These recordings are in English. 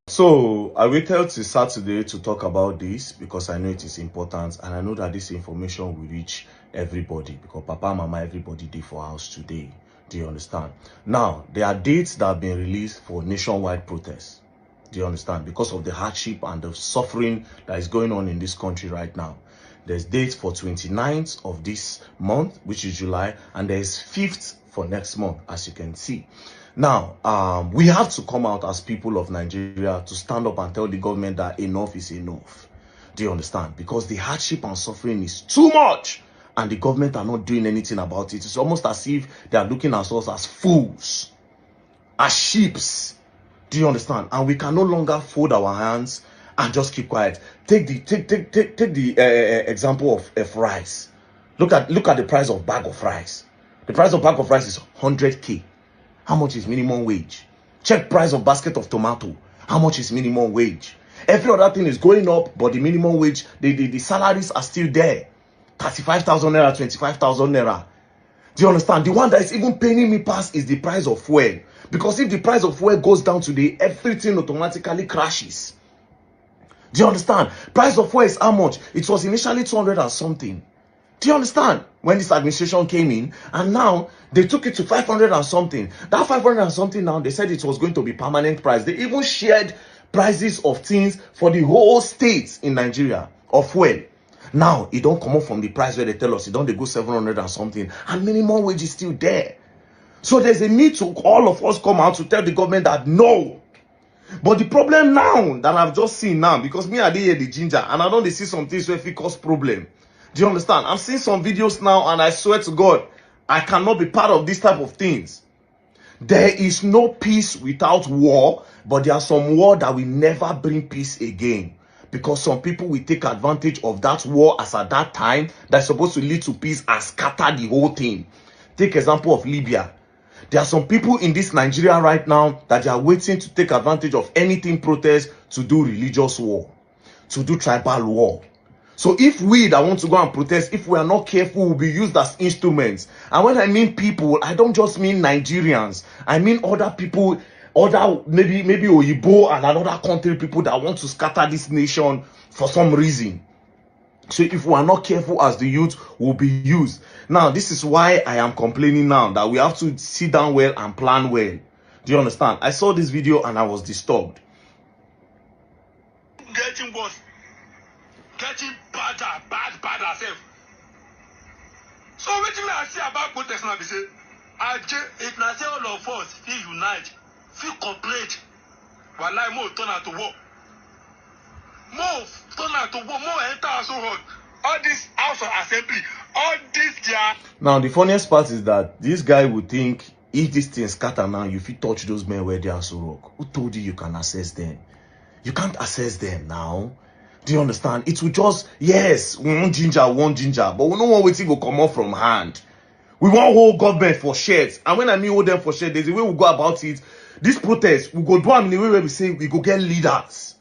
So I waited till Saturday to talk about this because I know it is important, and I know that this information will reach everybody because Papa, Mama, everybody did for house today. Do you understand? Now, there are dates that have been released for nationwide protests. Do you understand? Because of the hardship and the suffering that is going on in this country right now. There's dates for 29th of this month, which is July, and there's 5th for next month, as you can see. Now, we have to come out as people of Nigeria to stand up and tell the government that enough is enough. Do you understand? Because the hardship and suffering is too much, and the government are not doing anything about it. It's almost as if they are looking at us as fools, as sheeps. Do you understand? And we can no longer fold our hands and just keep quiet. Take the example of rice. Look at the price of bag of rice. The price of bag of rice is 100K. How much is minimum wage? Check price of basket of tomato. How much is minimum wage? Every other thing is going up, but the minimum wage, the salaries are still there. 35,000 naira, 25,000 naira. Do you understand? The one that is even paying me past is the price of fuel. Because if the price of fuel goes down today, everything automatically crashes. Do you understand? Price of fuel is how much? It was initially 200 and something. Do you understand? When this administration came in, and now they took it to 500 and something. That 500 and something now, they said it was going to be permanent price. They even shared prices of things for the whole state in Nigeria of fuel. Now, it don't come up from the price where they tell us. It don't, they go 700 and something. And minimum wage is still there. So there's a need to all of us come out to tell the government that no. But the problem now that I've just seen now, because me I did hear the ginger, and I don't see some things where it cause problem. Do you understand? I'm seeing some videos now, and I swear to God, I cannot be part of this type of things. There is no peace without war, but there are some war that will never bring peace again. Because some people will take advantage of that war as at that time that's supposed to lead to peace and scatter the whole thing. Take example of Libya. There are some people in this Nigeria right now that they are waiting to take advantage of anything protest to do religious war, to do tribal war. So if we that want to go and protest, if we are not careful, we'll be used as instruments. And when I mean people, I don't just mean Nigerians. I mean other people, other maybe Oyibo and another country people that want to scatter this nation for some reason. So if we are not careful as the youth, we'll be used. Now, this is why I am complaining now that we have to sit down well and plan well. Do you understand? I saw this video and I was disturbed. Getting worse. Getting bad herself. So what do I say about protest now? They say, if I say all of us feel unite, feel complete, while I more turn out to war. More turn out to war, more enter so hot. All this house of assembly, all this year. Now the funniest part is that this guy would think if this thing scatter now, you fit touch those men where they are so rock. Who told you can access them? You can't access them now. Do you understand? It will just, yes, one ginger, but we don't want waiting will come off from hand. We want whole government for shares. And when I mean hold them for shares, there's a way we go about it. This protest, we go do them in a way where we say we go get leaders.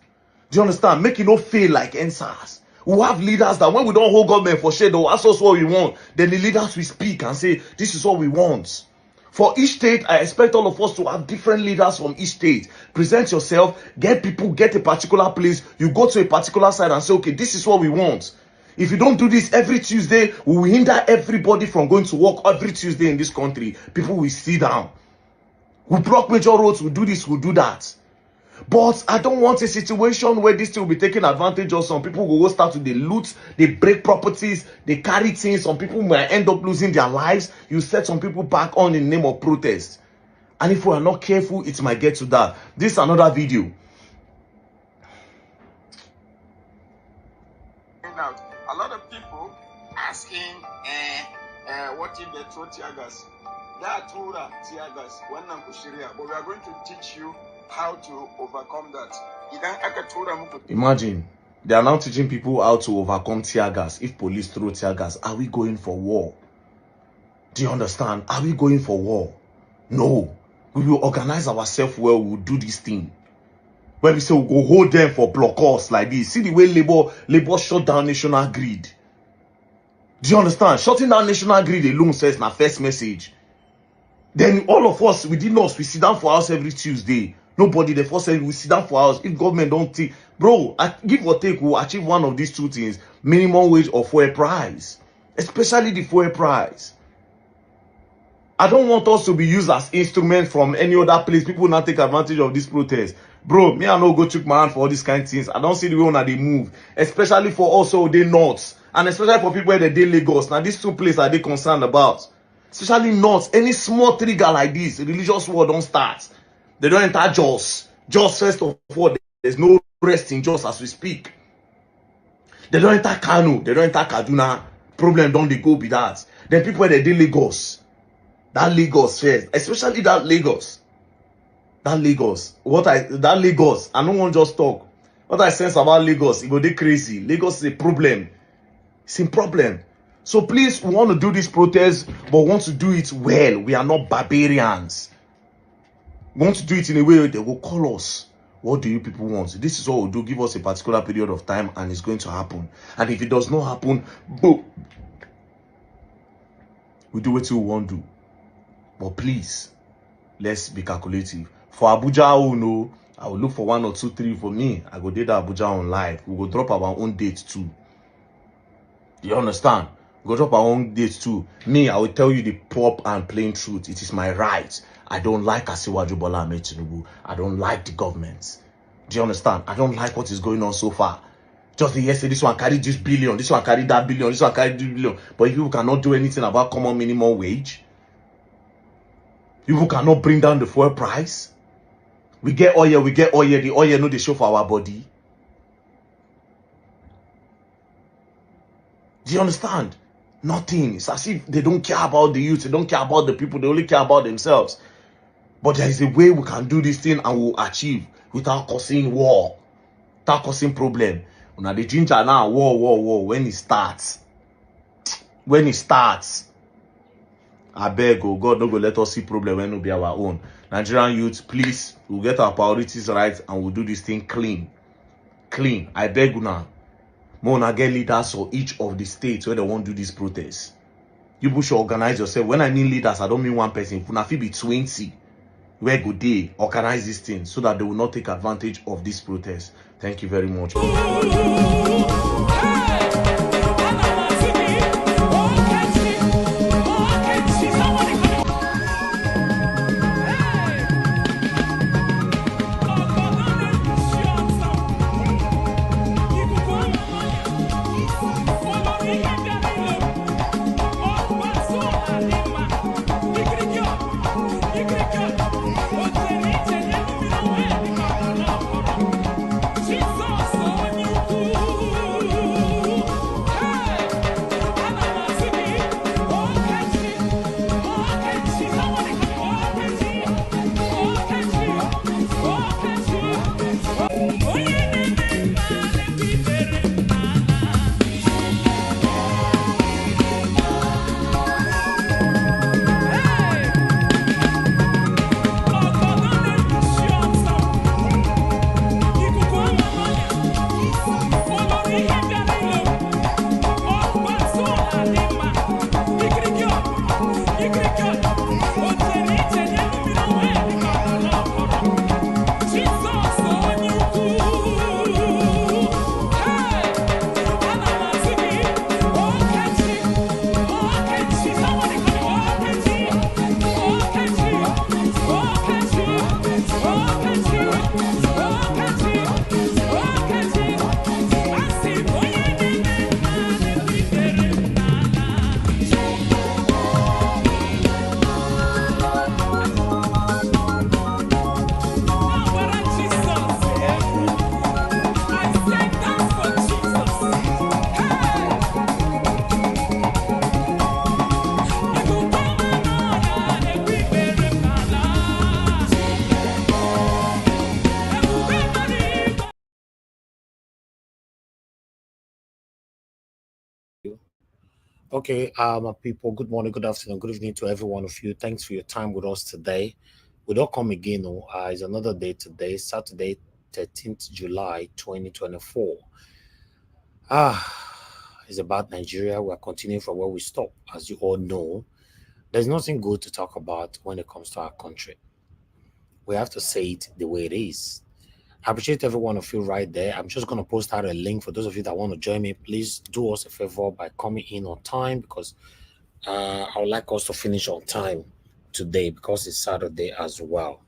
Do you understand? Make it not fail like NSAS. We have leaders that when we don't hold government for share, they'll ask us what we want. Then the leaders will speak and say, this is what we want. For each state, I expect all of us to have different leaders from each state. Present yourself, get people, get a particular place. You go to a particular side and say, okay, this is what we want. If you don't do this every Tuesday, we will hinder everybody from going to work every Tuesday in this country. People will sit down. We block major roads, we'll do this, we'll do that. But I don't want a situation where this thing will be taken advantage of. Some people will start to loot, they break properties, they carry things. Some people might end up losing their lives. You set some people back on in the name of protest. And if we are not careful, it might get to that. This is another video. Now, a lot of people asking, what if they throw tear gas? They are through tear gas. But we are going to teach you how to overcome that. Imagine, they are now teaching people how to overcome tear gas. If police throw tear gas, are we going for war? Do you understand? Are we going for war? No. We will organize ourselves well. We will do this thing. When we say we'll go hold them for blockers like this. See the way labor shut down national grid. Do you understand? Shutting down national grid alone says in our first message. Then all of us, within us, we sit down for us every Tuesday. Nobody. The first said we sit down for hours. If government don't take, bro, give or take, we'll achieve one of these two things: minimum wage or fuel price, especially the fuel price. I don't want us to be used as instrument from any other place. People will not take advantage of this protest. Bro, me I no go chook my hand for all these kind of things. I don't see the way that they move, especially for also they north, and especially for people where they Lagos. Now these two places are they concerned about, especially north. Any small trigger like this, religious war don't start. They don't enter Jos. Jos first of all, there's no rest in Jos as we speak. They don't enter Kano. They don't enter Kaduna. Problem don't they go be that. Then people where they Lagos. That Lagos first, especially that Lagos. That Lagos. That Lagos, I don't want to just talk. What I sense about Lagos, it go dey crazy. Lagos is a problem. It's a problem. So please, we want to do this protest, but want to do it well. We are not barbarians. We want to do it in a way they will call us. What do you people want? This is what we'll do. Give us a particular period of time and it's going to happen. And if it does not happen, boom, we do what we want to do. But please, let's be calculative. For Abuja, I will look for 1 or 2, 3 for me. I go date Abuja on live. We will drop our own date too. Do you understand? We will drop our own date too. Me, I will tell you the pop and plain truth. It is my right. I don't like Asiwaju Bola Ahmed Tinubu. I don't like the government. Do you understand? I don't like what is going on so far. Just yesterday, this one carried this billion, this one carried that billion, this one carried this billion. But if you cannot do anything about common minimum wage, you cannot bring down the fuel price. We get oil. The oil no they show for our body. Do you understand? Nothing. It's as if they don't care about the youth. They don't care about the people. They only care about themselves. But there is a way we can do this thing and we'll achieve without causing war, without causing problem. Now the ginger now, war. When it starts, I beg, oh God, don't go let us see problem when it will be our own. Nigerian youth, please, we'll get our priorities right and we'll do this thing clean. I beg you now. Mona get leaders for each of the states where they won't do this protest. You people should organize yourself. When I mean leaders, I don't mean one person. If you be 20, where go they organize this thing so that they will not take advantage of this protest. Thank you very much. Okay, people, good morning, good afternoon, good evening to every one of you. Thanks for your time with us today. We don't come again. It's another day today, Saturday, 13th July, 2024. It's about Nigeria. We're continuing from where we stopped. As you all know, there's nothing good to talk about when it comes to our country. we have to say it the way it is. I appreciate every one of you right there. I'm just going to post out a link for those of you that want to join me. Please do us a favor by coming in on time, because I would like us to finish on time today because it's Saturday as well.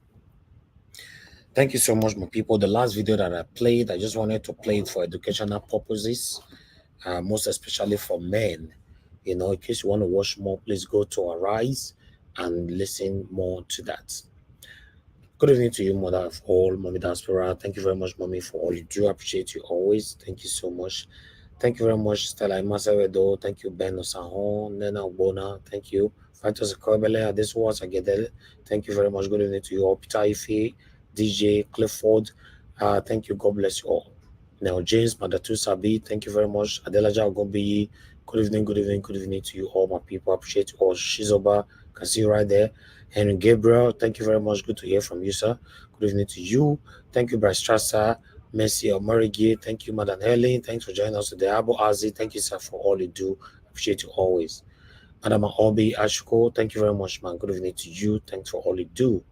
Thank you so much, my people. The last video that I played, I just wanted to play it for educational purposes, most especially for men. You know, in case you want to watch more, please go to Arise and listen more to that. Good evening to you, mother of all, Mommy Diaspora. Thank you very much, Mommy, for all you do. I appreciate you always. Thank you so much. Thank you very much, Stella Imasewedo. Thank you, Ben Osaho, Nena Obona. Thank you. Vitus Koebele, this was Agedel. Thank you very much. Good evening to you all. Peter Ife, DJ Clifford. Thank you. God bless you all. Now, James Madatu Sabi, thank you very much. Adelaja Ogombi, good evening, good evening, good evening to you all, my people. I appreciate you all. Shizoba, can see you right there. Henry Gabriel, thank you very much. Good to hear from you, sir. Good evening to you. Thank you, Bryce Strasser. Mercy Omarigi, thank you, Madam Helen. Thanks for joining us today. Abu Azi, thank you, sir, for all you do. Appreciate you always. Madam Obi Ashko, thank you very much, man. Good evening to you. Thanks for all you do.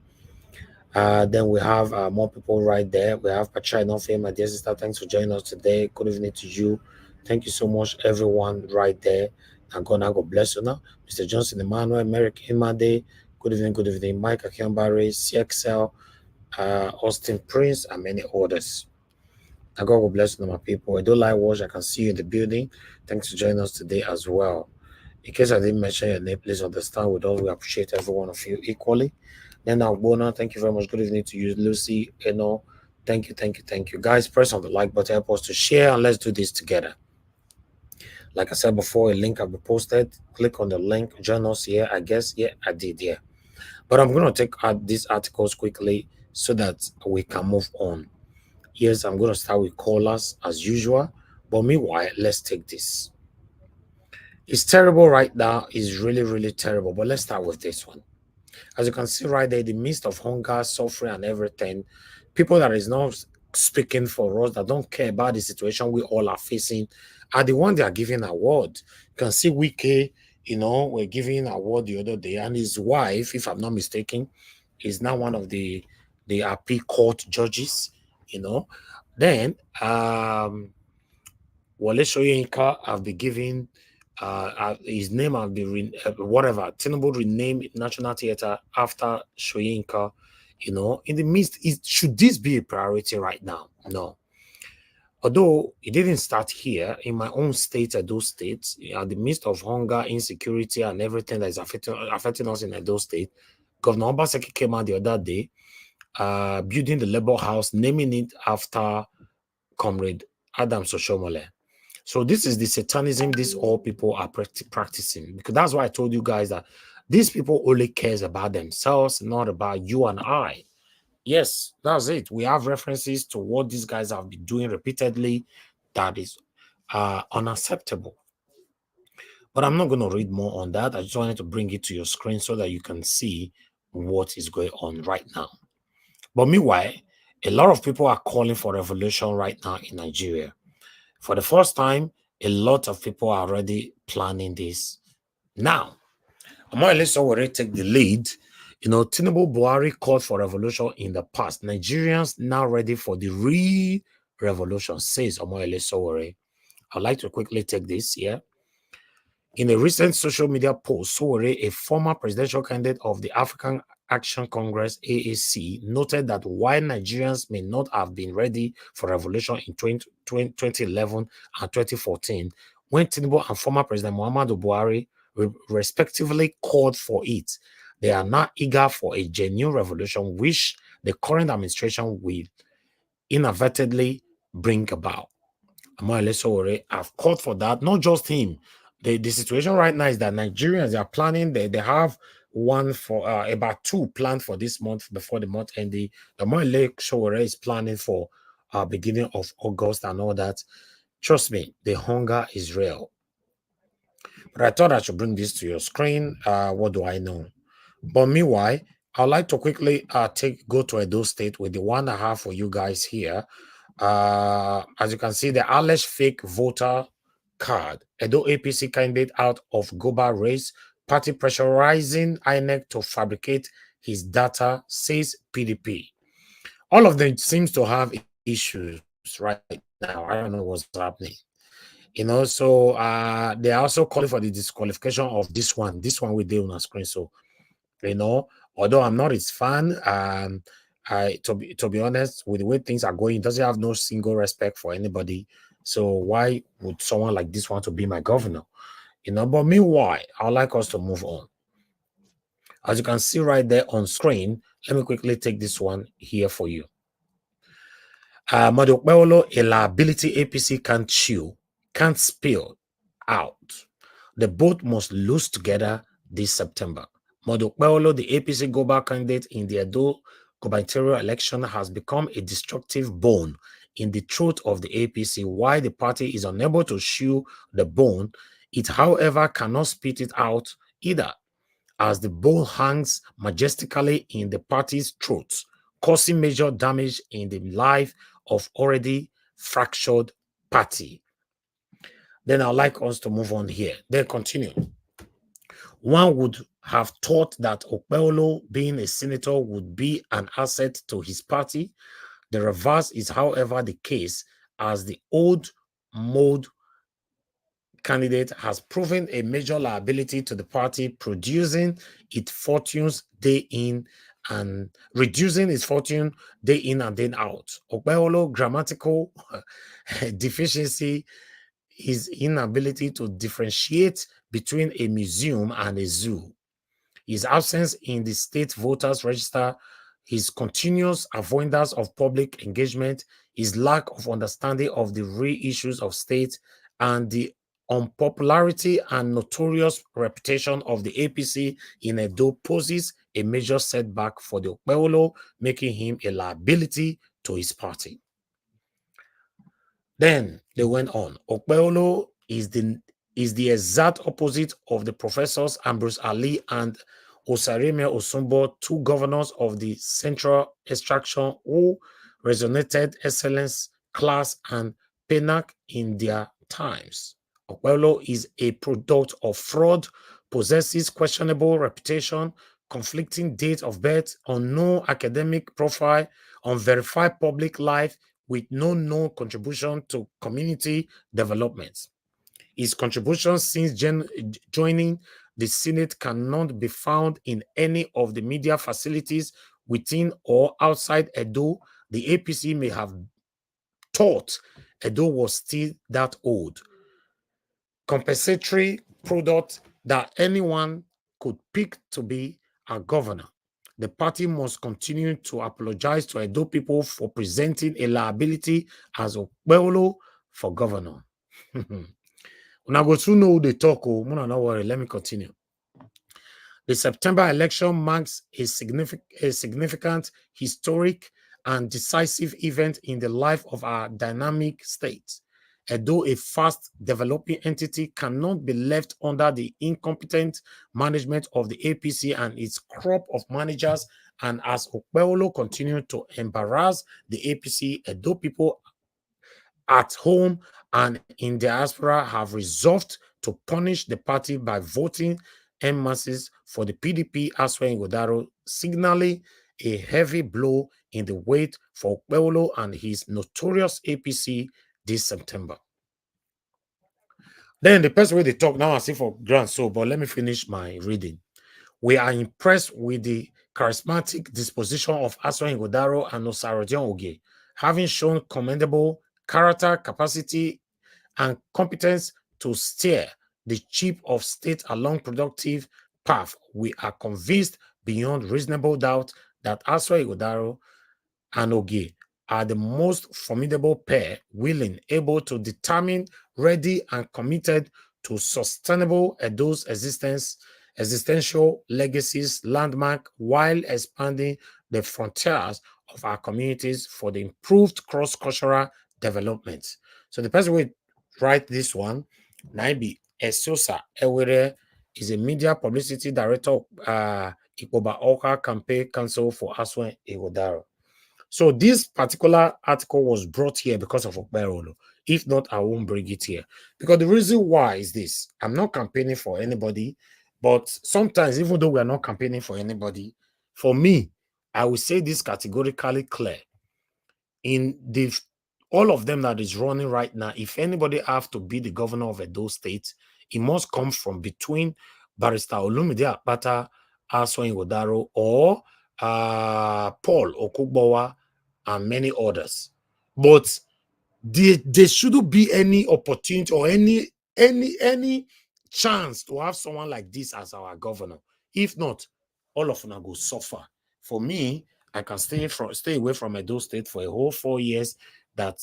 Then we have more people right there. We have Pacha Inofe, my dear sister. Thanks for joining us today. Good evening to you. Thank you so much, everyone right there. And God bless you now. Mr. Johnson Emmanuel, Merrick Imade. Good evening, good evening. Mike Akiambare, CXL, Austin Prince, and many others. And God will bless you, my people. I don't like watch. I can see you in the building. Thanks for joining us today as well. In case I didn't mention your name, please understand with all we appreciate every one of you equally. Then Bona, thank you very much. Good evening to you, Lucy, Eno. Thank you, thank you, thank you. Guys, press on the like button, help us to share, and let's do this together. Like I said before, a link will be posted. Click on the link, join us here. I guess, yeah, I did, yeah. But I'm going to take out these articles quickly so that we can move on. Yes, I'm going to start with callers as usual. But meanwhile, let's take this. It's terrible right now. It's really, really terrible. But let's start with this one. As you can see right there, in the midst of hunger, suffering, and everything, people that is not speaking for us, that don't care about the situation we all are facing, are the one they are giving award. You can see Wike, you know, we're giving award the other day, and his wife, if I'm not mistaken, is now one of the appeal court judges, you know. Then Wole Soyinka have been given his name have been whatever Tinubu renamed National Theatre after Soyinka. You know, in the midst, should this be a priority right now? No. Although it didn't start here, in my own state, Edo State, in the midst of hunger, insecurity, and everything that is affecting us in Edo State, Governor Obaseki came out the other day, building the Labour House, naming it after Comrade Adam Soshomole. So this is the satanism these all people are practicing, because that's why I told you guys that these people only cares about themselves, not about you and I. Yes, that's it. We have references to what these guys have been doing repeatedly that is unacceptable. But I'm not going to read more on that. I just wanted to bring it to your screen so that you can see what is going on right now. But meanwhile, a lot of people are calling for revolution right now in Nigeria. For the first time, a lot of people are already planning this now. Omoyele Sowore take the lead. You know, Tinubu Buhari called for revolution in the past. Nigerians now ready for the real revolution, says Omoyele Sowore. I'd like to quickly take this here. In a recent social media post, Sowore, a former presidential candidate of the African Action Congress, AAC, noted that while Nigerians may not have been ready for revolution in 2011 and 2014, when Tinubu and former President Muhammadu Buhari respectively called for it, they are now eager for a genuine revolution, which the current administration will inadvertently bring about. Omoyele Sowore have called for that, not just him. The situation right now is that Nigerians are planning, they have one for about two planned for this month before the month ending. Omoyele Sowore is planning for beginning of August and all that. Trust me, the hunger is real. But I thought I should bring this to your screen. What do I know? But meanwhile, I'd like to quickly go to Edo State with the one I have for you guys here. As you can see, the alleged fake voter card. Edo APC candidate out of Goba race. Party pressurizing INEC to fabricate his data, says PDP. All of them seems to have issues right now. I don't know what's happening. So they are also calling for the disqualification of this one. This one we did on our screen. So although I'm not his fan, to be honest, with the way things are going, he doesn't have no single respect for anybody. So why would someone like this want to be my governor? But meanwhile, I'd like us to move on. As you can see right there on screen, let me quickly take this one here for you. Madokbeolo, a liability APC can't chew, can't spill out. The both must lose together this September. Madokbeolo, the APC global candidate in the Edo gubernatorial election, has become a destructive bone in the throat of the APC. While the party is unable to chew the bone, it, however, cannot spit it out either, as the bone hangs majestically in the party's throat, causing major damage in the life of already fractured party. Then I'd like us to move on here. Then continue. One would have thought that Okpeolo, being a senator, would be an asset to his party. The reverse is, however, the case, as the old mode candidate has proven a major liability to the party, producing its fortunes day in and reducing its fortune day in and day out. Okpeolo grammatical deficiency, his inability to differentiate between a museum and a zoo, his absence in the state voters register, his continuous avoidance of public engagement, his lack of understanding of the real issues of state, and the unpopularity and notorious reputation of the APC in Edo poses a major setback for the Okpeolo, making him a liability to his party. Then they went on. Okpeolo is the exact opposite of the professors Ambrose Ali and Osareme Osumbo, two governors of the Central Extraction who resonated excellence, class, and panache in their times. Okpeolo is a product of fraud, possesses questionable reputation, conflicting date of birth, unknown academic profile, unverified public life, with no known contribution to community development. His contributions since joining the Senate cannot be found in any of the media facilities within or outside Edo. The APC may have thought Edo was still that old. Compensatory product that anyone could pick to be a governor. The party must continue to apologize to Edo people for presenting a liability as Okpeolo for governor. Now go to know the talk. Oh, no worry. Let me continue. The September election marks a significant, historic, and decisive event in the life of our dynamic state. Although a fast developing entity cannot be left under the incompetent management of the APC and its crop of managers, and as Okpeolo continued to embarrass the APC, Edo people at home and in diaspora have resolved to punish the party by voting en masses for the PDP Aswa Ngodaro, signaling a heavy blow in the weight for Okpeolo and his notorious APC this September. Then the person where they talk now, I see for grand so, but let me finish my reading. We are impressed with the charismatic disposition of Aswa Ngodaro and Osarodion Oge, having shown commendable character, capacity, and competence to steer the ship of state along productive path. We are convinced beyond reasonable doubt that Aswa Ngodaro and Oge are the most formidable pair, willing, able to determine, ready, and committed to sustainable Edo's existential legacies, landmark, while expanding the frontiers of our communities for the improved cross-cultural development. So the person will write this one, Naibi Esosa Ewere, is a media publicity director of Ikoba Oka Campaign Council for Aswa Ngodaro. So this particular article was brought here because of Okpeolo. If not, I won't bring it here. Because the reason why is this. I'm not campaigning for anybody, but sometimes, even though we are not campaigning for anybody, For me, I will say this categorically clear. In the all of them that is running right now, if anybody have to be the governor of Edo State, it must come from between Barrister Olumide Akpata, Aso Iwodaro, or Paul Okugbowa, and many others. But there shouldn't be any opportunity or any chance to have someone like this as our governor. If not, all of them go suffer. For me, I can stay away from Edo State for a whole 4 years. That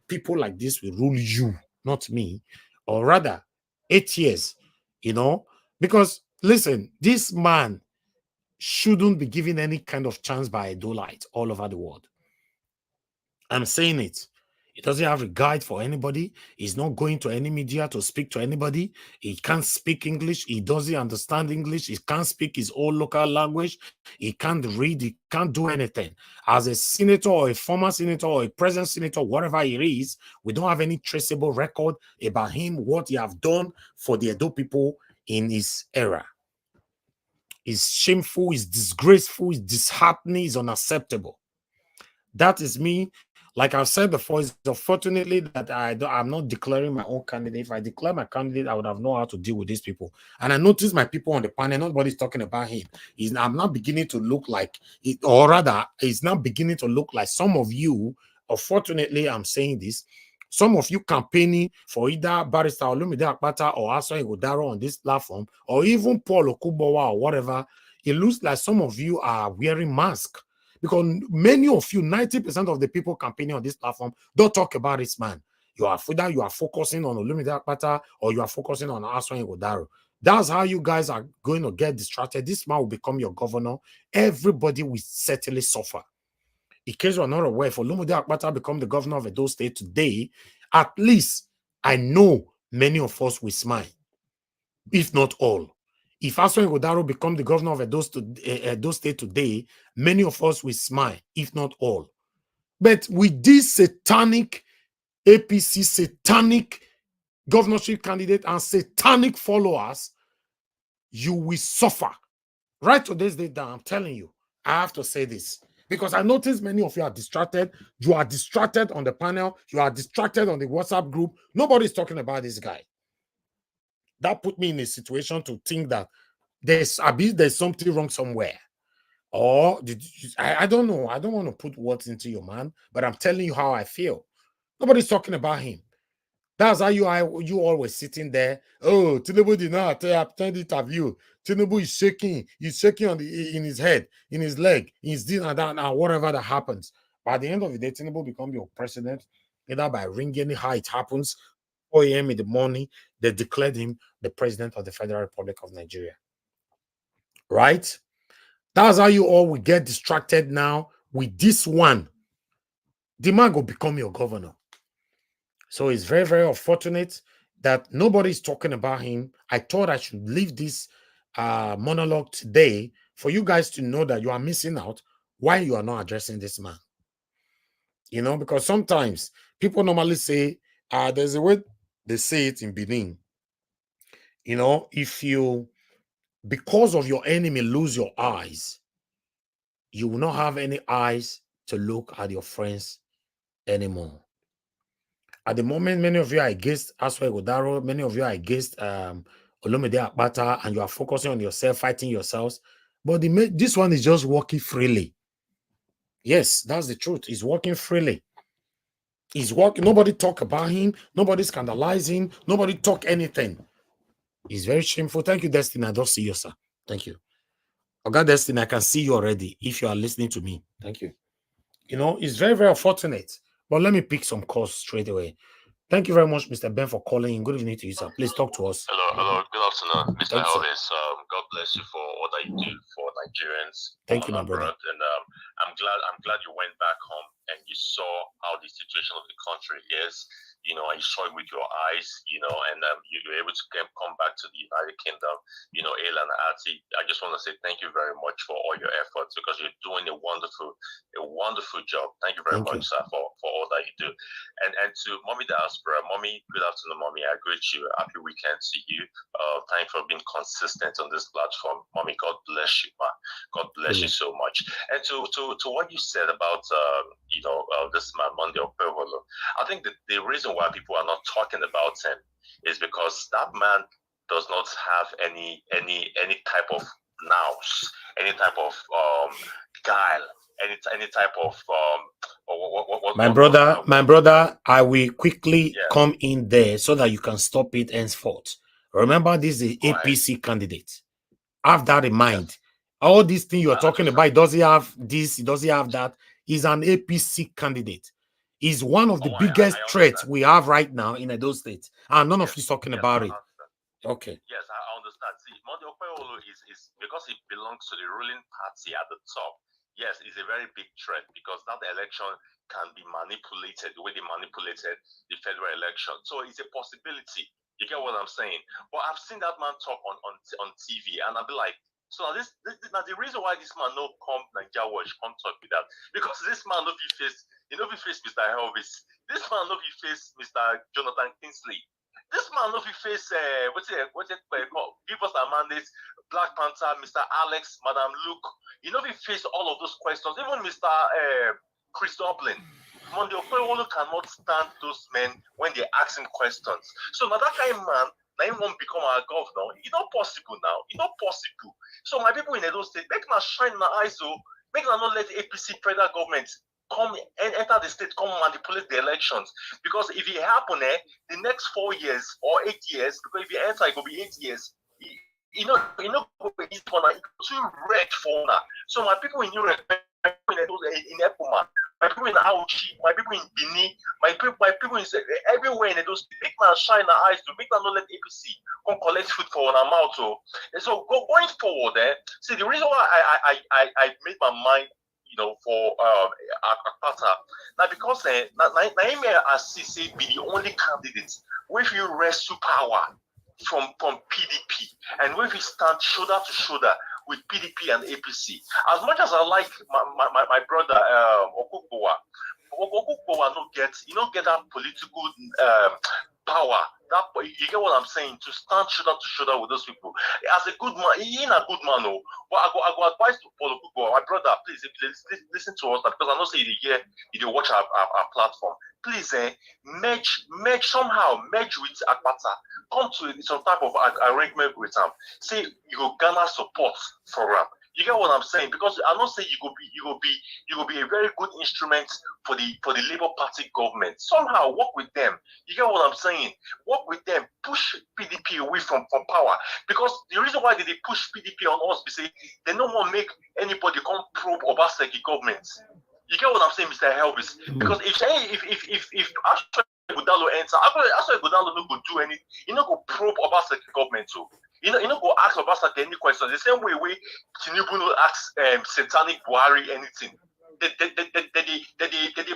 people like this will rule you, not me, or rather 8 years. Because listen, this man shouldn't be given any kind of chance by Edolite all over the world. I'm saying it. He doesn't have regard for anybody. He's not going to any media to speak to anybody. He can't speak English. He doesn't understand English. He can't speak his own local language. He can't read. He can't do anything. As a senator or a former senator or a present senator, whatever he is, we don't have any traceable record about him, what he have done for the Edo people in his era. It's shameful, it's disgraceful, it's disheartening, it's unacceptable. That is me. Like I've said before, it's unfortunately that I'm not declaring my own candidate. If I declare my candidate, I would have known how to deal with these people. And I noticed my people on the panel, nobody's talking about him. I'm not beginning to look like it, or rather, it's not beginning to look like some of you. Unfortunately, I'm saying this. Some of you campaigning for either Barrister Olumide Akpata or Aso Iwodaro on this platform, or even Paul Okugbowa or whatever, it looks like some of you are wearing masks. Because many of you, 90% of the people campaigning on this platform don't talk about this man. Either you are focusing on Olumide Akpata or you are focusing on Aso Iwodaro. That's how you guys are going to get distracted. This man will become your governor. Everybody will certainly suffer. In case you are not aware, if Olumide Akpata become the governor of Edo State today, at least I know many of us will smile, if not all. If Aso Iwodaro become the governor of Edo State today, many of us will smile, if not all. But with this satanic APC, satanic governorship candidate and satanic followers, you will suffer. Right today's date down, I'm telling you, I have to say this. Because I notice many of you are distracted. You are distracted on the panel. You are distracted on the WhatsApp group. Nobody's talking about this guy. That put me in a situation to think that there's something wrong somewhere. Or I don't know. I don't want to put words into your man, but I'm telling you how I feel. Nobody's talking about him. That's how you always sitting there. Oh, Tinubu did not attend the interview. Tinubu is shaking. He's shaking in his head, in his leg, in his this and that, and whatever that happens. By the end of the day, Tinubu become your president, either by ringing how it happens, 4 a.m. in the morning, they declared him the president of the Federal Republic of Nigeria. Right? That's how you all will get distracted now with this one. The man will become your governor. So it's very, very unfortunate that nobody's talking about him. I thought I should leave this monologue today for you guys to know that you are missing out why you are not addressing this man. Because sometimes people normally say, there's a way they say it in Benin. If you, because of your enemy, lose your eyes, you will not have any eyes to look at your friends anymore. At the moment, many of you are against Aso Iwodaro, many of you are against Olumide Akpata, and you are focusing on yourself, fighting yourselves. But this one is just working freely. Yes, that's the truth. He's working freely. He's working. Nobody talk about him. Nobody scandalize him. Nobody talk anything. It's very shameful. Thank you, Destiny. I don't see you, sir. Thank you. Okay, Destiny, I can see you already if you are listening to me. Thank you. It's very, very unfortunate. But let me pick some calls straight away. Thank you very much, Mr. Ben, for calling in. Good evening to you, sir. Please talk to us. Hello. Good afternoon, Mr. Thank you, Elvis. God bless you for all that you do for Nigerians. Thank you, my brother. And I'm glad you went back home and you saw how the situation of the country is. And you saw it with your eyes. And you were able to come back to the United Kingdom. Ayla and Ati, I just want to say thank you very much for all your efforts because you're doing a wonderful job. Thank you very much, sir, for all that you do. And to Mommy Diaspora, Mommy, good afternoon, Mommy. I greet you. Happy weekend to you. Thanks for being consistent on this platform. Mommy, God bless you, man. God bless you so much. And to what you said about this man, Monday Okpebholo, I think that the reason why people are not talking about him is because that man does not have any type of nous, any type of guile, any type of my brother, I will quickly come in there so that you can stop it henceforth. Remember, this is the APC candidate. Have that in mind. Yes. All these things you're talking about, does he have this? Does he have that? He's an APC candidate. He's one of the biggest threats we have right now in Edo State. And none of you talking about it. Okay. Yes, I understand. See, Monday Okpebholo is because he belongs to the ruling party at the top. Yes, it's a very big threat because that election can be manipulated the way they manipulated the federal election. So it's a possibility. You get what I'm saying? But I've seen that man talk on TV, and I'll be like, so this now the reason why this man no come Nigeria Watch come talk with that, because this man no be face, Mr. Elvis. This man no be face Mr. Jonathan Kingsley. This man no be face what's it called? Give us a mandate, Black Panther, Mr. Alex, Madam Luke. You know we face all of those questions. Even Mr. Chris Dublin. Monday Okpebholo cannot stand those men when they ask him questions. So now that kind of man, now he won't become our governor. It's not possible now. It's not possible. So my people in Edo State, make them shine in the eyes, make them not let the APC federal government come and enter the state, come manipulate the elections. Because if it happen, the next 4 years or 8 years, because if you enter, it will be 8 years. It's too red for now. So my people in Europe, in Epoma, my people in Auchi, my people in Bini, my people in everywhere in those, make them shine their eyes to make them not let APC come collect food for our mouth. And so going forward, see the reason why I made my mind, for Akpata, now because Naime Asisi be the only candidate with you rescue power from PDP, and when we stand shoulder to shoulder with PDP and APC. As much as I like my brother Okukbowa don't get that political power. You get what I'm saying? To stand shoulder to shoulder with those people. As a good man, he ain't a good man, no. But I go advise to Paul Okukbowa, my brother, please listen to us, because I know say you watch our platform. Please merge with Akpata. Come to some type of arrangement with him. Say you go garner support for him. You get what I'm saying? Because I don't say you will be a very good instrument for the Labour Party government. Somehow work with them. You get what I'm saying? Work with them. Push PDP away from power. Because the reason why they push PDP on us is say they don't want to make anybody come probe Obaseki government. You get what I'm saying, Mr. Elvis? Because if actually Godalo enter, actually Godalo no go do anything. You know go probe Obaseki government too. You know go ask Obaseki any questions. The same way Tinubu no ask Satanic Buhari anything. They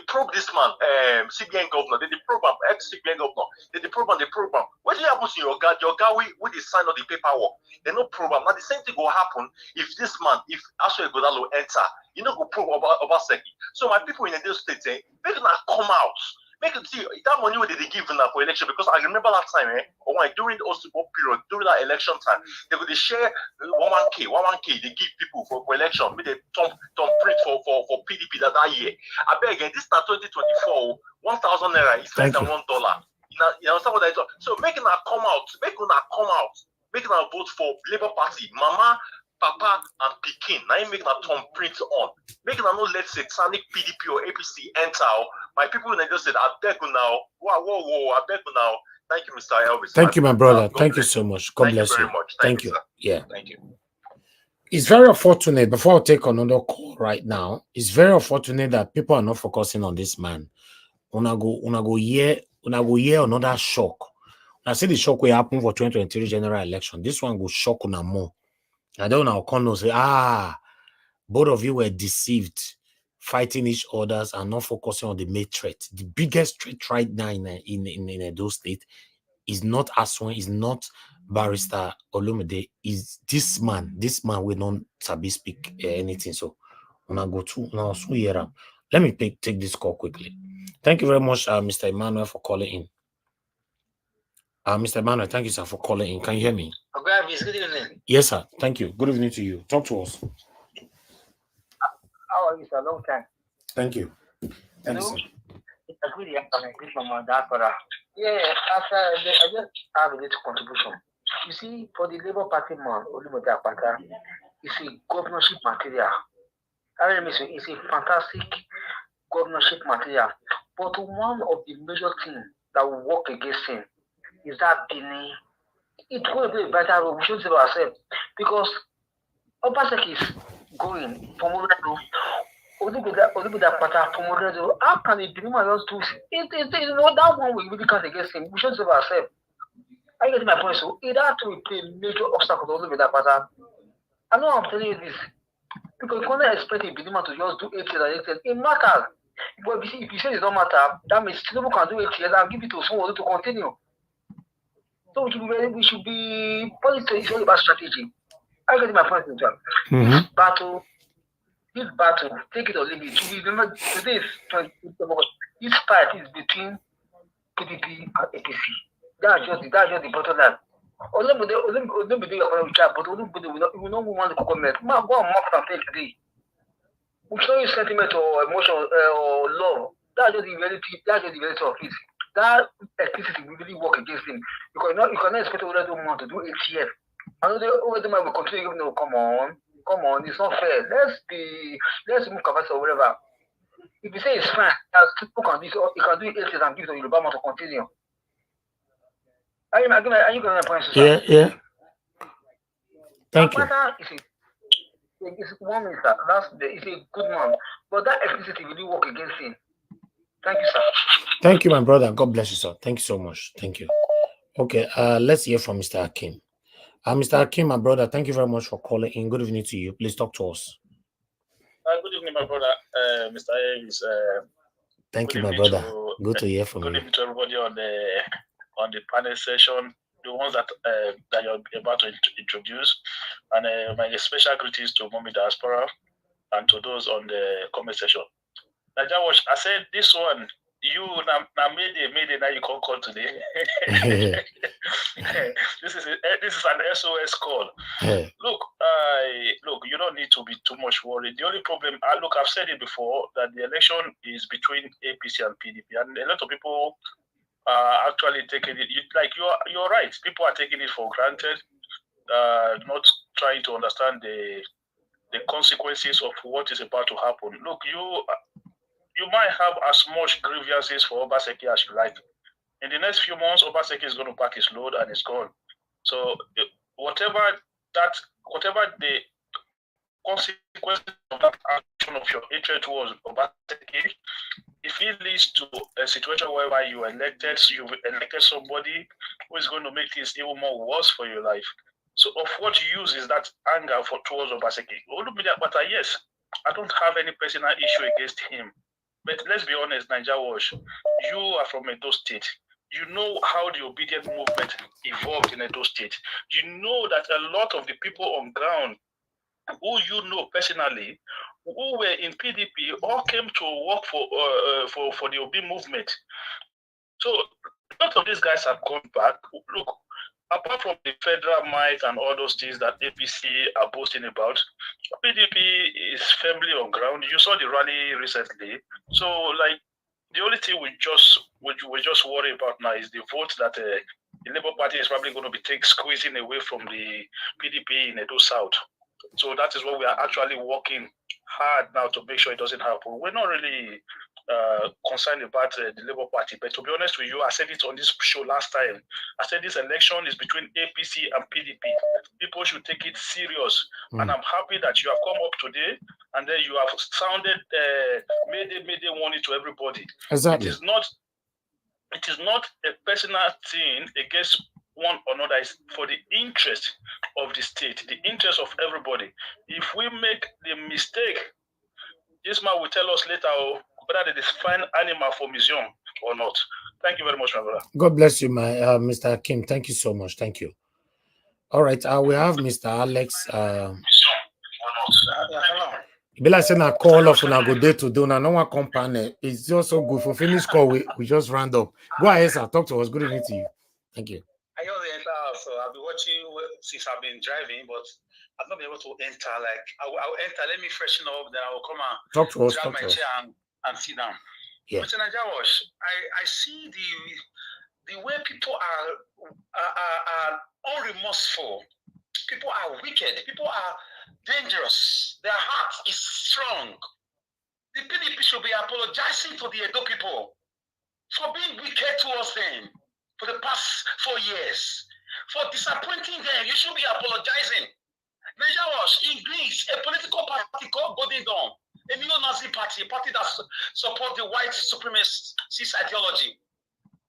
probe this man, CBN governor. They probe ex-CBN governor. They probe. What happens in your guy with the sign of the paperwork? They no program. Now the same thing will happen if this man, if Asho Godalo enter, go probe Obaseki. So my people in the state, make them come out. Make it see that money what they give now for election, because I remember that time, during the Osubo period, during that election time, they would share 1k, they give people for election, maybe they turn print for PDP that year. I beg again, this is 2024, 1,000 naira is less than $1. Some of that. So make them come out, make them vote for Labour Party, Mama, Papa, and Pekin. Now you make that turn print on. Make them not let satanic PDP or APC enter. My people in Nigeria said, I beg you now. Whoa, I beg you now. Thank you, Mr. Elvis. Thank you, my brother. Thank you so much. God bless you. Thank you very much. Thank you. Yeah. Thank you. It's very unfortunate, before I take another call right now, it's very unfortunate that people are not focusing on this man. Una go hear another shock. I see the shock will happen for 2023 general election. This one will shock una more. I don't know how say, both of you were deceived, fighting each other and not focusing on the main threat. The biggest threat right now in Edo State is not Aswan, is not Barrister Olumide, is this man. This man will not sabi speak anything. So, when I go to now, so here, Let me take this call quickly. Thank you very much, Mr. Emmanuel, for calling in. Mr. Emmanuel, thank you, sir, for calling in. Can you hear me? Okay, good evening. Yes, sir. Thank you. Good evening to you. Talk to us. How are you, sir? Long time. Thank you. Thank you, sir. It's a good good from my diaspora. Yeah, after I just have a little contribution. You see, for the Labour Party man, Olumide Apata, it's a governorship material. I mean, it's a fantastic governorship material. But one of the major things that will work against him is that Benin. It will be a better role. We should save ourselves because Obaseki is going from Olumide. Olumide Apata from Olumide. How can a Benin man just do it? That one we really can't against him. We should save ourselves. I get my point. So it has to be a major obstacle to Olumide Apata. I know I'm telling you this because you can't expect a Benin man to just do 8 years and 8 years. It matters. But if you say it don't matter, that means Tinubu can do 8 years and give it to someone to continue. So we should be politics is all about strategy. I get my point in terms. This battle, take it or leave it. We remember today is 20th. This fight is between PDP and APC. That's just the bottom line. Olumide but Olumide we don't want to comment. Man, go and mock campaign today. We show you sentiment or emotion or love. That's just the reality. That's just the reality of it. That electricity will really work against him because you cannot expect Olumide want to do 8 years. Another Olumide will continue giving. No, come on, it's not fair. Let's move capacity or whatever. If you say it's fine, people can do it. You can do 8 years and give the Yoruba man to continue. Are you going to point? Yeah. Thank you. It's one minister. It's a good man, but that electricity really work against him. Thank you, sir. Thank you, my brother. God bless you, sir. Thank you so much. Thank you. Okay, let's hear from Mr. Hakim. Mr. Hakim, my brother, thank you very much for calling in. Good evening to you. Please talk to us. Good evening, my brother, Mr. Aries. Thank you, my brother. Good to hear from you. Good evening to everybody on the panel session, the ones that you're about to introduce, and my special greetings to Mommy Diaspora and to those on the comment section. Naija Watch, I said this one. You made it now you can't call today. This is an SOS call. Look, you don't need to be too much worried. The only problem, I've said it before that the election is between APC and PDP, and a lot of people are actually taking it. You're right. People are taking it for granted, not trying to understand the consequences of what is about to happen. Look, you might have as much grievances for Obaseki as you like. In the next few months, Obaseki is going to pack his load and it's gone. So whatever the consequences of that action of your hatred towards Obaseki, if it leads to a situation whereby you've elected somebody who is going to make things even more worse for your life. So of what use is that anger towards Obaseki? But yes, I don't have any personal issue against him. But let's be honest, Naija Watch, you are from Edo State. You know how the obedient movement evolved in Edo State. You know that a lot of the people on ground who you know personally, who were in PDP, all came to work for the Obi movement. So a lot of these guys have gone back. Look, apart from the federal might and all those things that APC are boasting about, PDP is firmly on ground. You saw the rally recently. So, the only thing we just worry about now is the vote that the Labour Party is probably going to be squeezing away from the PDP in Edo South. So that is what we are actually working hard now to make sure it doesn't happen. We're not really concerned about the Labour Party, but to be honest with you, I said it on this show last time. I said this election is between APC and PDP. People should take it serious, and I'm happy that you have come up today and then you have sounded mayday warning to everybody. Exactly. It is not a personal thing against one another. It's for the interest of the state, the interest of everybody. If we make the mistake, this man will tell us later whether it is fine animal for museum or not. Thank you very much, my brother. God bless you, my Mr. Hakim. Thank you so much. Thank you. All right, we have Mr. Alex. Hello. Be like saying I call off and I go there to do now. No one company. It's just so good for finish call. We just round up. Go ahead, sir. Talk to us. Good evening to you. Thank you. I just enter, so I've been watching since I've been driving, but I've not been able to enter. Like I'll enter, let me freshen up, then I'll come and talk to us, grab my chair and sit down. Yeah. Mr. Najawash, I see the way people are unremorseful. People are wicked. People are dangerous. Their heart is strong. The PDP should be apologizing to the Edo people for being wicked towards them for the past 4 years. For disappointing them, you should be apologizing. Najawash, in Greece, a political party called Golden Dawn, a neo-Nazi party, a party that supports the white supremacist ideology.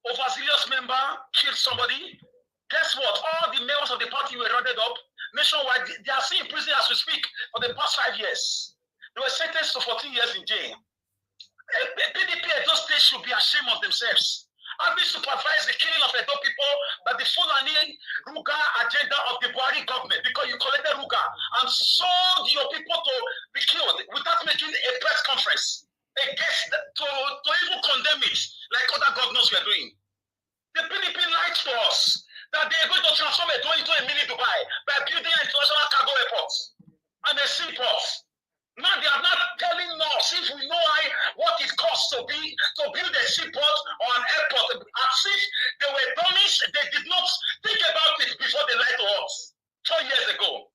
Overzealous member killed somebody. Guess what? All the members of the party were rounded up nationwide. They are still in prison as we speak for the past 5 years. They were sentenced to 14 years in jail. PDP at those states should be ashamed of themselves. Having supervised the killing of Edo people by the Fulani Ruga agenda of the Buhari government, because you collected Ruga and sold your people to be killed without making a press conference against to even condemn it like other governors were doing. The PDP lied to us that they are going to transform Edo into a mini Dubai by building an international cargo airport and a seaport. Now they are not telling us if we know what it costs to build a seaport or an airport. As if they were dummies, they did not think about it before they lied to us 4 years ago.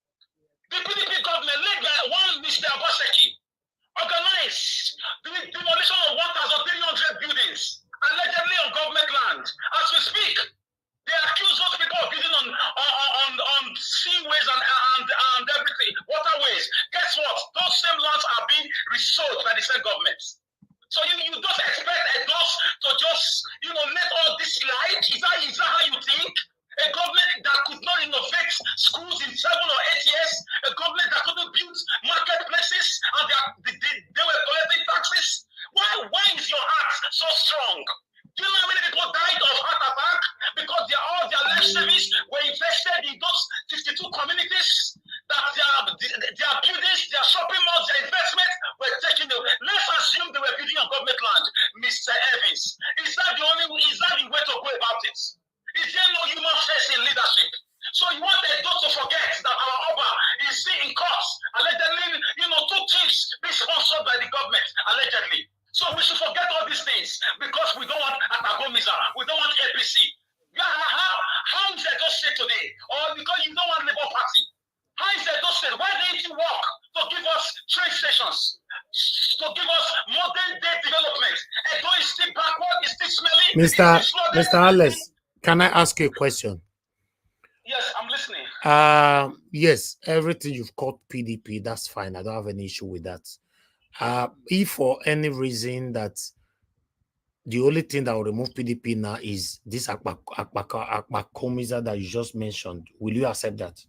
The PDP government led by one Mr. Abaseki organized the demolition of 1,300 buildings allegedly on government land. As we speak, they accuse those people of building on seaways and everything, waterways. Guess what? Those same lands are being resold by the same governments. So you don't expect those to just let all this slide. Is that how you think? A government that could not innovate schools in 7 or 8 years, a government that couldn't build marketplaces and they were collecting taxes. Why is your heart so strong? Do you know how many people died of heart attack because all their life savings were invested in those 52 communities that their buildings, their shopping malls, their investments were taken away. Let's assume they were building on government land, Mr. Evans. Is that the way to go about it? Is there no human face in leadership? So you want Edo to forget that our Oba is still in court, allegedly, 2 things being sponsored by the government, allegedly. So we should forget all these things because we don't want Atagomiza, we don't want APC. How is Edo State today? Or because you don't want Labour Party? How is Edo State? Why didn't you work to give us train stations, to give us modern day development? Edo is still backward, is still smelling. Mr. Alex, can I ask you a question? Yes, I'm listening. Yes, everything you've called PDP, that's fine. I don't have any issue with that. If for any reason that the only thing that will remove PDP now is this Akpakomiza that you just mentioned, will you accept that?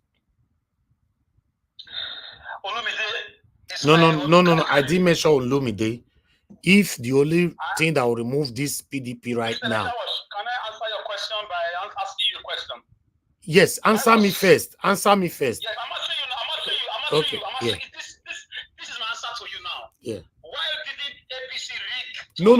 No. I didn't mention Olumide. If the only thing that will remove this PDP right now. Can I answer your question by asking you a question? Yes, answer me first. Answer me first. Yes, I'm asking you. This is my answer to you now. Yeah. Why didn't APC No.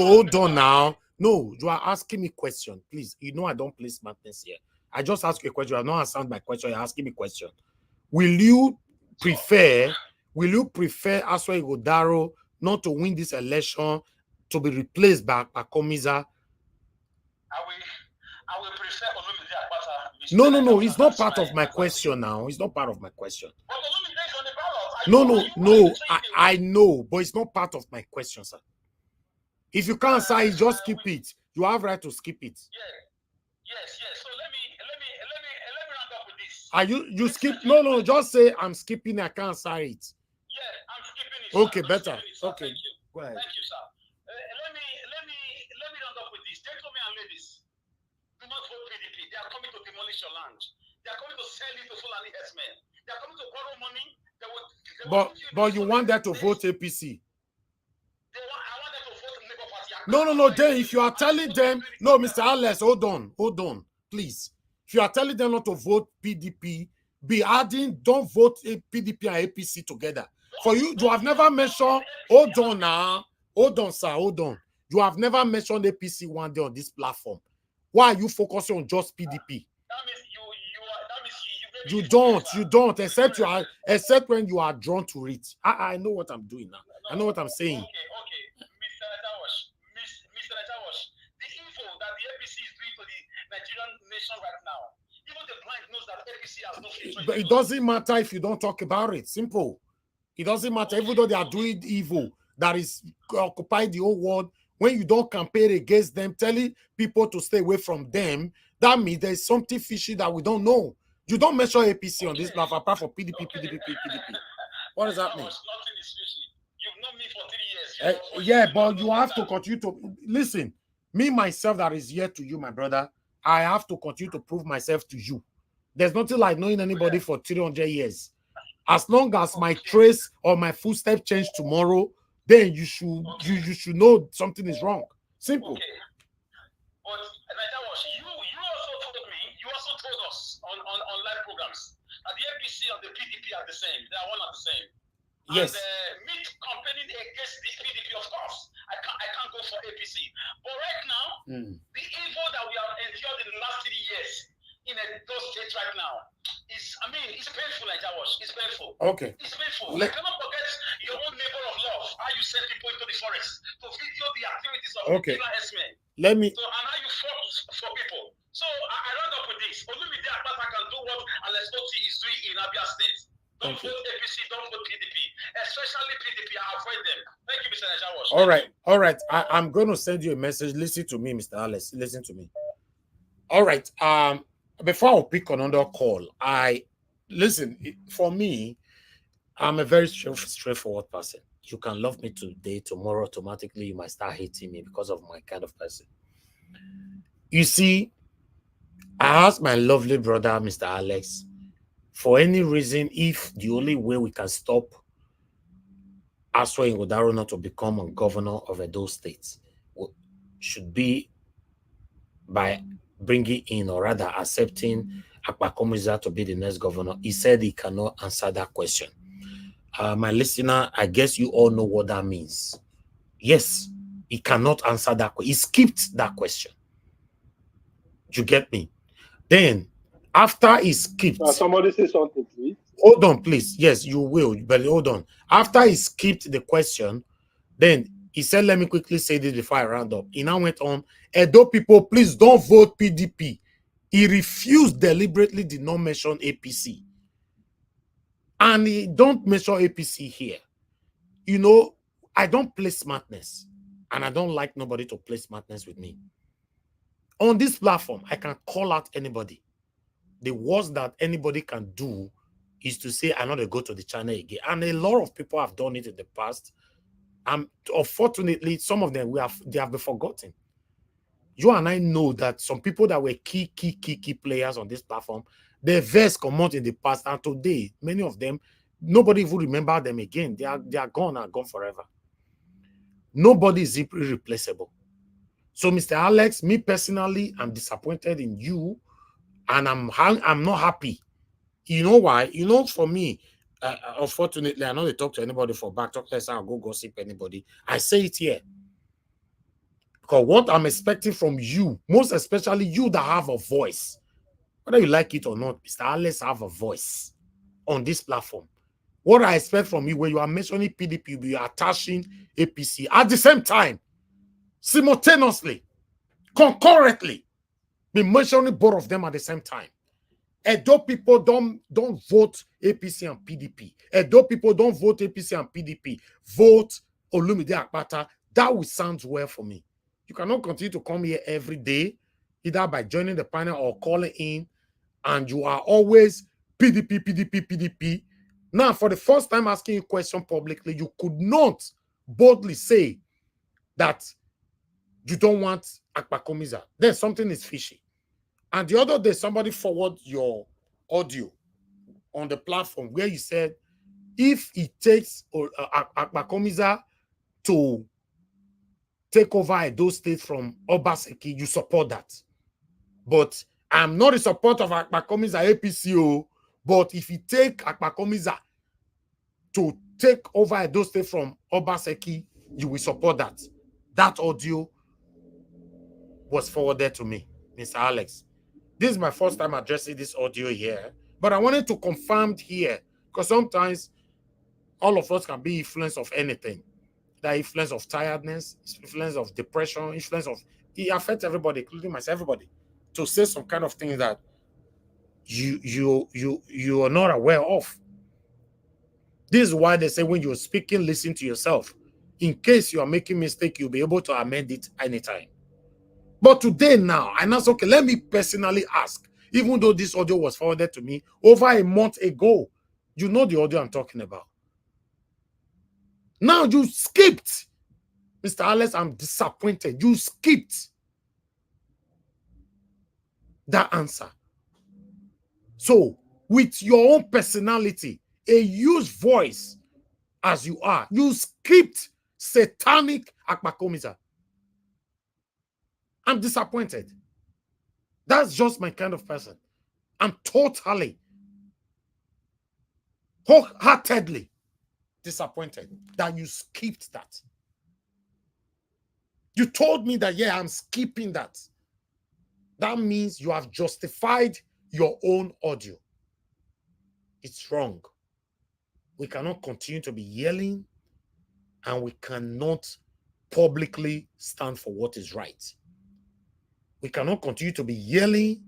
Hold on now. No, you are asking me question. Please, I don't play smartness here. I just ask you a question. You have not answered my question. You're asking me a question. Will you prefer Aswa Ighodaro not to win this election to be replaced by Akpakomiza? I will prefer Olumide Akpata. No. It's not part of my question now. It's not part of my question. But Olumide is on the ballot. No. I know, but it's not part of my question, sir. If you can't answer it, just skip it. You have right to skip it. Yes. So let me round up with this. Are you skip? No. Just say I'm skipping. I can't answer it. Yeah, I'm skipping it. Okay, better. Okay, thank you. Go ahead. Thank you, sir. Let me round up with this. Gentlemen and ladies, do not vote PDP. They are coming to demolish your land. They are coming to sell it to Fulani herdsmen. They are coming to borrow money. But you want them to vote APC? I want them to vote Labour Party. No. Then if you are telling them, no, Mr. Alex, hold on, please. If you are telling them not to vote PDP, be adding, don't vote PDP and APC together. For you have never mentioned, hold on now. Hold on, sir, hold on. You have never mentioned APC one day on this platform. Why are you focusing on just PDP? That means you don't, except when you are drawn to it. I know what I'm doing now. I know what I'm saying. Okay. Mr. Najawash, the info that the APC is doing to the Nigerian nation right now, even the blind knows that APC has no future. But it doesn't matter if you don't talk about it. Simple. It doesn't matter, even though they are doing evil that is occupying the whole world. When you don't campaign against them, telling people to stay away from them, that means there's something fishy that we don't know. You don't mention APC on this platform apart from PDP. What is happening? Nothing is fishy. You've known me for 3 years. Yeah, but you have to continue to listen. Me, myself, that is here to you, my brother. I have to continue to prove myself to you. There's nothing like knowing anybody for 300 years. As long as my trace or my footstep change tomorrow, then you should know something is wrong. Simple. Okay. But you also told us on live programs that the APC and the PDP are the same. They are one and the same. Yes. And me campaigning against the PDP, of course, I can't go for APC. But right now, the evil that we have endured in the last 3 years in those states right now it's painful, Najawash. It's painful. Okay. It's painful. I cannot forget your own labor of love, how you send people into the forest to video the activities of herdsmen. Let me. So, and how you fought for people. So, I round up with this. Olumide Akpata can do what Alex Oti is doing in Abia State. Don't vote APC, don't vote PDP. Especially PDP, I avoid them. Thank you, Mr. Najawash. All right. I'm going to send you a message. Listen to me, Mr. Alex. Listen to me. All right. Before I pick another call, listen, for me, I'm a very straightforward person. You can love me today, tomorrow, automatically you might start hating me because of my kind of person. You see, I asked my lovely brother, Mr. Alex, for any reason, if the only way we can stop Aswa Ngodaro not to become a governor of Edo State should be by bringing in, or rather accepting Akpakomiza to be the next governor. He said he cannot answer that question. My listener, I guess you all know what that means. Yes, he cannot answer that question. He skipped that question. You get me? Then, after he skipped... somebody say something, please. Hold on, please. Yes, you will, but hold on. After he skipped the question, then he said, let me quickly say this before I round up. He now went on, Edo people, please don't vote PDP. He refused deliberately, did not mention APC. And he don't mention APC here. You know, I don't play smartness. And I don't like nobody to play smartness with me. On this platform, I can call out anybody. The worst that anybody can do is to say, I'm not going to go to the channel again. And a lot of people have done it in the past. Unfortunately, some of them, they have been forgotten. You and I know that some people that were key players on this platform, their verse come out in the past, and today, many of them, nobody will remember them again. They are gone and gone forever. Nobody is irreplaceable. So, Mr. Alex, me personally, I'm disappointed in you, and I'm not happy. You know why? You know, for me, unfortunately, I don't talk to anybody for back. Talk less, I'll go gossip anybody. I say it here. Because what I'm expecting from you, most especially you that have a voice, whether you like it or not, Mr. Alex have a voice on this platform. What I expect from you, when you are mentioning PDP, you are attaching APC at the same time, simultaneously, concurrently, be mentioning both of them at the same time. Edo people don't vote APC and PDP. Edo people don't vote APC and PDP. Vote Olumide Akpata. That would sound well for me. You cannot continue to come here every day, either by joining the panel or calling in, and you are always PDP. Now, for the first time asking you a question publicly, you could not boldly say that you don't want Akpakomiza. Then something is fishy. And the other day, somebody forwarded your audio on the platform where you said, if it takes Akpakomiza to take over Edo State from Obaseki, you support that. But I'm not in support of Akpakomiza APCO, but if you take Akpakomiza to take over Edo State from Obaseki, you will support that. That audio was forwarded to me, Mr. Alex. This is my first time addressing this audio here, but I wanted to confirm here, because sometimes all of us can be influenced of anything. That influence of tiredness, influence of depression, influence of, it affects everybody, including myself, everybody, to say some kind of things that you are not aware of. This is why they say when you're speaking, listen to yourself. In case you are making mistake, you'll be able to amend it anytime. But today now, and that's okay, let me personally ask, even though this audio was forwarded to me over a month ago, you know the audio I'm talking about. Now you skipped. Mr. Alex, I'm disappointed. You skipped that answer. So, with your own personality, a huge voice as you are, you skipped satanic akpakomisa. I'm disappointed. That's just my kind of person. I'm totally, wholeheartedly disappointed that you skipped that. You told me that, yeah, I'm skipping that. That means you have justified your own audio. It's wrong. We cannot continue to be yelling, and we cannot publicly stand for what is right. We cannot continue to be yelling,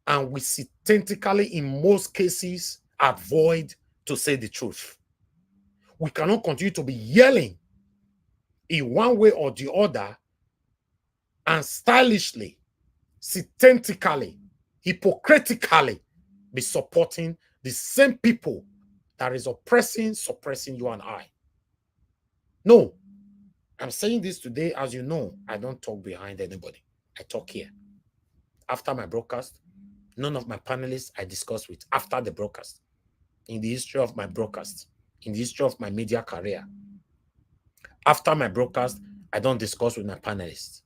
and we systematically, in most cases, avoid to say the truth. We cannot continue to be yelling in one way or the other and stylishly, systematically, hypocritically be supporting the same people that is oppressing, suppressing you and I. No, I'm saying this today, as you know, I don't talk behind anybody. I talk here. After my broadcast, none of my panelists I discuss with after the broadcast. In the history of my broadcast, in the history of my media career, after my broadcast, I don't discuss with my panelists.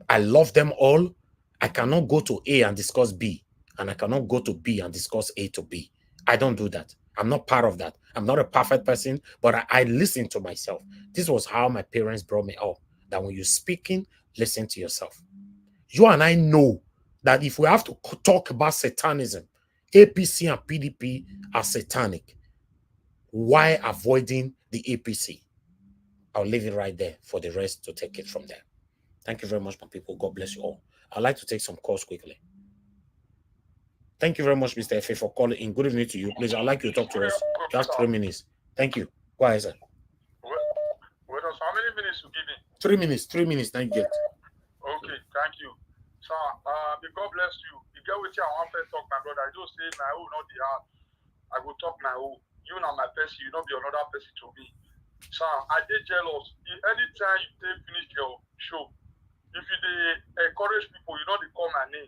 I love them all. I cannot go to A and discuss B, and I cannot go to B and discuss A to B. I don't do that. I'm not part of that. I'm not a perfect person, but I listen to myself. This was how my parents brought me up, that when you're speaking, listen to yourself. You and I know that if we have to talk about satanism, APC and PDP are satanic. Why avoiding the APC? I'll leave it right there for the rest to take it from there. Thank you very much, my people. God bless you all. I'd like to take some calls quickly. Thank you very much, Mr. F.A., for calling in. Good evening to you. Please, I'd like you to talk to us. You have 3 minutes. Thank you. Go ahead, sir. What else? How many minutes you give me? 3 minutes. 3 minutes. Thank you. Okay, thank you. So, God bless you. You get with you, I want to talk, my brother. I just say, my own, not the heart. I will talk my own. You know my person, you don't be another person to me. So, I did jealous. Anytime you finish your show, if you encourage people, you know they call my name.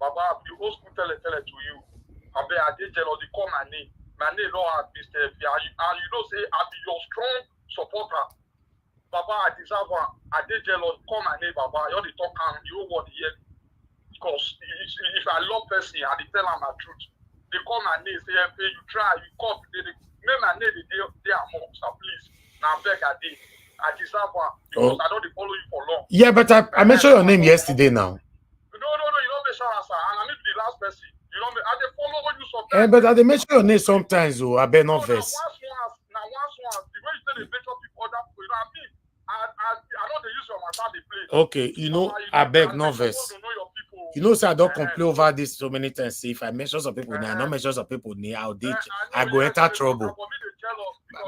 Baba, the old school tell it to you. I did jealous, they call my name. My name don't have Mr. F. And you know, say, I be your strong supporter. Baba, I deserve one. I did jealous, call my name, Baba. You only talk and you want to hear. Because if I love person, I tell them my truth. They call my name, say, hey, you try, you call, they make my name, they are more, so please. Now, I beg, I did. I deserve one. Because I don't follow you for long. Yeah, but I mentioned your name yesterday now. No, you don't mention us, and I need to be the last person. You know, I dey follow you sometimes. But I dey mention your name sometimes, oh, I bet not verse. Now, once, the way you say they mention people, other people, you know what I mean? I know they use your matter, they play. Okay, you know, I beg no verse. You know, so I don't complain over this so many times. See, if I mention some people, now I don't mention some people, now I go enter trouble.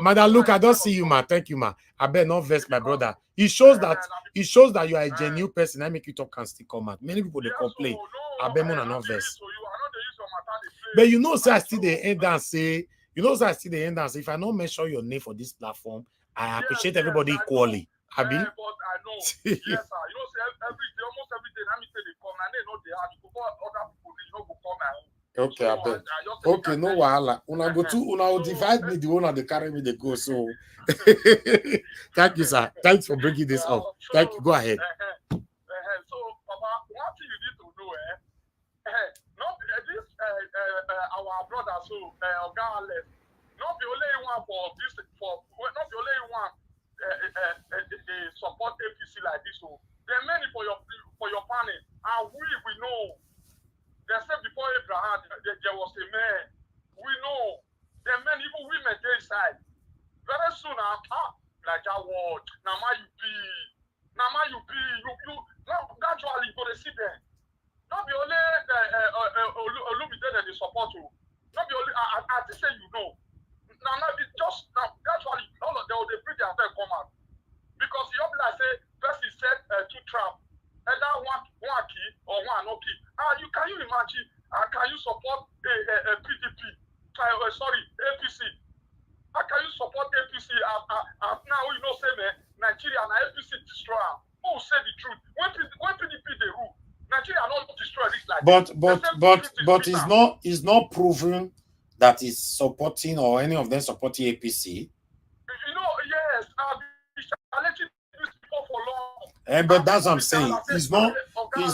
Madam, look, I don't see you, ma. Thank you, ma. I bet not verse, my brother. It shows that you are a genuine person. I make you talk and still come out. Many people they complain. I bet more than not verse. But you know, so I still the end and say, if I don't mention your name for this platform, I appreciate everybody equally. Abi? But I know. Yes, sir. You know, say almost every day, let me say they come, and they know they have to go other people, they know go come my own. Okay, so, I bet. Okay, no wahala. Una go to una divide me the one and they carry me, they go. So thank you, sir. Thanks for bringing this up. Thank you. Go ahead. So, Papa, one thing you need to know, not this our brother, so Oga Alex, not be only one for this, not the only one they support APC like this. So there are many for your panel, and we know. They said before Abraham there was a man. We know. There are many even women they inside. Very soon Naija world, Nama you be, you gradually go to see them. Not be only Olumide that they support you. Not be only I say you know. Now gradually all of them they bring their affair come out. Because you be like say first he said two trap, either one key or one no key. Can you imagine? Can you support a PDP? Sorry, APC. How can you support APC? Now you know say man, Nigeria and APC destroy. Who say the truth? When PDP they rule, Nigeria not destroy this like but it's not proven that is supporting or any of them supporting APC. You know, yes, I'll let you do this before for long. But that's what I'm saying. It's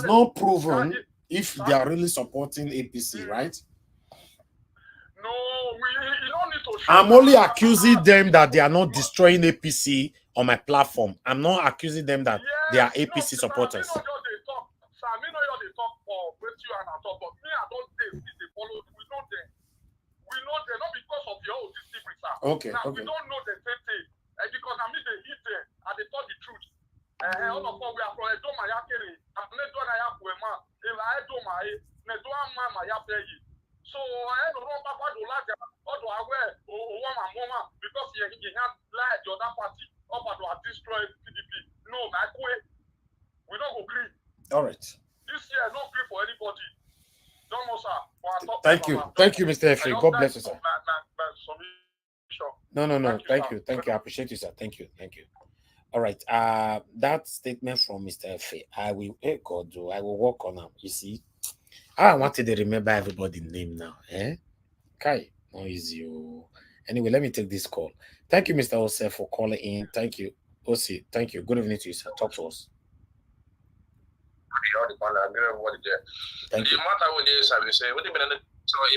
not proven if they are really supporting APC, right? No, you don't need to show. I'm only accusing them that they are not destroying APC on my platform. I'm not accusing them that they are APC supporters. I know they talk for with you and I talk, but me, I don't say they follow. We know them. We know them not because of your own secret, sir. Okay. Now we don't know the same thing. Because I mean they hit them and they told the truth. All of us we are from Edo Mayakere. I'm not doing a yapwema. If I do my Nedo Mama Yapeyi. So I don't know Papa do like or do I wear one mama because he had lied the other party up to destroy PDP. No, my way. We don't agree. All right. This year, no free for anybody. Don't know, sir. Thank you. Thank you, Mr. Efri. God bless you, sir. No. Thank you. I appreciate you, sir. Thank you. All right. That statement from Mr. Efri, I will work on them. You see, I wanted to remember everybody's name now. Okay. No easy. Anyway, let me take this call. Thank you, Mr. Ose, for calling in. Thank you. Osi, thank you. Good evening to you, sir. Talk to us. Thank you. The matter with this, I will say, what do you mean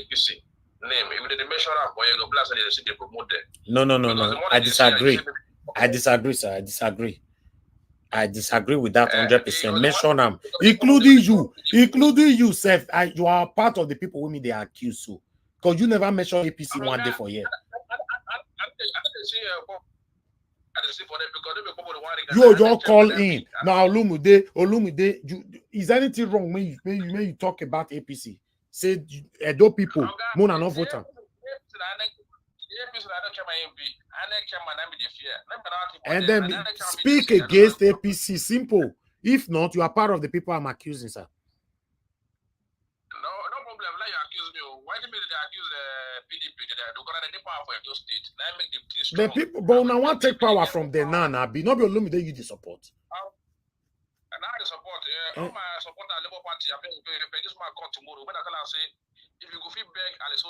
APC name? If they measure up, or you go blast and they see they promote them. No. I disagree. I disagree, sir. I disagree with that 100%. Mention them, including you, Seth. You are part of the people who they accuse you because you never mentioned APC one day for year. You don't call in now. Olumide, is anything wrong when you talk about APC? Say Edo people, Mona no voter. And then speak against APC. Simple. If not, you are part of the people I'm accusing, sir. No problem. Like you accuse me. Why do they accuse PDP? The people, but now want to take power from the Nana. Be not be Olumide you the support. And I support. All my support the Labour Party. I beg this man come tomorrow. When I tell say if you go feedback and it's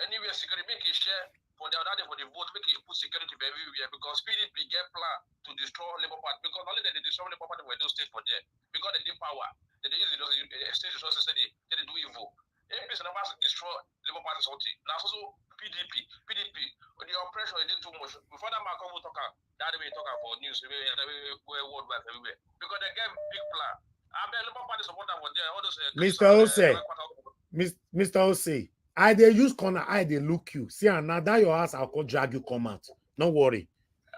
anywhere security make a share for the other for the vote, make it put security everywhere because PDP get plan to destroy Labour Party because only they destroy Labour Party when those states for there because they need power. They use the state resources. They do evil. APC never destroy Labour Party something. Now so PDP, the oppression is too much. Before that man come talk that way talk for news, worldwide everywhere because they get big plan. I bet Labour Party supporter for there. All those Mr. Ose, I they use corner, I they look you. See, and now that your ass, I'll go drag you come out. No worry.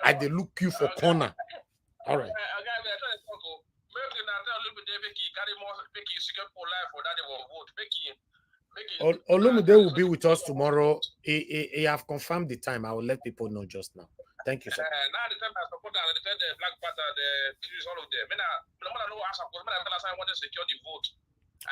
I they look you for corner. All right. Olumide will be with us tomorrow. He have confirmed the time. I will let people know just now. Thank you, sir. Now the time I support the Black Panther, the trees, all of them. I know as I want to secure the vote.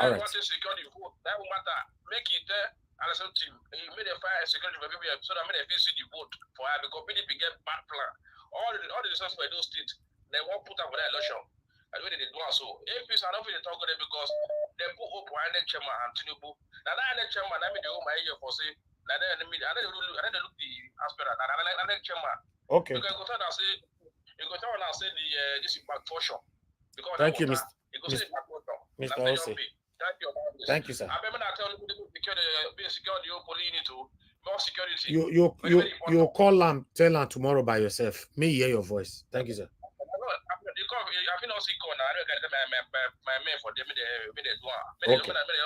I want to secure the vote. That will matter. Make it and I said to him, he made a fire security for everywhere so that I made a see the vote for her because PDP get bad plan. All the resources for those states, they won't put up for that election. And when they do so, APC are not really talking them because they put up one chairman and Tinubu. Now that chairman, I mean the whole my ear for say, I don't look the aspirant, and then chairman. Okay. Because you go tell and say this is back portion. Thank you, Mr. Ose. Thank you, sir. I remember I tell you to secure the police need to more security. You call him, tell him tomorrow by yourself. Me hear your voice. Thank you, sir. I think also call now. I don't my man for them. They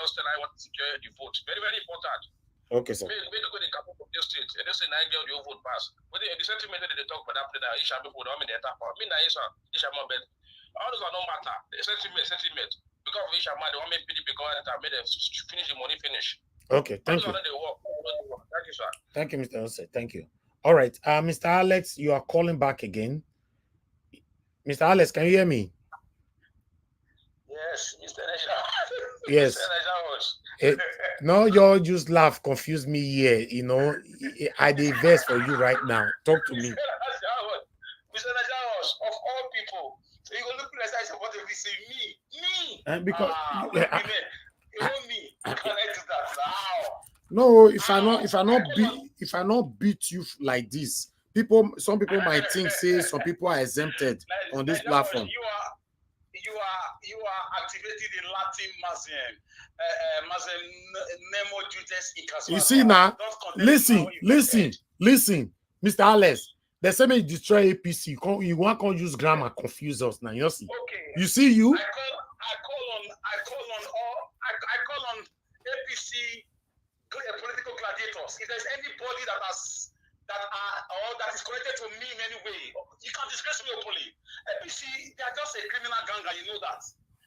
also want to secure the vote. Very, very important. Okay, sir. Make go the couple of the states. And they say Nigeria the vote pass. But the sentiment that they talk about after that, Isha before the army they attack. Me na Isha more bet. All those are no matter. The sentiment. Because of Isha man, they want me PDP go and made them finish the money finish. Okay, thank you. Thank you, sir. Thank you, Mr. Ose. Thank you. All right, Mr. Alex, you are calling back again. Mr. Alex, can you hear me? Yes, Mr. Nesha. Yes. No, you just laugh, confuse me here. You know, I did best for you right now. Talk to me. Mr. Nesha, of all people, so you go look at the what they say me. Because you know me. Can I do that now? No, if I not beat you like this, some people might think say some people are exempted on this platform. You are activating the Latin Mazem Nemo Jutes Icas. You see now, listen, Mr. Alex. They say me destroy APC. You want to use grammar, confuse us now. You see? Okay. You see you. I call on APC political gladiators. If there's anybody that is connected to me in any way, you can disgrace me openly. APC, they are just a criminal gang, and you know that.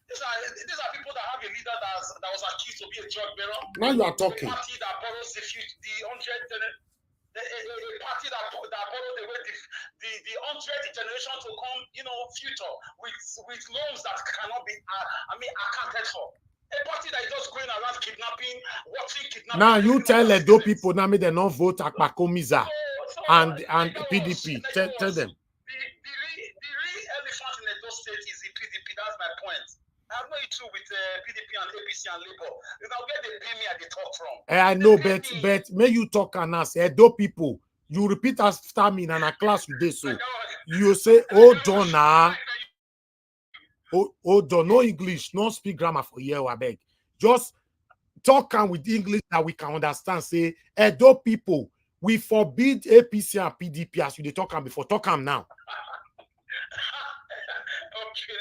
These are people that have a leader that was accused to be a drug bearer. Now you are talking. A party that borrows the 100th a party that borrowed away the 100th generation to come, future with loans that cannot be, accounted for. A party that is just going around watching kidnapping. Now you tell Edo people now they not vote Akpakomiza and PDP. Tell them. The real elephant in Edo State is the PDP. That's my point. I have no issue with PDP and APC and Labour. You know where they pay me at the talk from. I know, but may you talk and ask Edo people. You repeat after me in a class today, so you say, hold on now. Hold on, no English, no speak grammar for here, I beg. Just talk with English that we can understand. Say, Edo people, we forbid APC and PDP as you talk before. Talk now. Okay,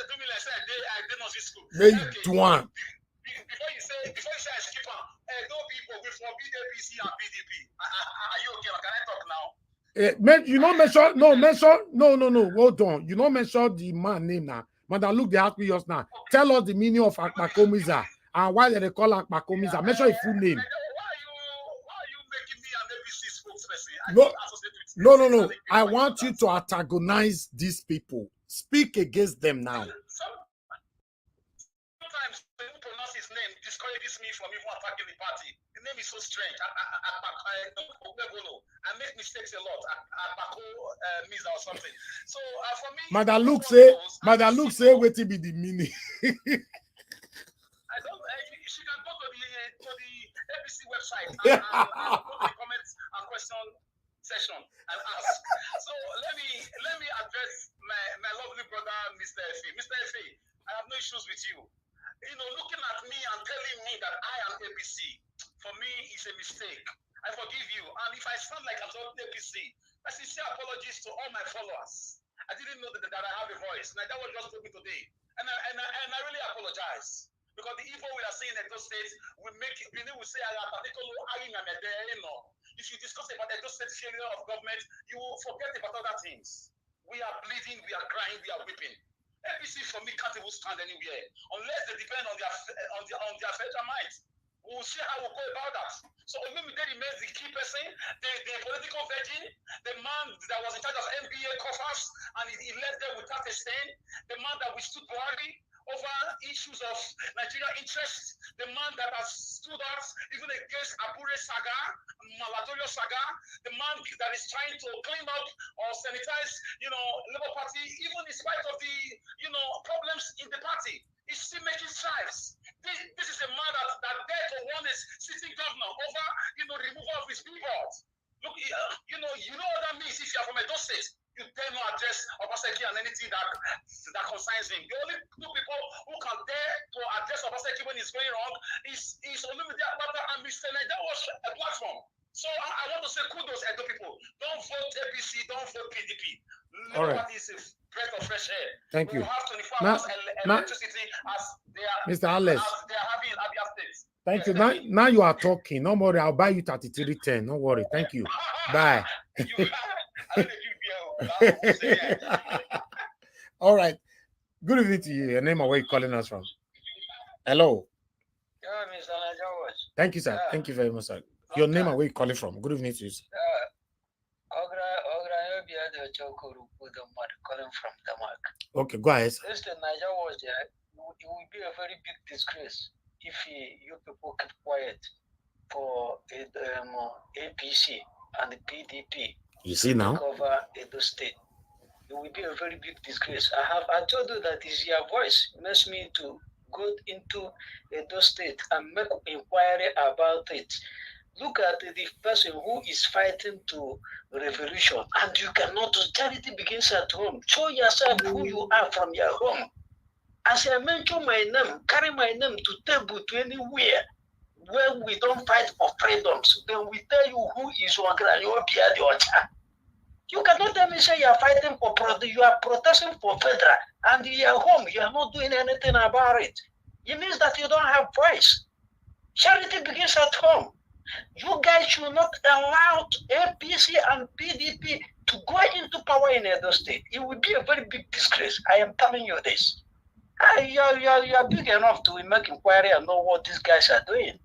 do me like I did not see school. Before you say I skip on, Edo people, we forbid APC and PDP. Are you okay? Can I talk now? You don't mention no. Hold on. You don't mention the man name now. Madam, look, they ask me just now. Okay. Tell us the meaning of Akpakomiza and why they call Akpakomiza. Mention a full name. Why are you making me an APC spokesperson? No. I want you to antagonize these people. Speak against them now. Sometimes when you pronounce his name, discourages me from even attacking the party. The name is so strange. I make mistakes a lot. Miza or something. So for me, Madam Luke say what will be the meaning. I don't. She can go to the APC website and go to the comments and question session and ask. So let me address my lovely brother, Mr. Efe. Mr. Efe, I have no issues with you. Looking at me and telling me that I am APC, for me, is a mistake. I forgive you. And if I sound like I'm not APC, I sincere apologies to all my followers. I didn't know that I have a voice. That was just told me today. And I really apologize. Because the evil we are seeing in those states, we say, if you discuss about those state failure of government, you will forget about other things. We are bleeding, we are crying, we are weeping. APC for me can't even stand anywhere unless they depend on their federal might. We'll see how we'll go about that. So maybe they remains the key person, the political virgin, the man that was in charge of MBA coffers, and he left there without a stain, the man that withstood Buhari over issues of Nigeria interests, the man that has stood out even against Abure Saga, Maladorio Saga, the man that is trying to clean up or sanitize, Labour Party, even in spite of the, problems in the party. He's still making strides. This is a man that dared to warn his sitting governor over, removal of his billboards. Look, you know what that means if you are from Edo State. You dare not address Obaseki and anything that concerns him. him. The only two people who can dare to address Obaseki when it's going wrong is Olumide Agbata and Mr. Naija Watch platform. So I want to say kudos to people. Don't vote APC, don't vote PDP. All right. What is a breath of fresh air. Thank you. We have 24 hours electricity as they are, Mr. Alex. As they are having in Abia State. Thank you. Now you are talking. No worry. I'll buy you 3310. Don't worry. Thank you. Bye. All right. Good evening to you. Your name and where you calling us from? Hello. Mr. Naija. Thank you, sir. Thank you very much, sir. Your name and where you calling from? Good evening to you, sir. Calling from Denmark. Okay, go ahead, sir. Mr. Naija was there. It will be a very big disgrace if you people keep quiet for APC and the PDP. You see now? Cover Edo State. It will be a very big disgrace. I told you that is your voice makes me to go into Edo State and make inquiry about it. Look at the person who is fighting to revolution, and you cannot. Charity begins at home. Show yourself who you are from your home. As I mention my name, carry my name to table to anywhere where we don't fight for freedoms. Then we tell you who is Omoyele. You cannot tell me say you are fighting for you are protesting for federal, and you are home. You are not doing anything about it. It means that you don't have voice. Charity begins at home. You guys should not allow APC and PDP to go into power in Edo State. It will be a very big disgrace. I am telling you this. You are big enough to make inquiry and know what these guys are doing.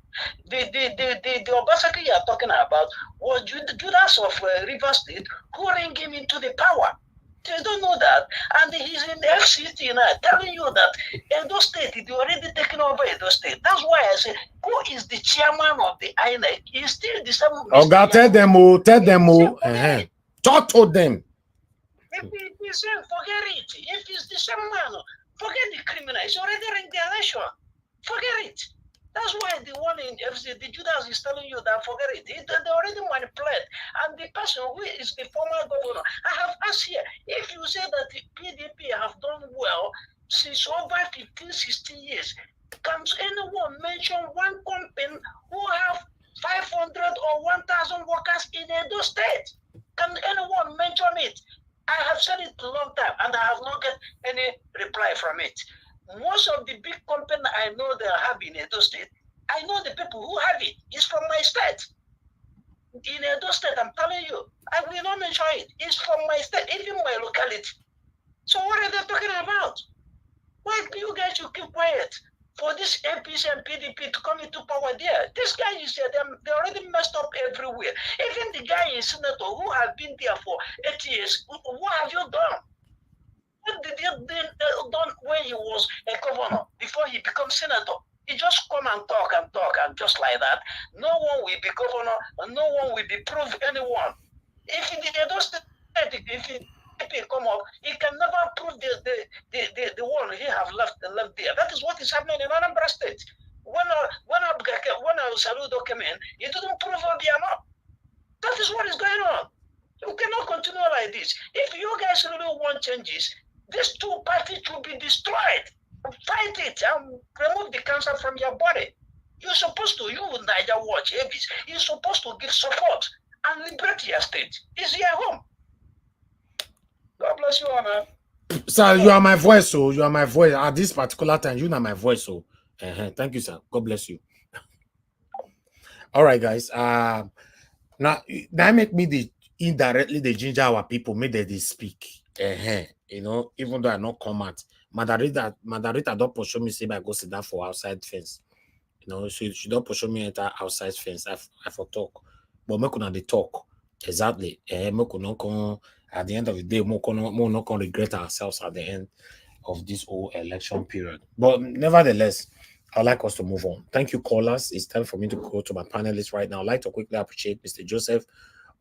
The Obaseki you are talking about was Judas of River State who ran him into the power. They don't know that. And he's in the FCT now telling you that Edo State, they already taken over Edo State. That's why I say, who is the chairman of the INEC? He's still the same. Oh, God, tell them. Talk to them. If he say, forget it. If he's the same man, forget the criminal. He's already ring the election. Forget it. That's why the one in FCT, the Judas is telling you that forget it. They already manipulate. And the person who is the former governor, I have asked here, if you say that the PDP have done well since over 15, 16 years, can anyone mention one company who have 500 or 1,000 workers in Edo State? Can anyone mention it? I have said it a long time and I have not get any reply from it. Most of the big companies I know they have in Edo State, I know the people who have it. It's from my state. In Edo State, I'm telling you, I will not mention it. It's from my state, even my locality. So what are they talking about? Why do you guys should keep quiet for this APC and PDP to come into power there? This guy is there, they already messed up everywhere. Even the guy in Senator who have been there for 8 years, what have you done? What did you done when he was a governor before he becomes senator? He just come and talk and just like that. No one will be governor and no one will be proof anyone. If he come up, he can never prove the one he have left there. That is what is happening in Anambra State. When Saludo came in, he didn't prove Obiano. That is what is going on. You cannot continue like this. If you guys really want changes, these two parties should be destroyed. Fight it and remove the cancer from your body. You're supposed to, you Naija Watch, Abyss, you're supposed to give support and liberate your state. It's your home. God bless you, man. Sir, you are my voice, so you are my voice. At this particular time, you are my voice, so thank you, sir. God bless you. All right, guys. Now that make me the indirectly the ginger our people made they speak. You know, even though I not comment, Madarita don't push me say I go sit down for outside fence. You know, she don't push me enter outside fence. I for talk, but me couldn't they talk exactly. Me couldn't come at the end of the day. More not gonna regret ourselves at the end of this whole election period. But nevertheless, I'd like us to move on. Thank you, callers. It's time for me to go to my panelists right now. I'd like to quickly appreciate Mr. Joseph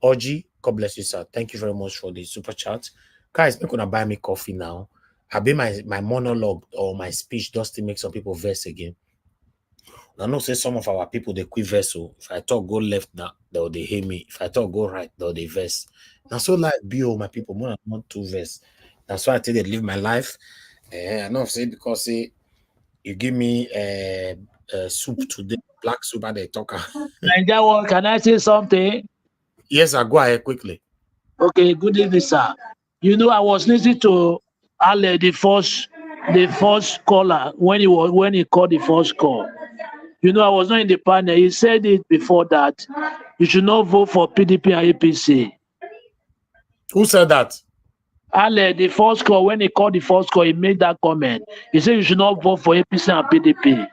Oji. God bless you, sir. Thank you very much for the super chat. Guys, I'm gonna buy me coffee now. I be my monologue or my speech just to make some people verse again. I know say some of our people they quit verse. So if I talk go left now, they hear me. If I talk go right, they verse. Now so like BO my people, more than 2 verse. That's why I tell they live my life. I know, say because say you give me soup today, black soup, and they talk. Nigeria, can I say something? Yes, I go ahead quickly. Okay, good evening, sir. You know, I was listening to Ale, the first caller when he called the first call. You know, I was not in the panel. He said it before that you should not vote for PDP and APC. Who said that? Ale, the first call, when he called the first call, he made that comment. He said you should not vote for APC and PDP.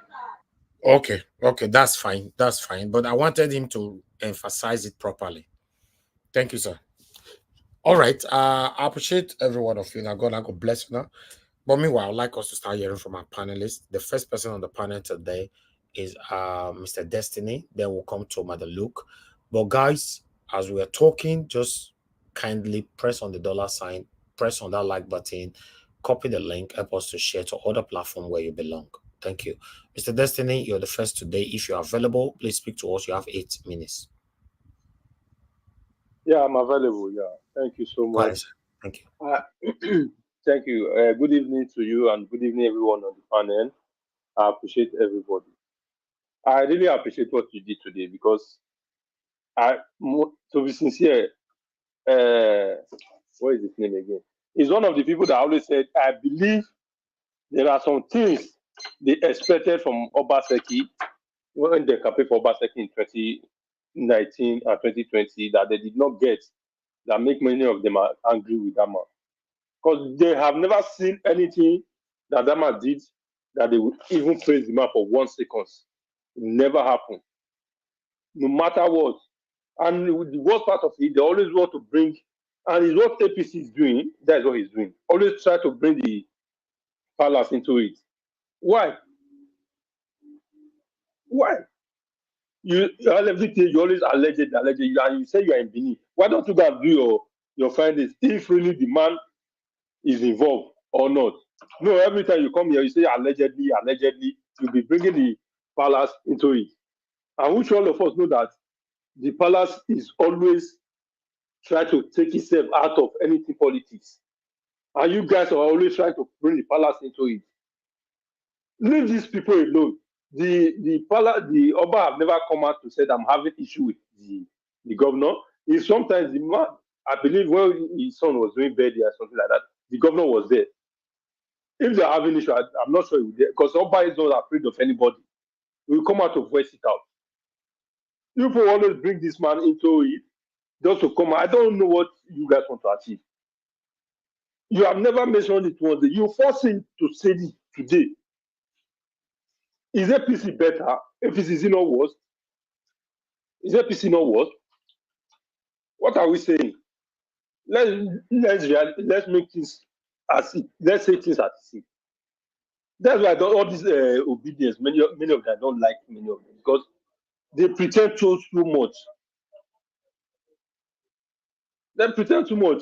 Okay, that's fine. But I wanted him to emphasize it properly. Thank you, sir. All right. I appreciate every one of you. Now, God bless you now. But meanwhile, I'd like us to start hearing from our panelists. The first person on the panel today is Mr. Destiny. Then we'll come to Mother Luke. But guys, as we are talking, just kindly press on the $sign, press on that like button, copy the link, help us to share to other platform where you belong. Thank you. Mr. Destiny, you're the first today. If you're available, please speak to us. You have 8 minutes. Yeah, I'm available. Yeah. Thank you so much. Thank you. Thank you. Good evening to you and good evening everyone on the panel. I appreciate everybody. I really appreciate what you did today because to be sincere, what is his name again? He's one of the people that always said, I believe there are some things they expected from Obaseki when they campaigned for Obaseki in 2019 and 2020 that they did not get, that make many of them are angry with that man. Because they have never seen anything that man did that they would even praise the man for 1 second. It never happened. No matter what. And the worst part of it, they always want to bring, and it's what APC is doing, that's what he's doing. Always try to bring the palace into it. Why? You everything you always alleged, and you say you are in Benin. Why don't you guys do your findings if really the man is involved or not? No, every time you come here, you say allegedly, you'll be bringing the palace into it. And which all of us know that the palace is always trying to take itself out of anything politics. And you guys are always trying to bring the palace into it. Leave these people alone. The Oba have never come out to say that I'm having issue with the governor. Is sometimes the man, I believe when his son was doing birthday or something like that, the governor was there. If they're having issue, I'm not sure he will, because Oba is not afraid of anybody. He will come out to voice it out. People always bring this man into it just to come out. I don't know what you guys want to achieve. You have never mentioned it once. You force him to say it today. Is APC better? APC is not worse? Is APC not worse? What are we saying? Let's make things as it. Let's say things as it. That's why all this obedience. Many of them don't like many of them because they pretend so much. They pretend too much.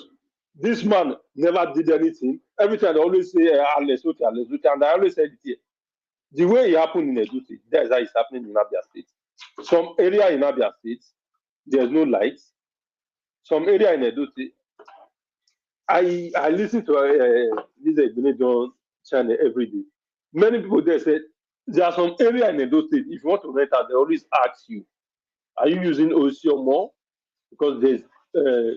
This man never did anything. Every time they always say Alex, and I always said it here. The way it happened in Edo State, that is how it's happening in Abia State. Some area in Abia State, there's no lights. Some area in Edo State, I listen to this EDO2024 channel every day. Many people there said there are some area in Edo State. If you want to rent out, they always ask you, "Are you using OC or more?" Because there's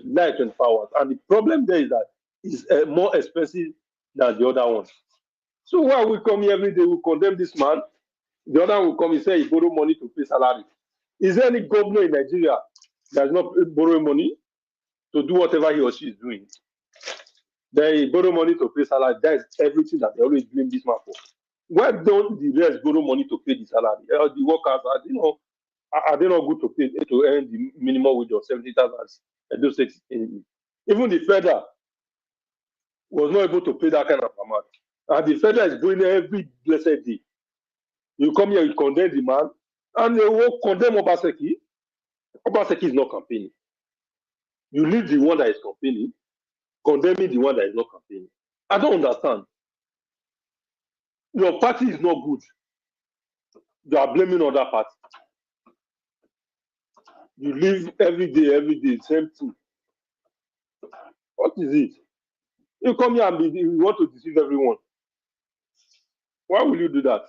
light 24 hours, and the problem there is that it's more expensive than the other one. So why we come here every day, we condemn this man. The other will come and say he borrow money to pay salary. Is there any governor in Nigeria that is not borrowing money to do whatever he or she is doing? They borrow money to pay salary. That is everything that they always blame this man for. Why don't the rest borrow money to pay the salary? The workers, are they not good to pay to earn the minimum wage of 70,000? Even the federal was not able to pay that kind of amount. And the federal is going every blessed day. You come here, you condemn the man, and they will condemn Obaseki. Obaseki is not campaigning. You leave the one that is campaigning, condemning the one that is not campaigning. I don't understand. Your party is not good. You are blaming other party. You live every day, same thing. What is it? You come here and you want to deceive everyone. Why will you do that?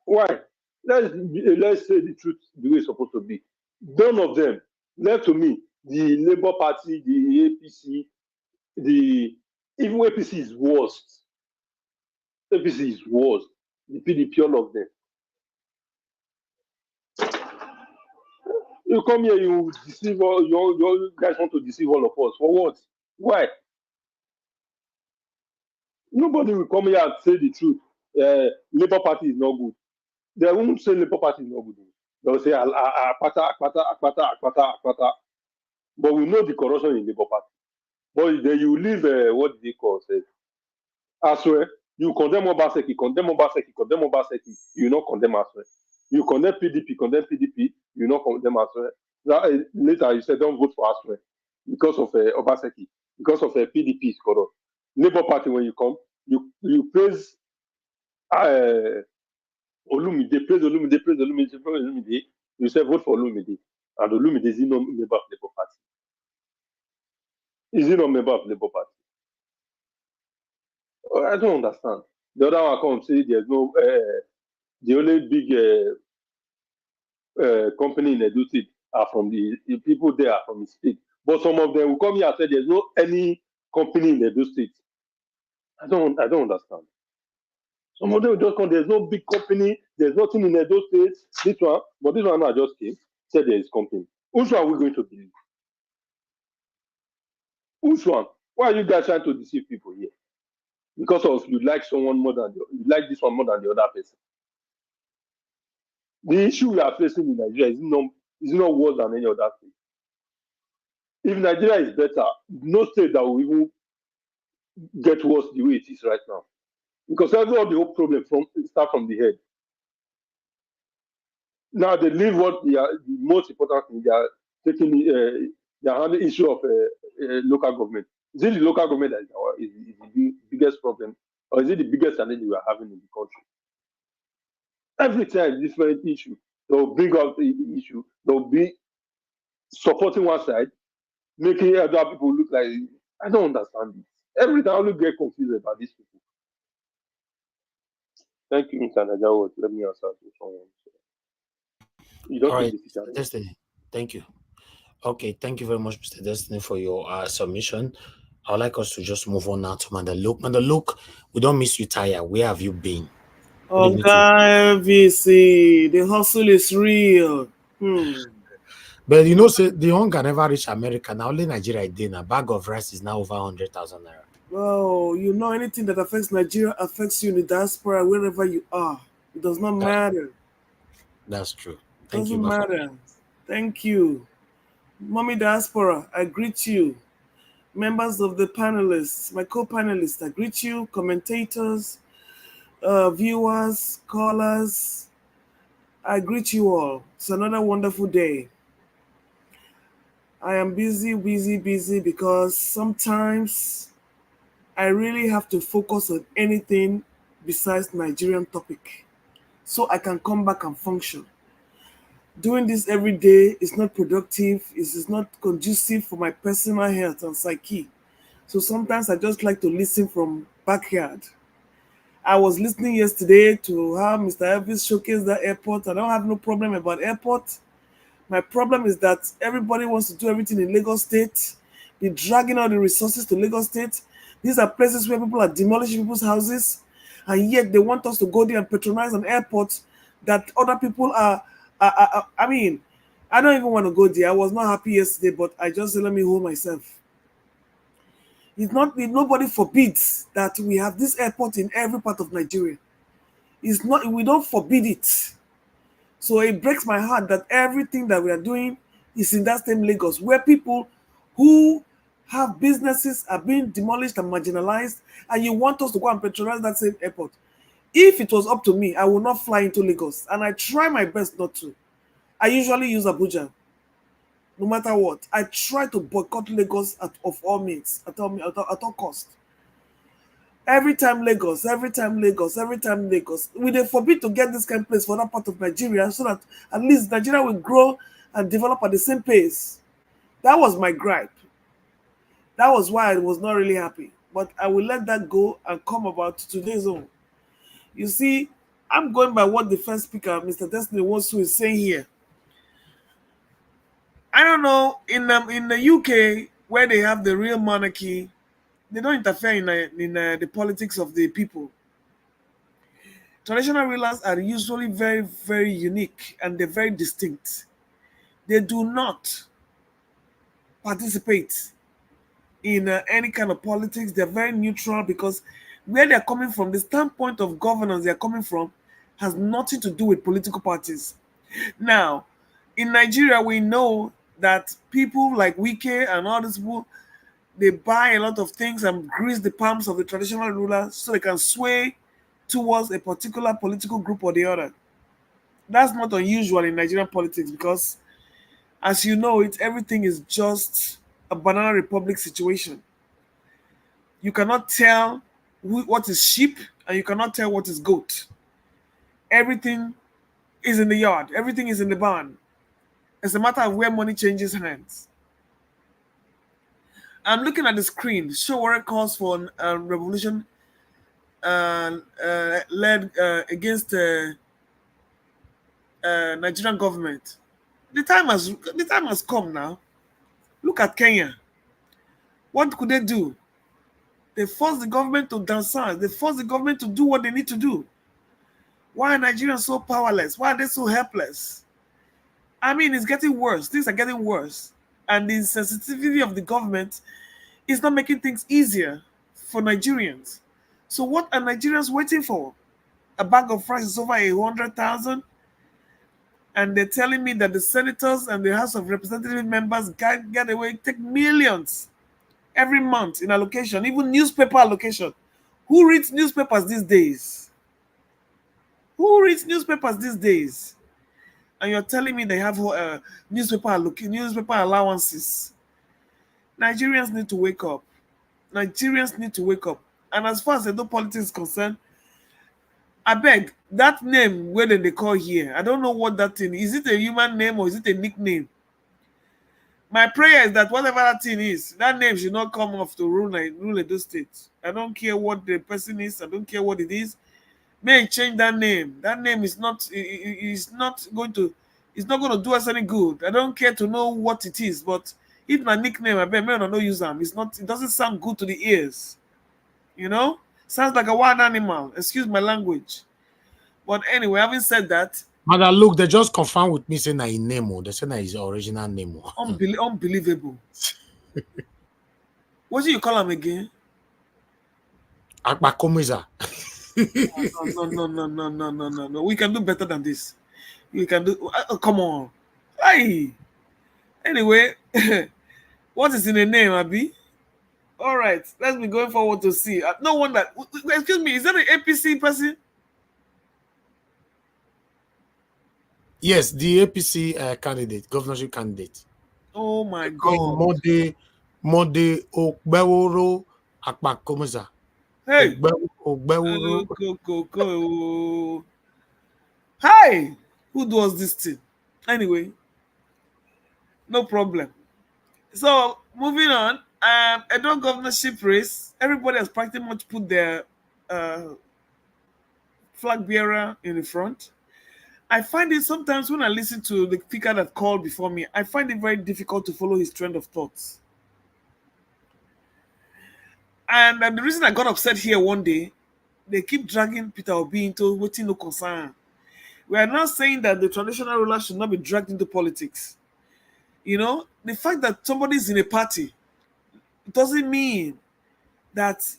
Why? Let's say the truth the way it's supposed to be. None of them, left to me, the Labour Party, the APC, the even APC is worst. APC is worse. The PDP, all of them. You come here, you deceive all you guys want to deceive all of us. For what? Why? Nobody will come here and say the truth. Labour Party is not good. They won't say Labour Party is not good. They'll say Akpata, Akpata, Akpata, Akpata, Akpata. But we know the corruption in Labour Party. But then you leave what did they call say? I swear, you condemn Obaseki, condemn Obaseki, condemn Obaseki, you not condemn Aswe. You condemn PDP, you not condemn Aswe. Later you say don't vote for Aswe because of Obaseki, because of PDP is corrupt. Labour Party when you come, you praise Olumide, praise Olumide, praise Olumide, praise Olumide. You say vote for Olumide, and Olumide is not member of Labour Party. Is he not member of Labour Party? I don't understand. The other one come say there's no the only big company in Edo State are from the people there are from the state. But some of them will come here and say there's no any company in Edo State. I don't understand. Some of them will just come, there's no big company, there's nothing in Edo State. This one, but this one I just came, said there is company. Which one are we going to believe? Which one? Why are you guys trying to deceive people here? Because of you like someone more than you like this one more than the other person. The issue we are facing in Nigeria is not worse than any other state. If Nigeria is better, no state that will even get worse the way it is right now. Because every the whole problem start from the head. Now they leave what they are the most important thing. They are taking they are handling the issue of local government. Is it the local government that is the biggest problem, or is it the biggest challenge we are having in the country? Every time different issue, they'll bring up the issue. They'll be supporting one side, making other people look like I don't understand this. Every time I only get confused about these people. Thank you, Mr. Najawo. Let me answer to someone. You don't take Mr. Destiny. Thank you. Okay, thank you very much, Mr. Destiny, for your submission. I would like us to just move on now to Mandaluk. Mandaluk, we don't miss you, Taya. Where have you been? Okay, VC, the hustle is real. But you know, say the hunger never reach America. Now only Nigeria did. A bag of rice is now over 100,000 naira. Well, you know, anything that affects Nigeria affects you in the diaspora, wherever you are. It does not matter. That's true. Thank you. Doesn't matter. Thank you. Mommy Diaspora, I greet you. Members of the panelists, my co-panelists, I greet you. Commentators, viewers, callers, I greet you all. It's another wonderful day. I am busy because sometimes I really have to focus on anything besides Nigerian topic so I can come back and function. Doing this every day is not productive. It is not conducive for my personal health and psyche. So sometimes I just like to listen from backyard. I was listening yesterday to how Mr. Elvis showcased the airport. I don't have no problem about airport. My problem is that everybody wants to do everything in Lagos State, be dragging all the resources to Lagos State. These are places where people are demolishing people's houses, and yet they want us to go there and patronize an airport that other people are. I mean, I don't even want to go there. I was not happy yesterday, but I just said, let me hold myself. Nobody forbids that we have this airport in every part of Nigeria. We don't forbid it. So it breaks my heart that everything that we are doing is in that same Lagos, where people who have businesses are being demolished and marginalized, and you want us to go and patronize that same airport. If it was up to me, I would not fly into Lagos, and I try my best not to. I usually use Abuja, no matter what. I try to boycott Lagos of all means, at all cost. Every time Lagos. We dey forbid to get this kind of place for that part of Nigeria so that at least Nigeria will grow and develop at the same pace. That was my gripe. That was why I was not really happy. But I will let that go and come about today's own. You see, I'm going by what the first speaker, Mr. Destiny Wosu, is saying here. I don't know, in the UK, where they have the real monarchy, they don't interfere in the politics of the people. Traditional rulers are usually very, very unique and they're very distinct. They do not participate in any kind of politics. They're very neutral because where they're coming from, the standpoint of governance they're coming from, has nothing to do with political parties. Now, in Nigeria, we know that people like Wike and all these people, they buy a lot of things and grease the palms of the traditional ruler so they can sway towards a particular political group or the other. That's not unusual in Nigerian politics because, as you know, everything is just a banana republic situation. You cannot tell what is sheep and you cannot tell what is goat. Everything is in the yard. Everything is in the barn. It's a matter of where money changes hands. I'm looking at the screen. Sowore calls for a revolution led against Nigerian government. The time has come now. Look at Kenya. What could they do? They force the government to downsize. They force the government to do what they need to do. Why are Nigerians so powerless? Why are they so helpless? I mean, it's getting worse. Things are getting worse. And the sensitivity of the government is not making things easier for Nigerians. So what are Nigerians waiting for? A bag of rice is over 100,000, and they're telling me that the senators and the House of Representative members get away, take millions every month in allocation, even newspaper allocation. Who reads newspapers these days? Who reads newspapers these days? And you're telling me they have newspaper allowances. Nigerians need to wake up. Nigerians need to wake up. And as far as Edo politics is concerned, I beg, that name where they call here, I don't know what that thing is. Is it a human name or is it a nickname? My prayer is that whatever that thing is, that name should not come off to rule Edo State. I don't care what the person is. I don't care what it is. May change that name. That name is not. It's not going to. It's not going to do us any good. I don't care to know what it is. But if my nickname, I bet may not use them. It's not. It doesn't sound good to the ears. You know, sounds like a wild animal. Excuse my language. But anyway, having said that, Mother, look, they just confirmed with me saying that his name. They say that his original name. Unbelievable. What do you call him again? Akpakomiza. No. We can do better than this. We can do. Come on. Hey. Anyway, what is in the name, Abi? All right, let's be going forward to see. No wonder. Excuse me, is that an APC person? Yes, the APC candidate, governorship candidate. Oh my God. Mode Ogbeworo Akpakomiza. Hey. Ogbeworo. Hi. Who does this thing? Anyway, no problem. So moving on. Edo governorship race. Everybody has pretty much put their flag bearer in the front. I find it sometimes when I listen to the speaker that called before me, I find it very difficult to follow his trend of thoughts. And the reason I got upset here one day, they keep dragging Peter Obi into waiting no concern. We are not saying that the traditional ruler should not be dragged into politics. You know, the fact that somebody is in a party doesn't mean that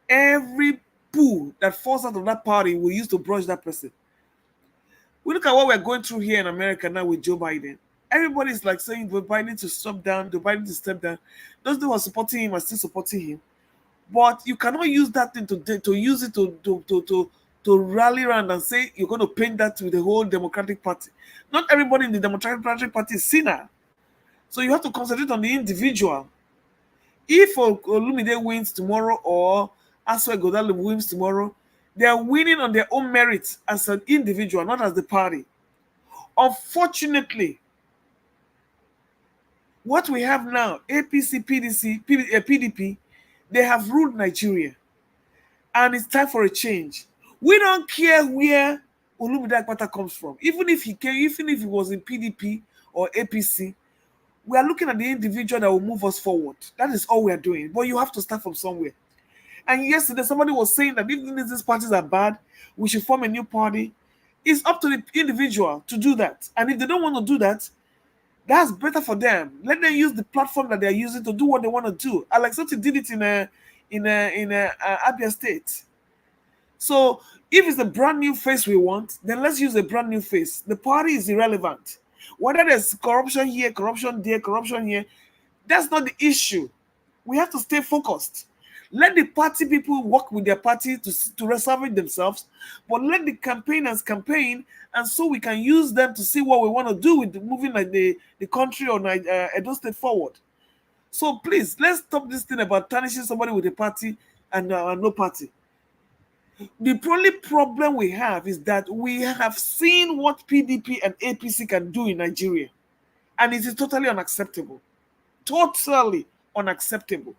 every poo that falls out of that party will use to brush that person. We look at what we're going through here in America now with Joe Biden. Everybody's like saying Joe Biden to step down, Joe Biden to step down. Those who are supporting him are still supporting him. But you cannot use that thing to use it to rally around and say you're going to paint that with the whole Democratic Party. Not everybody in the Democratic Party is sinner. So you have to concentrate on the individual. If Olumide wins tomorrow or Aswe Godale wins tomorrow, they are winning on their own merits as an individual, not as the party. Unfortunately, what we have now, APC, PDP, They have ruled Nigeria, and it's time for a change. We don't care where Olumide Akpata comes from. Even if he was in PDP or APC, we are looking at the individual that will move us forward. That is all we are doing. But you have to start from somewhere. And yesterday, somebody was saying that if these parties are bad, we should form a new party. It's up to the individual to do that. And if they don't want to do that, that's better for them. Let them use the platform that they're using to do what they want to do. Alex Otti did it in Abia State. So if it's a brand new face we want, then let's use a brand new face. The party is irrelevant. Whether there's corruption here, corruption there, corruption here, that's not the issue. We have to stay focused. Let the party people work with their party to reserve themselves, but let the campaigners campaign, and so we can use them to see what we want to do with moving like the country or Edo State forward. So please, let's stop this thing about tarnishing somebody with a party and no party. The only problem we have is that we have seen what PDP and APC can do in Nigeria, and it is totally unacceptable. Totally unacceptable.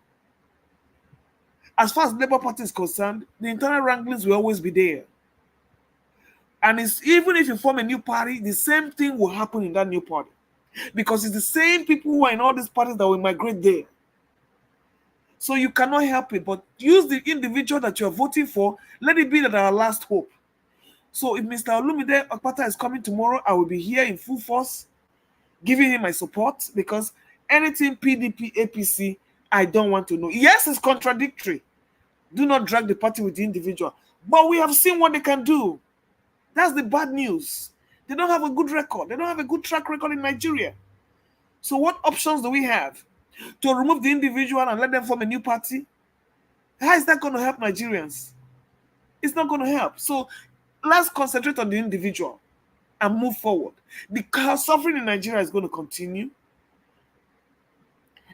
As far as Labour Party is concerned, the internal wranglings will always be there. And it's even if you form a new party, the same thing will happen in that new party. Because it's the same people who are in all these parties that will migrate there. So you cannot help it, but use the individual that you're voting for. Let it be that our last hope. So if Mr. Olumide Akpata is coming tomorrow, I will be here in full force, giving him my support, because anything PDP, APC, I don't want to know. Yes, it's contradictory. Do not drag the party with the individual. But we have seen what they can do. That's the bad news. They don't have a good record. They don't have a good track record in Nigeria. So what options do we have? To remove the individual and let them form a new party? How is that going to help Nigerians? It's not going to help. So let's concentrate on the individual and move forward. The suffering in Nigeria is going to continue.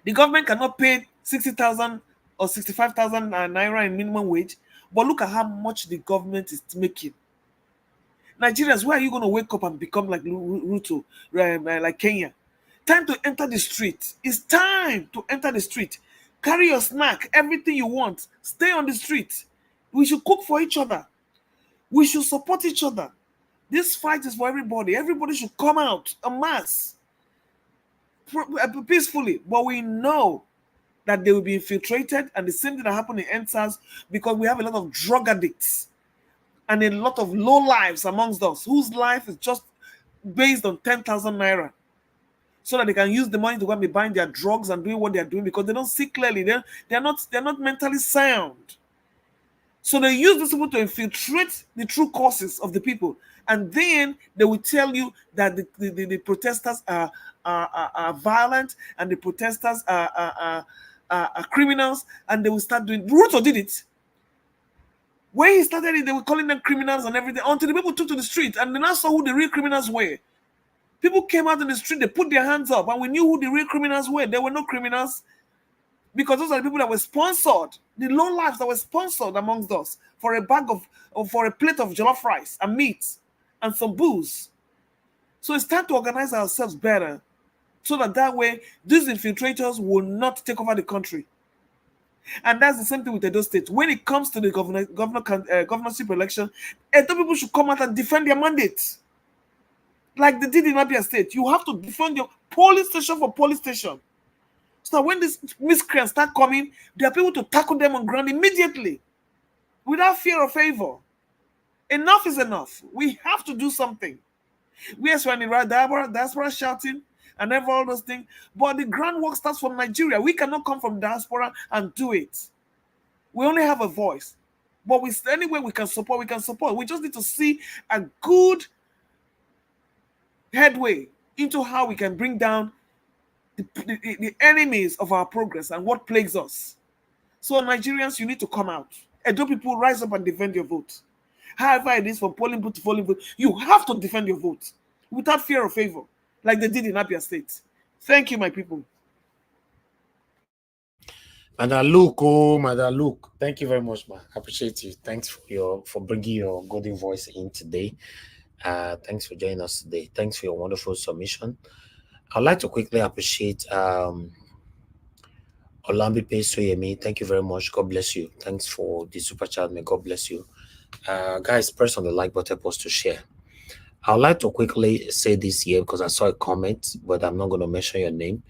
The government cannot pay 60,000 or 65,000 naira in minimum wage, but look at how much the government is making. Nigerians, where are you going to wake up and become like Ruto, like Kenya? Time to enter the street. It's time to enter the street. Carry your snack, everything you want. Stay on the street. We should cook for each other. We should support each other. This fight is for everybody. Everybody should come out en masse, peacefully. But we know that they will be infiltrated, and the same thing that happened in NSAS, because we have a lot of drug addicts and a lot of low lives amongst us whose life is just based on 10,000 naira, so that they can use the money to go and be buying their drugs and doing what they're doing, because they don't see clearly. They're not mentally sound. So they use this people to infiltrate the true causes of the people, and then they will tell you that the protesters are violent, and the protesters are criminals, and they will start doing. Ruto did it. When he started it, they were calling them criminals and everything, until the people took to the street, and they now saw who the real criminals were. People came out in the street, they put their hands up, and we knew who the real criminals were. There were no criminals, because those are the people that were sponsored, the low lives that were sponsored amongst us for a bag of, for a plate of jollof rice and meat and some booze. So it's time to organize ourselves better, so that way these infiltrators will not take over the country. And that's the same thing with Edo State. When it comes to the governorship election, Edo people should come out and defend their mandate, like they did in Abia State. You have to defend your police station for police station, so that when these miscreants start coming, there are people to tackle them on ground immediately, without fear or favor. Enough is enough. We have to do something. Yes, we're in the diaspora shouting and all those things, but the groundwork starts from Nigeria. We cannot come from diaspora and do it. We only have a voice, but any way we can support, we can support. We just need to see a good headway into how we can bring down the enemies of our progress and what plagues us. So Nigerians, you need to come out. Edo people, rise up and defend your vote. However it is, from polling booth to polling booth, you have to defend your vote without fear or favor, like they did in Abia State. Thank you, my people. Madam Luke, thank you very much, man. I appreciate you. Thanks for bringing your golden voice in today. Thanks for joining us today. Thanks for your wonderful submission. I'd like to quickly appreciate all Olambi Soyemi, thank you very much. God bless you. Thanks for the super chat. May God bless you. Guys, press on the like button, post to share. I'd like to quickly say this here because I saw a comment, but I'm not going to mention your name.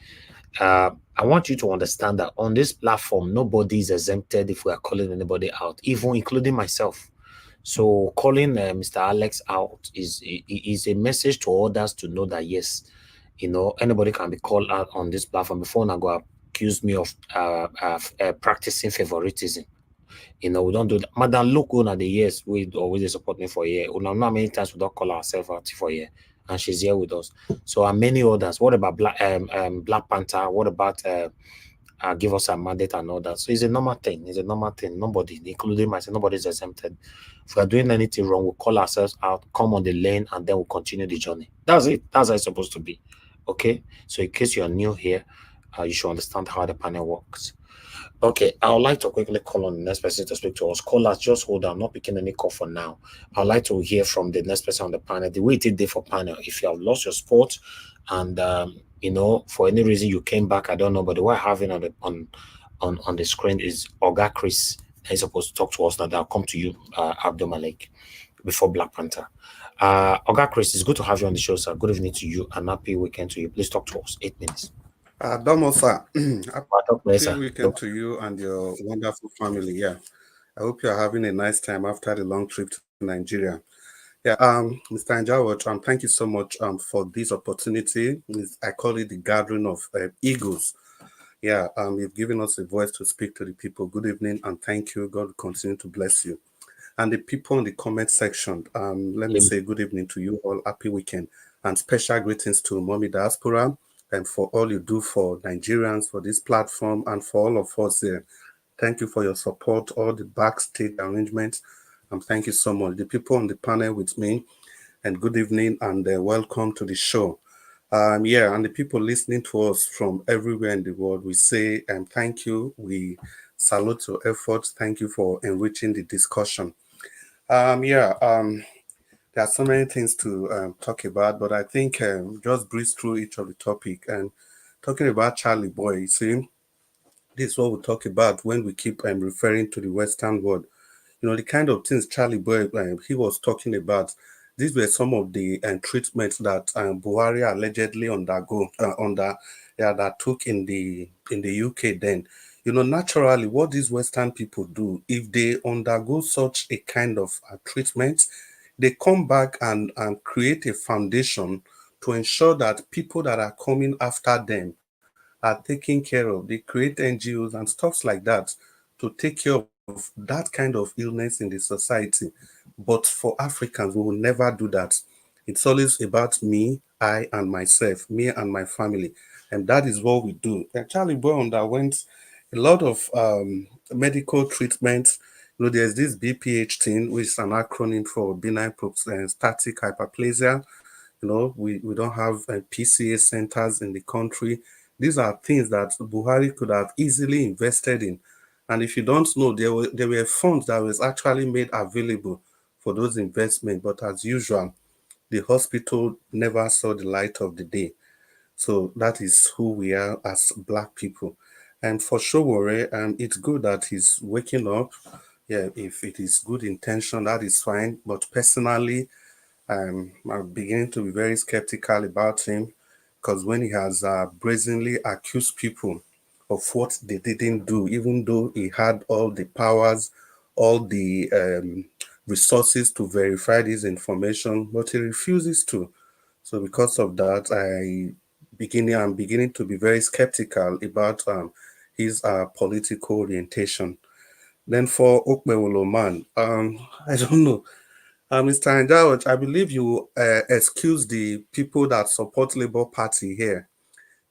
I want you to understand that on this platform, nobody is exempted if we are calling anybody out, even including myself. So calling Mr. Alex out is a message to others to know that yes, anybody can be called out on this platform. Before now go accuse me of practicing favoritism. We don't do that. Madam, look on at the years we always support me for a year. Not many times we don't call ourselves out for a year, and she's here with us. So and many others. What about Black Panther? What about give us a mandate and all that? So it's a normal thing. It's a normal thing. Nobody, including myself, nobody is exempted. If we are doing anything wrong, we'll call ourselves out, come on the lane, and then we'll continue the journey. That's it. That's how it's supposed to be. Okay. So in case you are new here, you should understand how the panel works. Okay, I would like to quickly call on the next person to speak to us. Callers, just hold on. I'm not picking any call for now. I'd like to hear from the next person on the panel. The way it did for panel, if you have lost your spot and for any reason you came back, I don't know, but the way I have it on the screen is Oga Chris. He's supposed to talk to us now. I'll come to you, Abdul Malik, before Black Panther. Oga Chris, it's good to have you on the show, sir. Good evening to you and happy weekend to you. Please talk to us. 8 minutes. Domo, sir. Happy weekend to you and your wonderful family. Yeah, I hope you are having a nice time after the long trip to Nigeria. Yeah, Mr. Anjawat, thank you so much for this opportunity. I call it the gathering of eagles. Yeah, you've given us a voice to speak to the people. Good evening and thank you. God will continue to bless you. And the people in the comment section, let me say good evening to you all. Happy weekend and special greetings to Mommy Diaspora and for all you do for Nigerians, for this platform, and for all of us here. Thank you for your support, all the backstage arrangements. Thank you so much. The people on the panel with me, and good evening and welcome to the show. And the people listening to us from everywhere in the world, we say thank you. We salute your efforts. Thank you for enriching the discussion. There are so many things to talk about, but I think just breeze through each of the topic. And talking about Charlie Boy, you see, this is what we talk about when we keep referring to the Western world. The kind of things Charlie Boy he was talking about. These were some of the treatments that Buhari allegedly that took in the UK then. Naturally, what these Western people do, if they undergo such a kind of treatment, they come back and create a foundation to ensure that people that are coming after them are taken care of. They create NGOs and stuff like that to take care of that kind of illness in the society. But for Africans, we will never do that. It's always about me, I, and myself, me and my family. And that is what we do. And Charlie Boy underwent a lot of medical treatments. There's this BPH thing, which is an acronym for benign prostatic hyperplasia. We don't have PCA centers in the country. These are things that Buhari could have easily invested in. And if you don't know, there were funds that was actually made available for those investments. But as usual, the hospital never saw the light of the day. So that is who we are as Black people. And for Sowore, it's good that he's waking up. Yeah, if it is good intention, that is fine. But personally, I'm beginning to be very skeptical about him because when he has brazenly accused people of what they didn't do, even though he had all the powers, all the resources to verify this information, but he refuses to. So because of that, I'm beginning to be very skeptical about his political orientation. Then for Okpewolo man, I don't know. Mr. Anjawat, I believe you excuse the people that support Labour Party here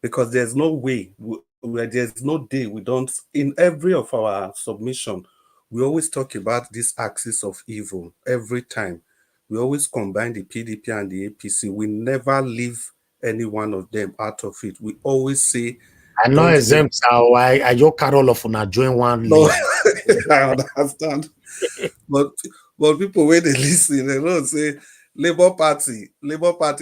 because there's no way, there's no day we don't, in every of our submission, we always talk about this axis of evil every time. We always combine the PDP and the APC. We never leave any one of them out of it. We always say, I know exempt how I just Carol of una join one. No, I understand. but people when they listen, they don't say Labour Party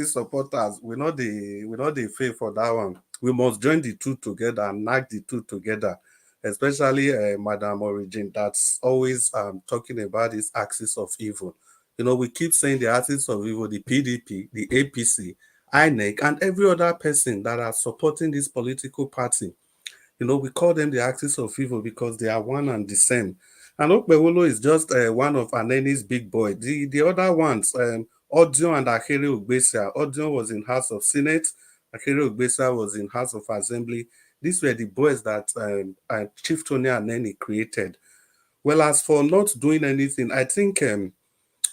supporters, we're not the fair for that one. We must join the two together and knack the two together. especially Madam Origin, that's always talking about this axis of evil. You know, we keep saying the axis of evil, the PDP, the APC, INEC, and every other person that are supporting this political party. You know, we call them the axis of evil because they are one and the same. And Okpewolo is just one of Aneni's big boy. The other ones, Odion and Akere Ogbesia. Odion was in House of Senate. Akere Ogbesia was in House of Assembly. These were the boys that Chief Tony Aneni created. Well, as for not doing anything, I think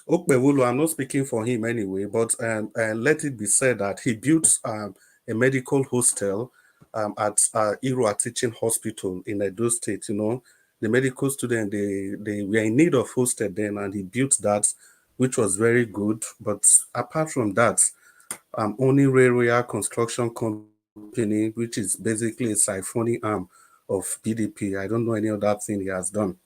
Okpewolo, I'm not speaking for him anyway, but let it be said that he built a medical hostel at Irua Teaching Hospital in Edo State. You know, the medical student, they were in need of hostel then, and he built that, which was very good. But apart from that, only Railway Construction Company, which is basically a siphoning arm of PDP. I don't know any other thing he has done.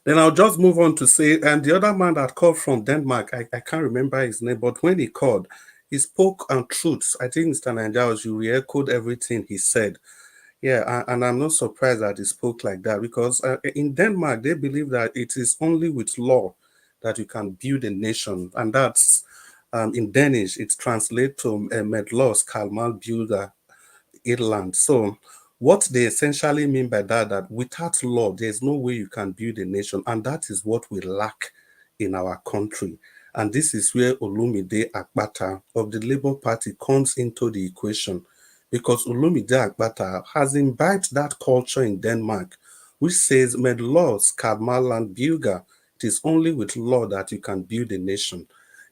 Then I'll just move on to say, and the other man that called from Denmark, I can't remember his name, but when he called, he spoke truths. I think Mr. Nanjaos, you re-echoed everything he said. Yeah, and I'm not surprised that he spoke like that because in Denmark, they believe that it is only with law that you can build a nation. And that's, in Danish, it translates to med lov skal man bygge et land. So what they essentially mean by that without law, there's no way you can build a nation. And that is what we lack in our country. And this is where Olumide Akpata of the Labour Party comes into the equation, because Olumide Akpata has imbibed that culture in Denmark, which says, med law skal man land bygge. It is only with law that you can build a nation.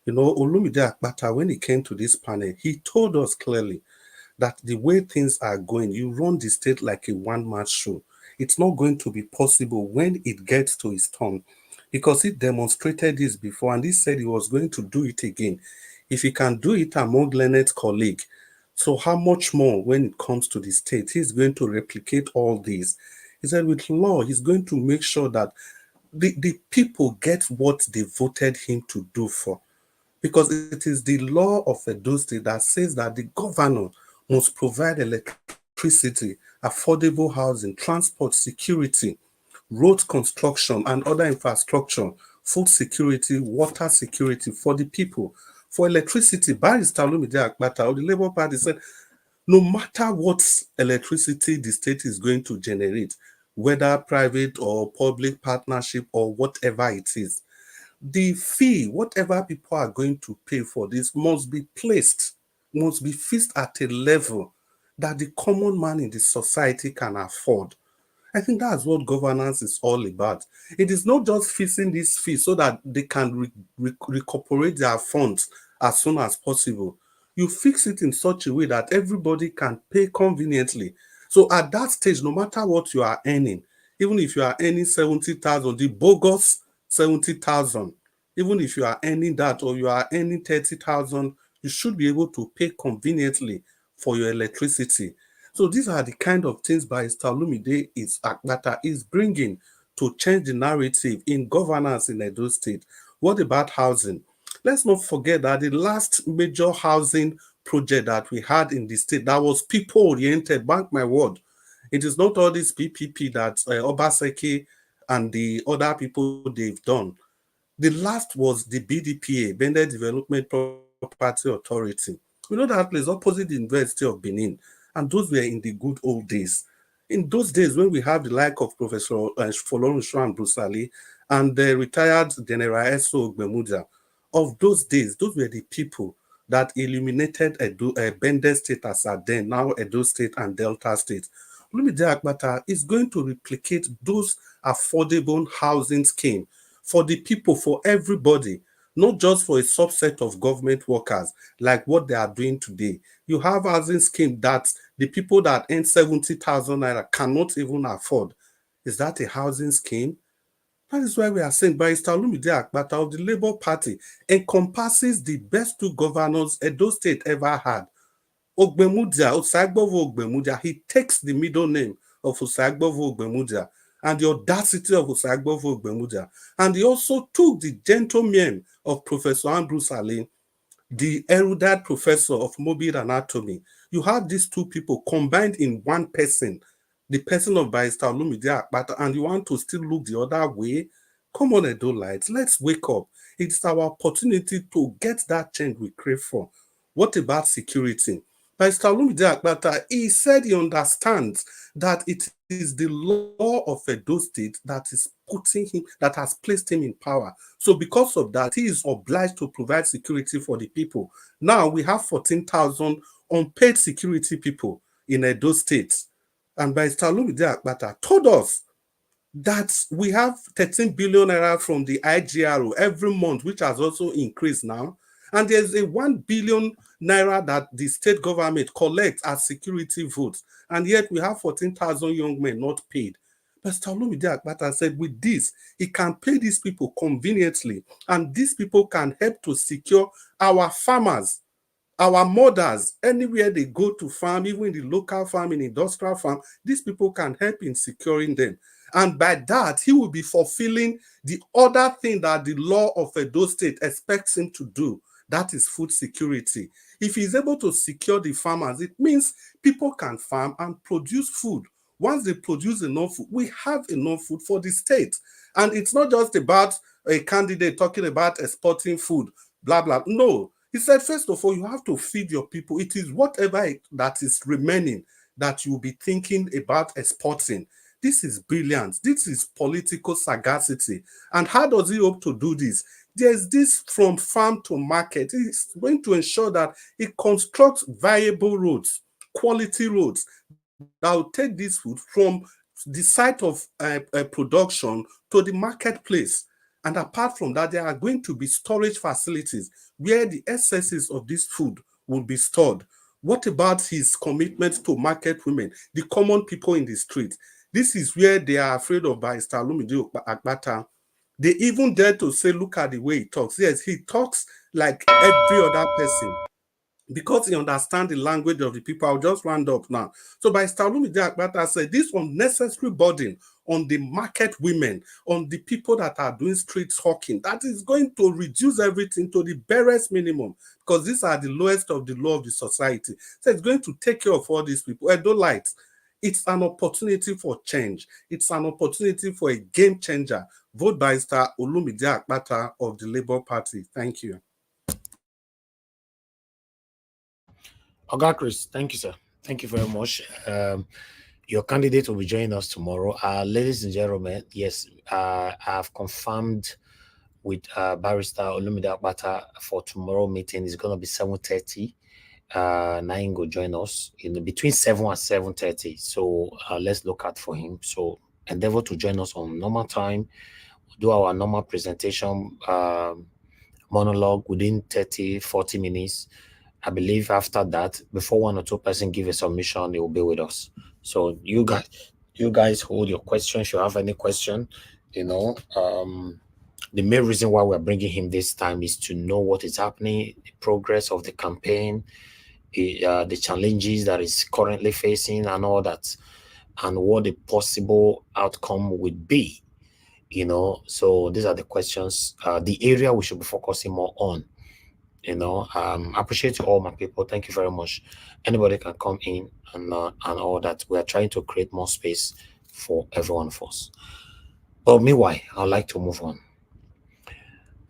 You know, Olumide Akpata, when he came to this panel, he told us clearly that the way things are going, you run the state like a one-man show. It's not going to be possible when it gets to his turn, because he demonstrated this before and he said he was going to do it again. If he can do it among Leonard's colleague, so how much more when it comes to the state? He's going to replicate all these. He said with law, he's going to make sure that the people get what they voted him to do for. Because it is the law of Edo State that says that the governor must provide electricity, affordable housing, transport, security, road construction, and other infrastructure, food security, water security for the people. For electricity, Barrister Olumide Akpata of the Labour Party said, no matter what electricity the state is going to generate, whether private or public partnership or whatever it is, the fee, whatever people are going to pay for this, must be fixed at a level that the common man in the society can afford. I think that's what governance is all about. It is not just fixing this fee so that they can recuperate their funds as soon as possible. You fix it in such a way that everybody can pay conveniently. So at that stage, no matter what you are earning, even if you are earning 70,000, the bogus 70,000, even if you are earning that or you are earning 30,000, you should be able to pay conveniently for your electricity. So these are the kind of things Barrister Olumide Akpata is bringing to change the narrative in governance in Edo State. What about housing? Let's not forget that the last major housing project that we had in the state that was people-oriented, mark my word. It is not all this PPP that Obaseki and the other people they've done. The last was the BDPA, Bendel Development Property Authority. We know that place opposite the University of Benin, and those were in the good old days. In those days, when we have the like of Professor Folorun Shuan Brusali and the retired General S.O. Gbemudia, of those days, those were the people that illuminated Bendel State as at then, now Edo State and Delta State. Olumide Akpata is going to replicate those affordable housing scheme for the people, for everybody, not just for a subset of government workers like what they are doing today. You have housing scheme that the people that earn 70,000 naira cannot even afford. Is that a housing scheme? That is why we are saying Barrister Olumide Akpata of the Labour Party encompasses the best two governors Edo State ever had. Ogbemudia, Osagbovo Ogbemudia, he takes the middle name of Osagbovo Ogbemudia and the audacity of Osagbovo Ogbemudia. And he also took the gentleman of Professor Ambrose Ali, the erudite professor of mobile anatomy. You have these two people combined in one person the person of Barrister Olumide Akpata, and you want to still look the other way, come on, Edolites, let's wake up. It's our opportunity to get that change we crave for. What about security? Barrister Olumide Akpata, he said he understands that it is the law of Edo State that is putting him, that has placed him in power. So because of that, he is obliged to provide security for the people. Now we have 14,000 unpaid security people in Edo State. And Barrister Olumide Akpata told us that we have 13 billion naira from the IGRO every month, which has also increased now. And there's a 1 billion naira that the state government collects as security votes. And yet we have 14,000 young men not paid. Pastor Olumide Akpata said with this, he can pay these people conveniently, and these people can help to secure our farmers, our mothers, anywhere they go to farm, even in the local farm, in industrial farm, these people can help in securing them. And by that, he will be fulfilling the other thing that the law of Edo State expects him to do. That is food security. If he's able to secure the farmers, it means people can farm and produce food. Once they produce enough food, we have enough food for the state. And it's not just about a candidate talking about exporting food, blah, blah. No. He said, first of all, you have to feed your people. It is whatever that is remaining that you'll be thinking about exporting. This is brilliant. This is political sagacity. And how does he hope to do this? There's this from farm to market. He's going to ensure that he constructs viable roads, quality roads that will take this food from the site of production to the marketplace. And apart from that, there are going to be storage facilities where the excesses of this food will be stored. What about his commitment to market women, the common people in the street? This is where they are afraid of Barrister Olumide Akpata. They even dare to say, look at the way he talks. Yes, he talks like every other person, because he understands the language of the people. I'll just round up now. So Barrister Olumide Akpata said this unnecessary burden on the market women, on the people that are doing street hawking, that is going to reduce everything to the barest minimum, because these are the lowest of the low of the society. So it's going to take care of all these people. Edolites, it's an opportunity for change. It's an opportunity for a game changer. Vote Barrister Olumide Akpata of the Labour Party. Thank you. Oga Chris, thank you, sir. Thank you very much. Your candidate will be joining us tomorrow. Ladies and gentlemen, yes, I've confirmed with Barrister Olumide Akpata for tomorrow meeting. It's going to be 7:30. Nain will join us in between 7 and 7:30. So let's look out for him. So endeavor to join us on normal time. We'll do our normal presentation monologue within 30-40 minutes. I believe after that, before 1 or 2 person give a submission, they will be with us. So you guys hold your questions. If you have any question, the main reason why we're bringing him this time is to know what is happening, the progress of the campaign, the challenges that is currently facing and all that, and what the possible outcome would be. So these are the questions, the area we should be focusing more on. I appreciate you all, my people. Thank you very much. Anybody can come in and all that. We are trying to create more space for everyone of us. But meanwhile, I'd like to move on.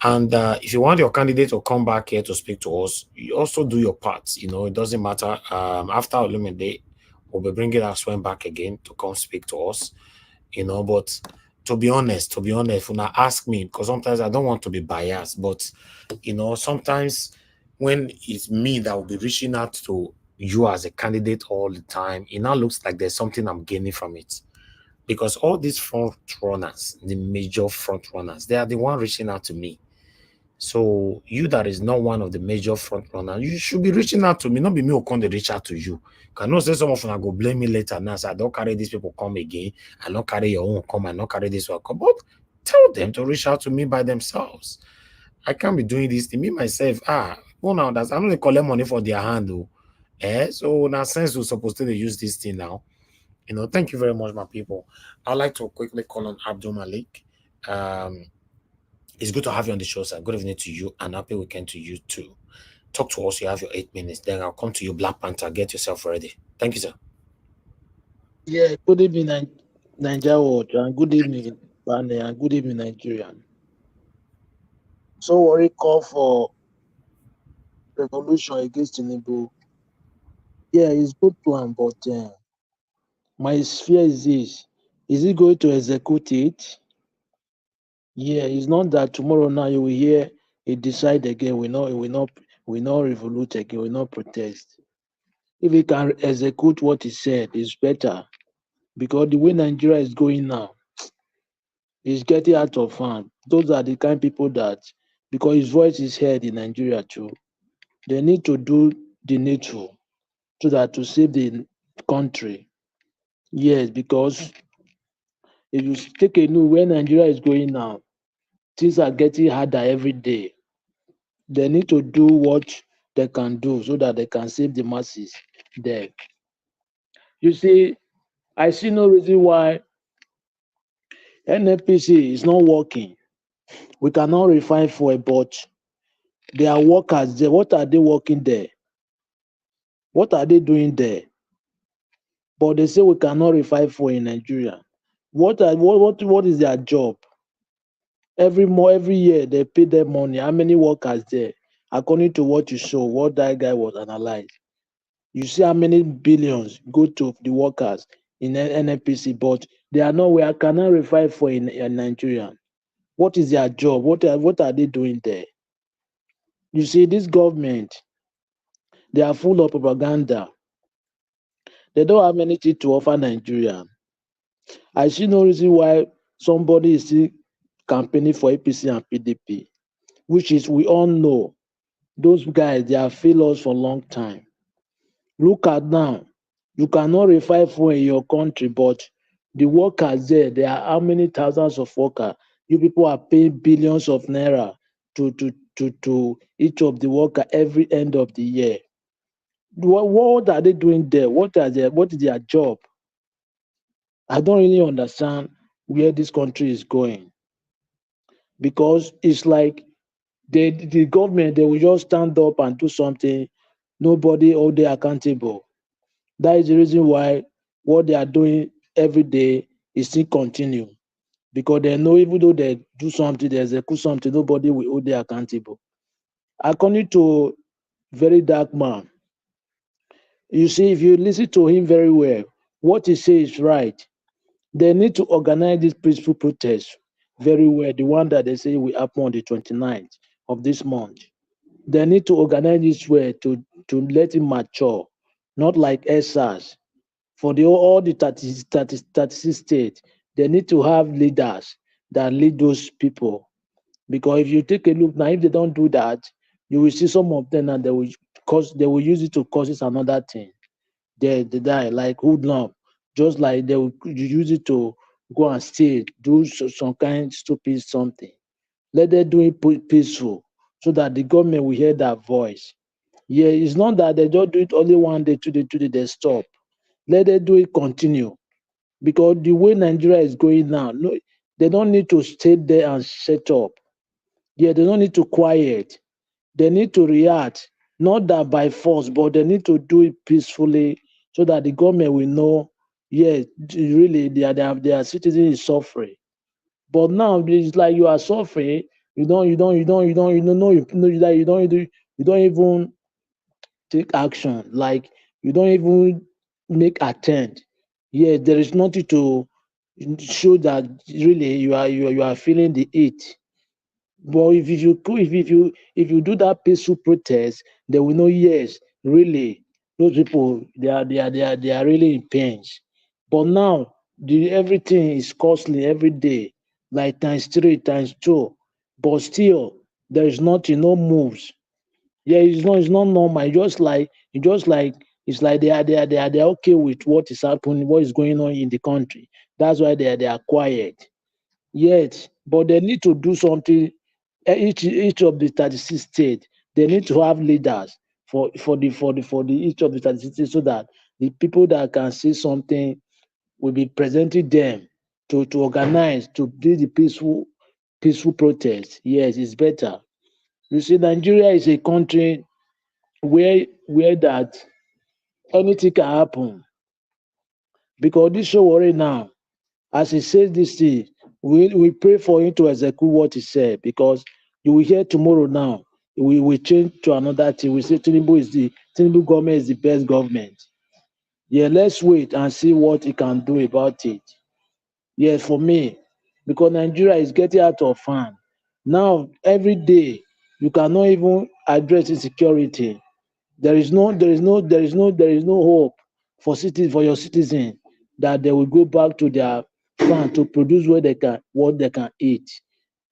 And if you want your candidate to come back here to speak to us, you also do your part. It doesn't matter. After Olumide, we'll be bringing Aswen back again to come speak to us. But to be honest, when I ask me, because sometimes I don't want to be biased, but sometimes when it's me that will be reaching out to you as a candidate all the time, it now looks like there's something I'm gaining from it. Because all these front runners, the major front runners, they are the one reaching out to me. So you that is not one of the major front runners, you should be reaching out to me, not be me who come to reach out to you. Can not say some of them go blame me later now. So I don't carry these people come again. I don't carry your own come. I don't carry this one come. But tell them to reach out to me by themselves. I can't be doing this to me myself. Now that's I'm not collect money for their hand though. So in a sense, we're supposed to use this thing now. Thank you very much, my people. I'd like to quickly call on Abdul Malik. It's good to have you on the show, sir. Good evening to you and happy weekend to you too. Talk to us. You have your 8 minutes. Then I'll come to you, Black Panther. Get yourself ready. Thank you, sir. Yeah, good evening, Nigeria Watch, and good evening, Bane, and good evening, Nigerian. Sowore call for revolution against Tinubu. Yeah, it's good plan, but my fear is this: is he going to execute it? Yeah, it's not that tomorrow now you will hear he decide again. We not revolute again. We not protest. If he can execute what he said, it's better because the way Nigeria is going now, it's getting out of hand. Those are the kind of people that, because his voice is heard in Nigeria too, they need to do the needful so that to save the country. Yes, because if you take a look where Nigeria is going now, things are getting harder every day. They need to do what they can do so that they can save the masses there. You see, I see no reason why NNPC is not working. We cannot refine fuel, but there are workers there. What are they working there? What are they doing there? But they say we cannot refine fuel in Nigeria. What is their job? Every year they pay them money. How many workers there? According to what you show, what that guy was analyzed. You see how many billions go to the workers in NNPC, but they are nowhere. Cannot refine for in Nigeria. What is their job? What are they doing there? You see, this government, they are full of propaganda. They don't have anything to offer Nigeria. I see no reason why somebody is still campaigning for APC and PDP, which is we all know those guys they have failed us for a long time. Look at now, you cannot refine fuel in your country, but the workers there are how many thousands of workers. You people are paying billions of naira to each of the worker every end of the year. What are they doing there? What is their job? I don't really understand where this country is going because it's like the government they will just stand up and do something, nobody hold they accountable. That is the reason why what they are doing every day is still continue because they know even though they do something, they execute something, nobody will hold they accountable. According to very dark man, you see, if you listen to him very well, what he says is right. They need to organize this peaceful protest very well. The one that they say will happen on the 29th of this month. They need to organize this way to let it mature, not like SARS. For all the 36 states, they need to have leaders that lead those people. Because if you take a look now, if they don't do that, you will see some of them and they will use it to cause another thing. They die like hoodlum, just like they will use it to go and steal, do some kind stupid something. Let them do it peaceful so that the government will hear that voice. Yeah, it's not that they just do it only one day, 2 day, 2 day, they stop. Let them do it continue. Because the way Nigeria is going now, no, they don't need to stay there and set up. Yeah, they don't need to quiet. They need to react, not that by force, but they need to do it peacefully so that the government will know, yeah, really their citizen is suffering. But now it's like you are suffering, you don't know that you don't even take action. Like you don't even make attempt. Yeah, there is nothing to show that really you are feeling the heat. But if you do that peaceful protest, they will know yes, really those people they are really in pains. But now everything is costly every day, like times three, times two. But still there is nothing, no moves. Yeah, it's not normal. It's like they are okay with what is happening, what is going on in the country. That's why they are quiet. Yet, but they need to do something. Each of the 36 states, they need to have leaders for the each of the 36 states so that the people that can say something will be presenting them to organize to do the peaceful protest. Yes, it's better. You see, Nigeria is a country where that anything can happen. Because this Sowore now, as he says this thing, we pray for him to execute what he said, because you will hear tomorrow now, we will change to another thing. We say Tinubu government is the best government. Yeah, let's wait and see what he can do about it. Yes, for me, because Nigeria is getting out of hand. Now, every day, you cannot even address insecurity. There is no hope for your citizens that they will go back to their farm to produce what they can eat.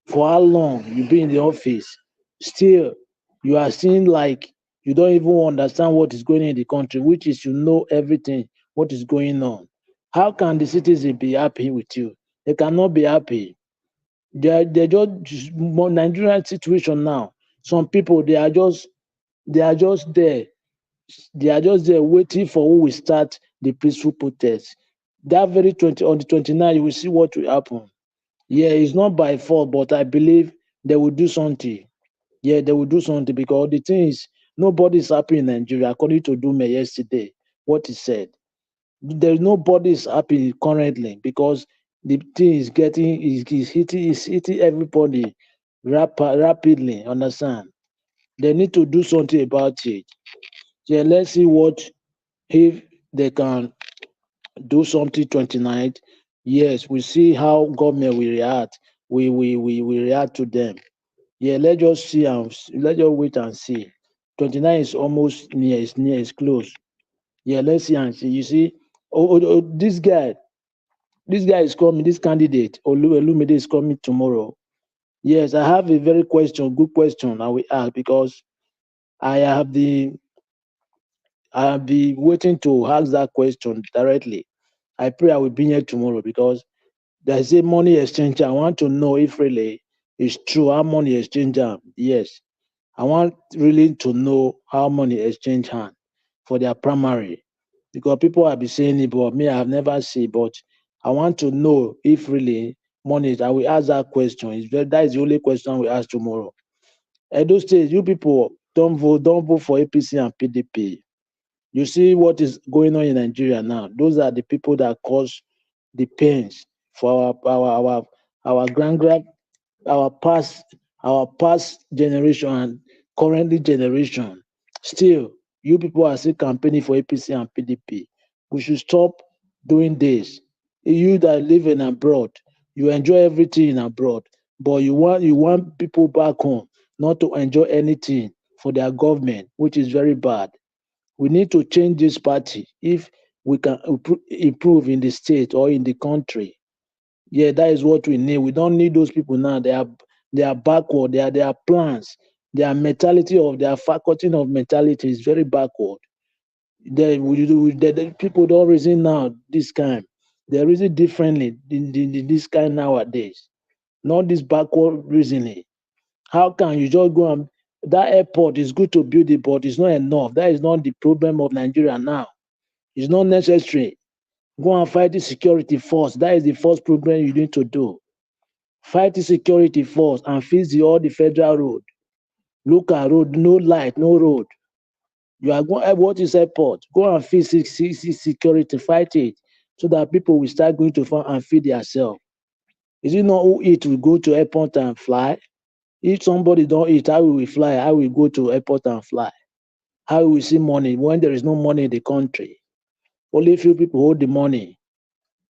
For how long you be in the office? Still, you are seeing like you don't even understand what is going on in the country, which is everything what is going on. How can the citizens be happy with you? They cannot be happy. They just Nigerian situation now. Some people they are just there. They are just there waiting for who will start the peaceful protest. That very 20 on the 29th, you will see what will happen. Yeah, it's not by fault, but I believe they will do something. Yeah, they will do something, because the thing is, nobody is happy in Nigeria, according to Dume yesterday, what he said. There's nobody is happy currently, because the thing is hitting everybody rapidly. Understand? They need to do something about it. Yeah, let's see what if they can do something 29th. Yes, we see how government will react. We react to them. Yeah, let's just see and let's just wait and see. 29 is almost near, it's close. Yeah, let's see and see. You see, this guy is coming, this candidate, Olumide is coming tomorrow. Yes, I have a good question I will ask, because I have the I'll be waiting to ask that question directly. I pray I will be here tomorrow, because there's a money exchange. I want to know if really it's true how money exchange. Yes, I want really to know how money exchange hand for their primary, because people have been saying it, but me, I have never seen. But I want to know if really money. I will ask that question. That is the only question we ask tomorrow. Edo State, you people don't vote for APC and PDP. You see what is going on in Nigeria now. Those are the people that cause the pains for our grand our past our past generation and currently generation. Still, you people are still campaigning for APC and PDP. We should stop doing this. You that live in abroad, you enjoy everything in abroad, but you want people back home not to enjoy anything for their government, which is very bad. We need to change this party if we can improve in the state or in the country. Yeah, that is what we need. We don't need those people now. They are backward. Their plans, their mentality of their faculty of mentality is very backward. The people don't reason now this kind. They reason differently in this kind nowadays. Not this backward reasoning. How can you just go and that airport is good to build it, but it's not enough. That is not the problem of Nigeria now. It's not necessary. Go and fight the security force. That is the first problem you need to do. Fight the security force and fix all the federal road. Look at road, no light, no road. You are going, what is airport? Go and fix security, fight it, so that people will start going to farm and feed themselves. Is it not who eat will go to airport and fly? If somebody don't eat, how will we fly? How will we go to airport and fly? How will we see money when there is no money in the country? Only few people hold the money.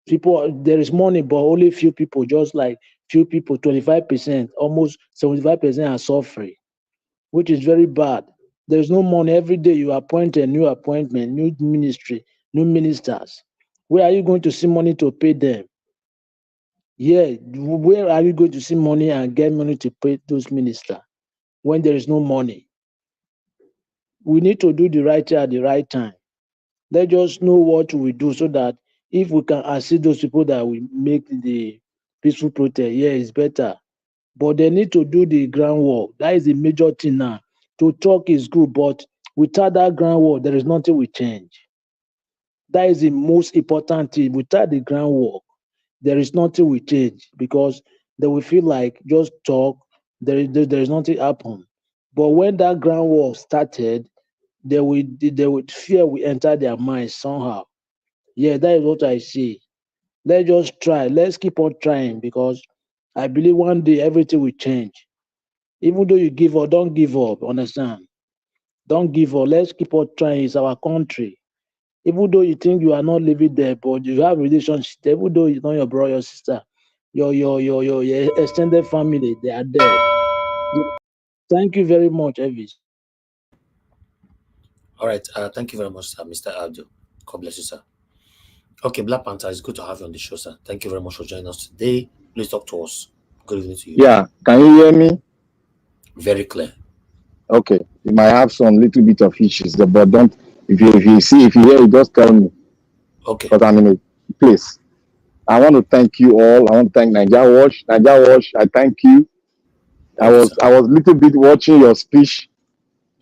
There is money, but only few people, just like few people, 25%, almost 75% are suffering, which is very bad. There's no money. Every day you appoint a new appointment, new ministry, new ministers. Where are you going to see money to pay them? Yeah, where are you going to see money and get money to pay those ministers when there is no money? We need to do the right thing at the right time. Let us know what we do, so that if we can assist those people that will make the peaceful protest, yeah, it's better. But they need to do the groundwork. That is the major thing now. To talk is good, but without that groundwork, there is nothing will change. That is the most important thing. Without the groundwork, there is nothing will change, because they will feel like just talk, there is nothing happen. But when that groundwork started, fear will enter their minds somehow. Yeah, that is what I see. Let's just try. Let's keep on trying because I believe one day everything will change. Even though you give up, don't give up. Understand? Don't give up. Let's keep on trying. It's our country. Even though you think you are not living there, but you have relationship, even though it's not your brother, your sister, your extended family, they are there. Thank you very much, Elvis. All right. Thank you very much, sir, Mr. Abdul. God bless you, sir. Okay, Black Panther, it's good to have you on the show, sir. Thank you very much for joining us today. Please talk to us. Good evening to you. Yeah, can you hear me? Very clear. Okay, you might have some little bit of issues, but don't. If you hear it, just tell me. Okay. Because I'm in a place. I want to thank you all. I want to thank Nigeria Watch. Nigeria Watch, I thank you. I was a little bit watching your speech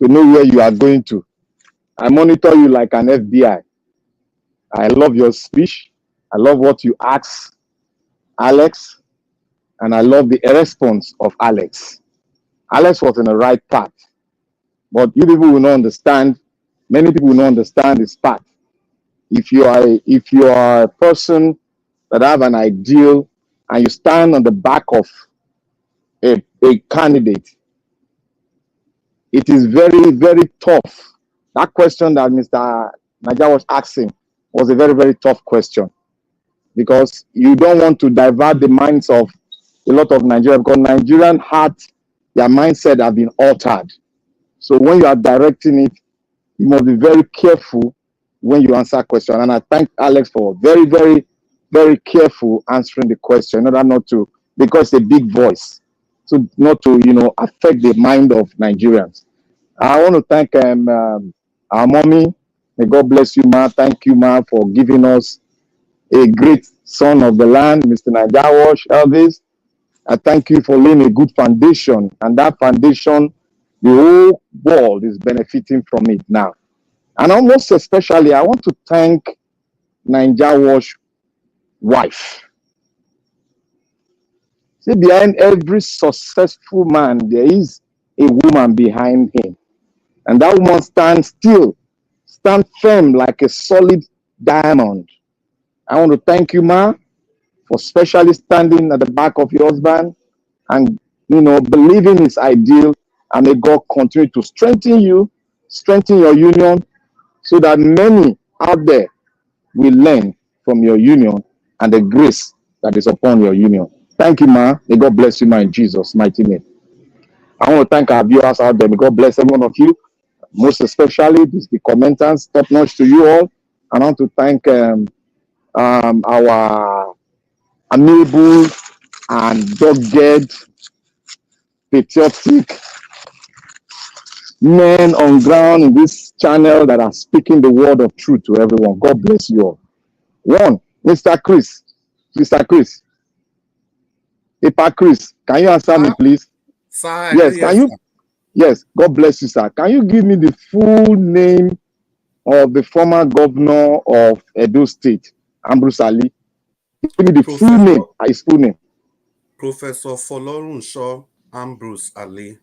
to know where you are going to. I monitor you like an FBI. I love your speech. I love what you ask Alex, and I love the response of Alex. Alex was in the right path, but you people will not understand. Many people will not understand this path. If you are a person that have an ideal and you stand on the back of a candidate, it is very, very tough. That question that Mr. Naja was asking was a very, very tough question because you don't want to divert the minds of a lot of Nigerians because Nigerian heart, their mindset have been altered. So when you are directing it, you must be very careful when you answer question. And I thank Alex for very, very, very careful answering the question in order not to, because it's a big voice, so not to, affect the mind of Nigerians. I want to thank our mommy. May God bless you, ma. Thank you, ma, for giving us a great son of the land, Mr. Najawash Elvis. I thank you for laying a good foundation, and that foundation, the whole world is benefiting from it now. And almost especially, I want to thank Najawash wife. See, behind every successful man, there is a woman behind him. And that woman stands still, stand firm like a solid diamond. I want to thank you, ma, for specially standing at the back of your husband and, believing his ideal. And may God continue to strengthen you, strengthen your union, so that many out there will learn from your union and the grace that is upon your union. Thank you, ma. May God bless you, ma, in Jesus' mighty name. I want to thank our viewers out there. May God bless every one of you. Most especially the commenters, top notch to you all. And I want to thank our amiable and dogged, patriotic men on ground in this channel that are speaking the word of truth to everyone. God bless you all. One, Mr. Chris. Epa Chris, can you answer me, please? Sir, yes, can you? Sir. Yes, God bless you, sir. Can you give me the full name of the former governor of Edo State, Ambrose Ali? Give me the full name, his full name. Professor Folorunsho Ambrose Ali.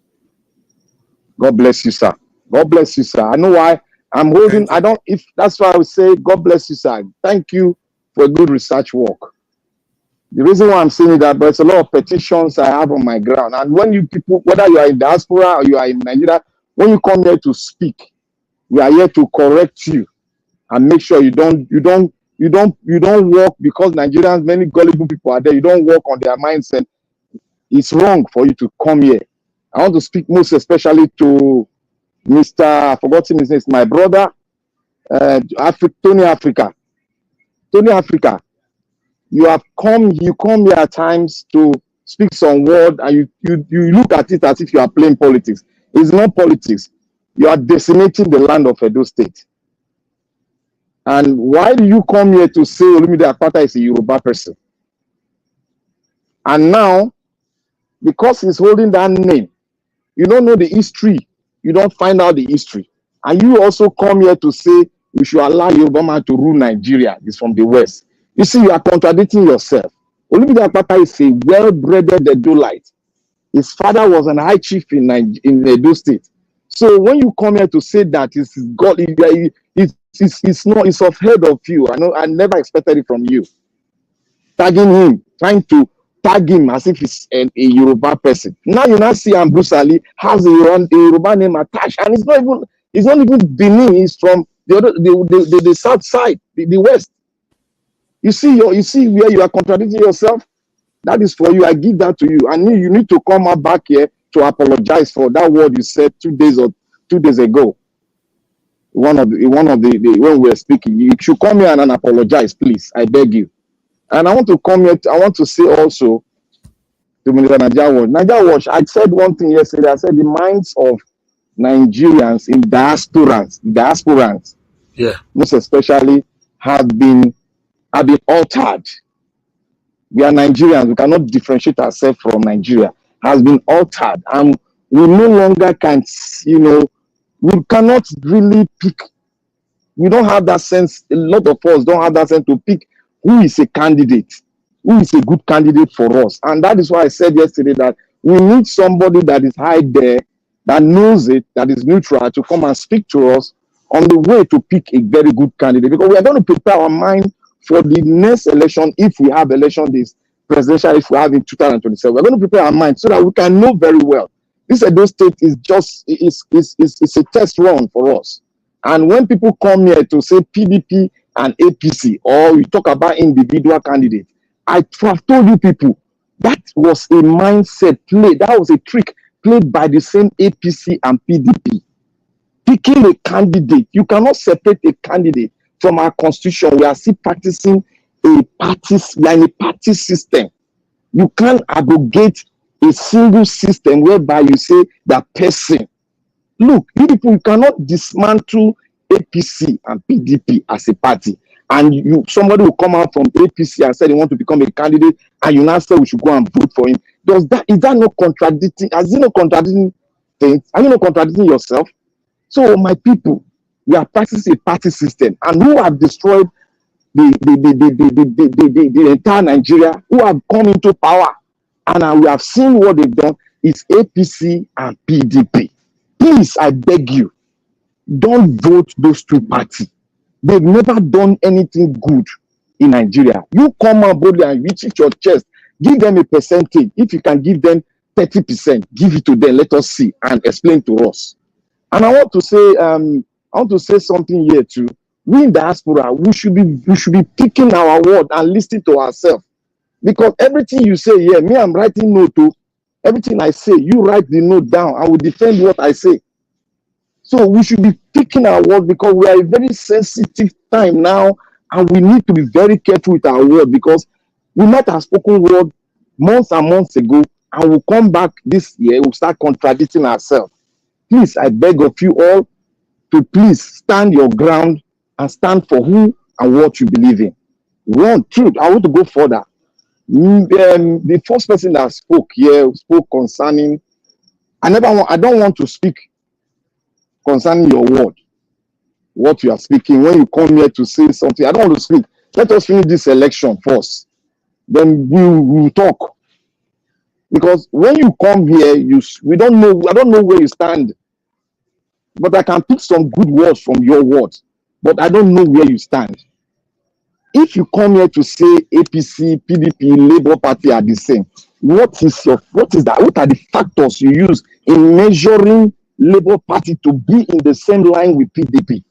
God bless you, sir. God bless you, sir. I know why I'm holding. If that's why I would say, God bless you, sir. Thank you for a good research work. The reason why I'm saying that, but it's a lot of petitions I have on my ground. And when you people, whether you are in diaspora or you are in Nigeria, when you come here to speak, we are here to correct you and make sure you don't work because Nigerians, many gullible people are there. You don't work on their mindset. It's wrong for you to come here. I want to speak most especially to Mr. I've forgotten his name, my brother, Tony Africa. Tony Africa, you come here at times to speak some word and you look at it as if you are playing politics. It's not politics. You are decimating the land of Edo State. And why do you come here to say Olumide Akpata is a Yoruba person? And now, because he's holding that name, you don't know the history. You don't find out the history. And you also come here to say we should allow Yoruba man to rule Nigeria. It's from the West. You see, you are contradicting yourself. Olumide Akpata is a well-bred Edolite. His father was an high chief in Edo State. So when you come here to say that it's God, it's it's unheard of you. I know I never expected it from you. Tagging him, trying to tag him as if he's a Yoruba person. Now you now see Bruce Ali has a Yoruba name attached, and it's not even Benin. He's from the south side, the west. You see where you are contradicting yourself. That is for you. I give that to you. And you need to come out back here to apologize for that word you said 2 days ago. One of the when we were speaking, you should come here and apologize, please. I beg you. And I want to come here. I want to say also to Minister Nigerians. I said one thing yesterday. I said the minds of Nigerians in diasporans, yeah, most especially, have been altered. We are Nigerians. We cannot differentiate ourselves from Nigeria. Has been altered, and we no longer can. We cannot really pick. We don't have that sense. A lot of us don't have that sense to pick who is a candidate, who is a good candidate for us. And that is why I said yesterday that we need somebody that is high there, that knows it, that is neutral, to come and speak to us on the way to pick a very good candidate. Because we are going to prepare our mind for the next election, if we have election, this presidential, if we have in 2027. We're going to prepare our mind so that we can know very well. This Edo State is just it's a test run for us. And when people come here to say PDP and APC, or we talk about individual candidates, I have told you people, that was a mindset play. That was a trick played by the same APC and PDP. Picking a candidate, you cannot separate a candidate from our constitution. We are still practicing we are in a party system. You can't aggregate a single system whereby you say that person. Look, you people, you cannot dismantle APC and PDP as a party. And somebody will come out from APC and say they want to become a candidate, and you now say we should go and vote for him. Is that not contradicting? Is it not contradicting things? Are you not contradicting yourself? So, my people, we are practicing a party system, and who have destroyed the entire Nigeria, who have come into power, and we have seen what they've done, is APC and PDP. Please, I beg you, don't vote those two parties. They've never done anything good in Nigeria. You come out boldly and reach your chest, give them a percentage. If you can give them 30%, give it to them. Let us see and explain to us. And I want to say something here too. We in diaspora, we should be picking our word and listening to ourselves. Because everything you say here, me, I'm writing note to everything I say. You write the note down. I will defend what I say. So we should be picking our word, because we are a very sensitive time now, and we need to be very careful with our word, because we might have spoken word months and months ago, and we'll come back this year, we'll start contradicting ourselves. Please, I beg of you all to please stand your ground and stand for who and what you believe in. One, truth. I want to go further. The first person that spoke here spoke concerning. I don't want to speak concerning your word, what you are speaking. When you come here to say something, I don't want to speak. Let us finish this election first, then we will talk. Because when you come here, I don't know where you stand, but I can pick some good words from your words, but I don't know where you stand. If you come here to say APC, PDP, Labour Party are the same, what is that? What are the factors you use in measuring Labour Party to be in the same line with PDP?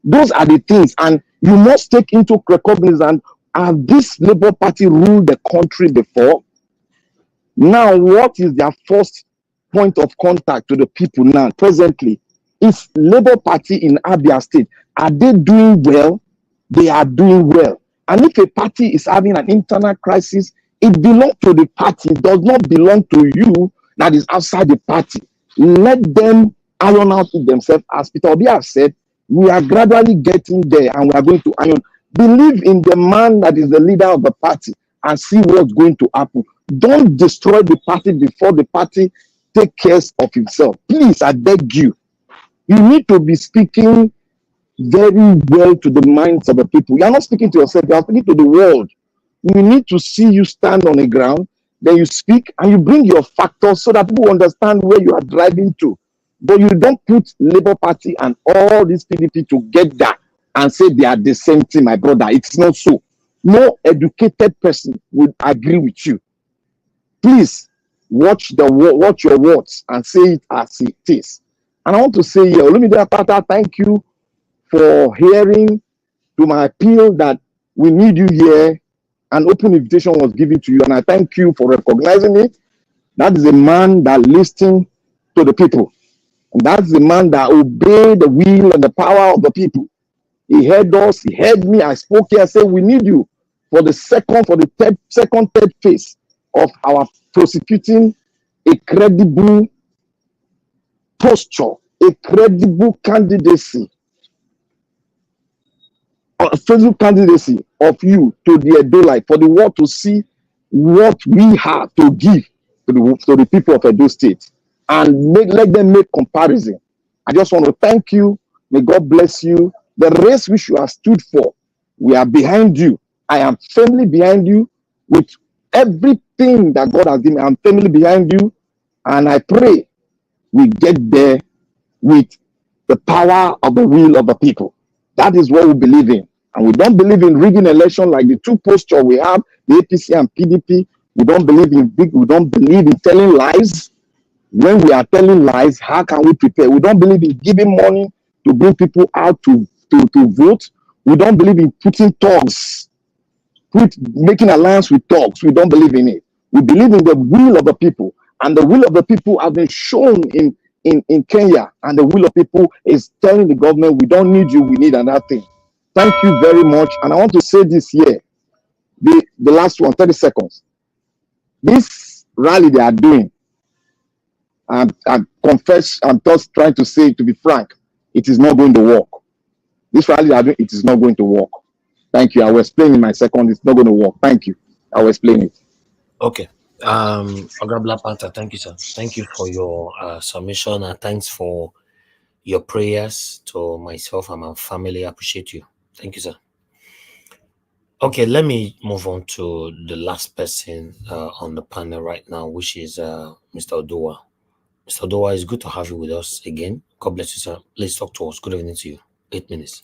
Those are the things, and you must take into cognizance, have this Labour Party ruled the country before? Now, what is their first point of contact to the people now, presently? Is Labour Party in Abia State, are they doing well? They are doing well. And if a party is having an internal crisis, it belongs to the party. It does not belong to you that is outside the party. Let them iron out it themselves. As Peter Obi has said, we are gradually getting there, and we are going to iron. Believe in the man that is the leader of the party and see what's going to happen. Don't destroy the party before the party takes care of himself. Please, I beg you. You need to be speaking very well to the minds of the people. You are not speaking to yourself, you are speaking to the world. We need to see you stand on the ground, then you speak and you bring your factors so that people understand where you are driving to. But you don't put Labour Party and all these PDP together and say they are the same thing, my brother. It's not so. No educated person would agree with you. Please watch your words and say it as it is. And I want to say here, Olumide Apata, thank you for hearing to my appeal that we need you here. An open invitation was given to you, and I thank you for recognizing it. That is a man that listens to the people. And that's the man that obeyed the will and the power of the people. He heard us, he heard me. I spoke here, I said, we need you for the third phase of our prosecuting a credible posture, a credible candidacy, a credible candidacy of you to the Edo light, for the world to see what we have to give to the people of Edo State, and let them make comparison. I just want to thank you. May God bless you. The race which you have stood for, we are behind you. I am firmly behind you with everything that God has given me. I'm firmly behind you, and I pray we get there with the power of the will of the people. That is what we believe in. And we don't believe in rigging election like the two postures we have, the APC and PDP. We don't believe in telling lies. When we are telling lies, how can we prepare? We don't believe in giving money to bring people out to vote. We don't believe in putting thugs, making alliance with thugs. We don't believe in it. We believe in the will of the people. And the will of the people has been shown in Kenya. And the will of people is telling the government, we don't need you, we need another thing. Thank you very much. And I want to say this here, the last one, 30 seconds. This rally they are doing, I confess, I'm just trying to say, to be frank, it is not going to work. This rally they are doing, it is not going to work. Thank you. I will explain in my second. It's not going to work. Thank you. I will explain it. Okay. Oga Black Panther, thank you, sir. Thank you for your submission, and thanks for your prayers to myself and my family. I appreciate you. Thank you, sir. Okay, let me move on to the last person on the panel right now, which is Mr. Odowa. Mr. Odowa, it's good to have you with us again. God bless you, sir. Please talk to us. Good evening to you. 8 minutes.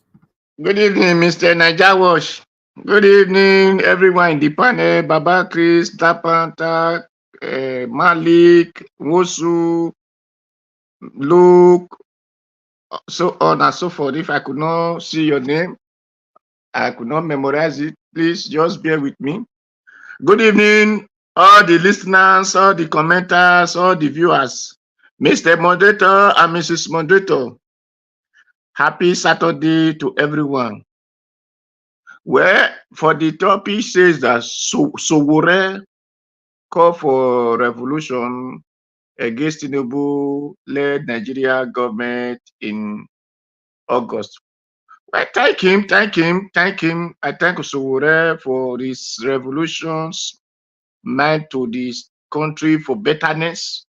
Good evening, Mr. Najawash. Good evening, everyone in the panel. Baba Chris, Tapanta, Malik, Wosu, Luke, so on and so forth. If I could not see your name, I could not memorize it. Please just bear with me. Good evening, all the listeners, all the commenters, all the viewers. Mr. Moderator and Mrs. Moderator, happy Saturday to everyone. Well, for the topic says that Sowore call for revolution against Tinubu-led Nigeria government in August. Well, thank him. I thank Sowore for his revolutions meant to this country for betterness,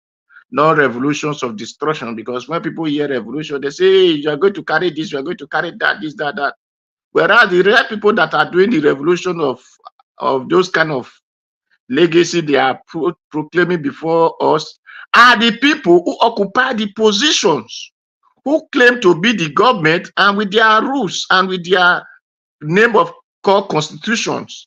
not revolutions of destruction. Because when people hear revolution, they say, hey, you are going to carry this, you are going to carry that, this, that. Whereas the real people that are doing the revolution of those kind of legacy they are proclaiming before us are the people who occupy the positions, who claim to be the government, and with their rules and with their name of core constitutions.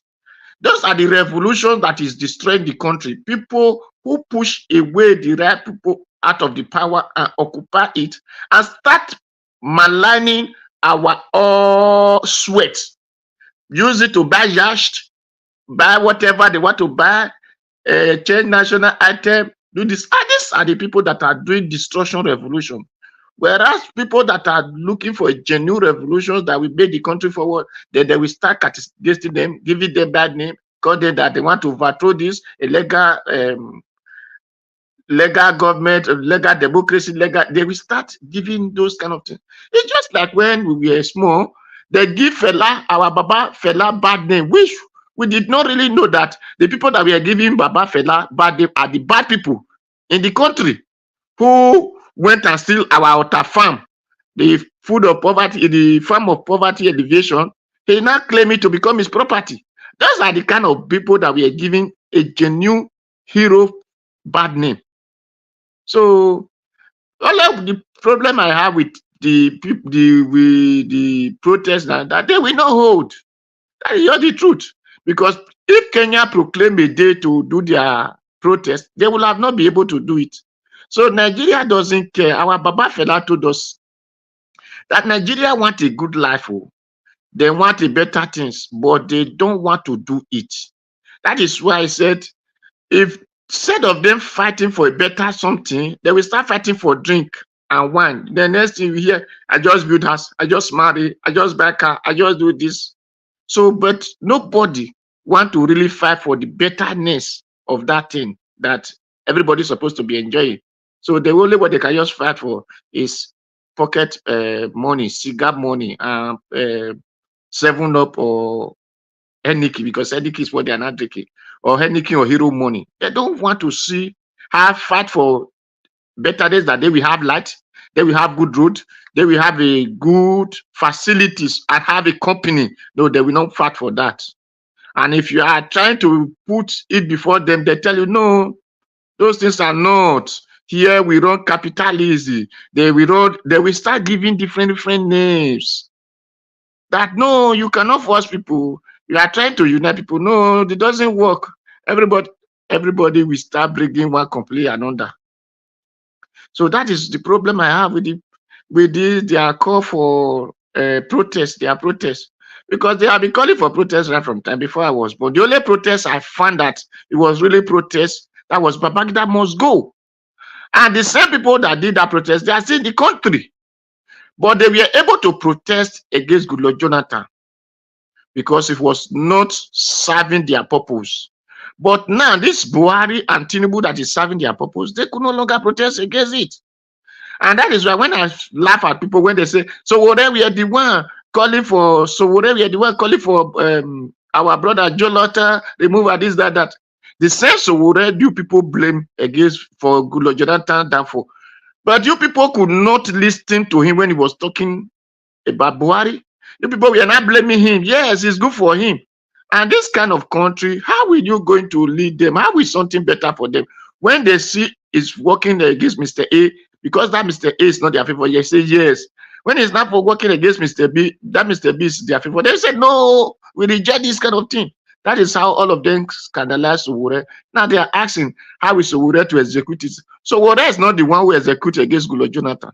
Those are the revolutions that is destroying the country. People who push away the right people out of the power and occupy it and start maligning our all sweat. Use it to buy yacht, buy whatever they want to buy, change national item, do this. And these are the people that are doing destruction revolution. Whereas people that are looking for a genuine revolution that will make the country forward, then they will start castigating them, giving them bad name, because that they want to overthrow this legal government, legal democracy, they will start giving those kind of things. It's just like when we were small, they give Fela, our Baba Fela, bad name, which we did not really know that the people that we are giving Baba Fela bad name are the bad people in the country who went and steal our outer farm, the food of poverty, the farm of poverty elevation. He now claim it to become his property. Those are the kind of people that we are giving a genuine hero bad name. So all of the problem I have with the protest that they will not hold. That is just the truth. Because if Kenya proclaim a day to do their protest, they will have not be able to do it. So Nigeria doesn't care. Our Baba Fela told us that Nigeria want a good life. Oh. They want a better things, but they don't want to do it. That is why I said, if instead of them fighting for a better something, they will start fighting for drink and wine. The next thing you hear, I just build house, I just marry, I just buy car, I just do this. So, but nobody want to really fight for the betterness of that thing that everybody's supposed to be enjoying. So the only what they can just fight for is pocket money, cigar money, 7-Up or Henneke, because Henneke is what they are not drinking, or Henneke or Hero money. They don't want to see have fight for better days, that they will have light, they will have good road, they will have a good facilities and have a company. No, they will not fight for that. And if you are trying to put it before them, they tell you, no, those things are not. Here we run capitalism. They will start giving different names. That no, you cannot force people. You are trying to unite people. No, it doesn't work. Everybody will start bringing one complaint another. So that is the problem I have with their call for protest, their protest. Because they have been calling for protest right from time before I was born. The only protest I found that it was really protest, that was Babangida must go. And the same people that did that protest, they are still in the country. But they were able to protest against Goodluck Jonathan because it was not serving their purpose. But now this Buhari and Tinubu that is serving their purpose, they could no longer protest against it. And that is why when I laugh at people when they say, Sowore, we are the one calling for Sowore, we are the one calling for our brother Jolota, remove this, that. The same Sowore do people blame against for Goodluck Jonathan than for. But you people could not listen to him when he was talking about Buhari. You people were not blaming him. Yes, it's good for him. And this kind of country, how are you going to lead them? How is something better for them? When they see it's working against Mr. A, because that Mr. A is not their favor, they say yes. When it's not for working against Mr. B, that Mr. B is their favor. They say, no, we reject this kind of thing. That is how all of them scandalize Sowore. Now they are asking, how is Sowore to execute it? Sowore is not the one who executes against Goodluck Jonathan.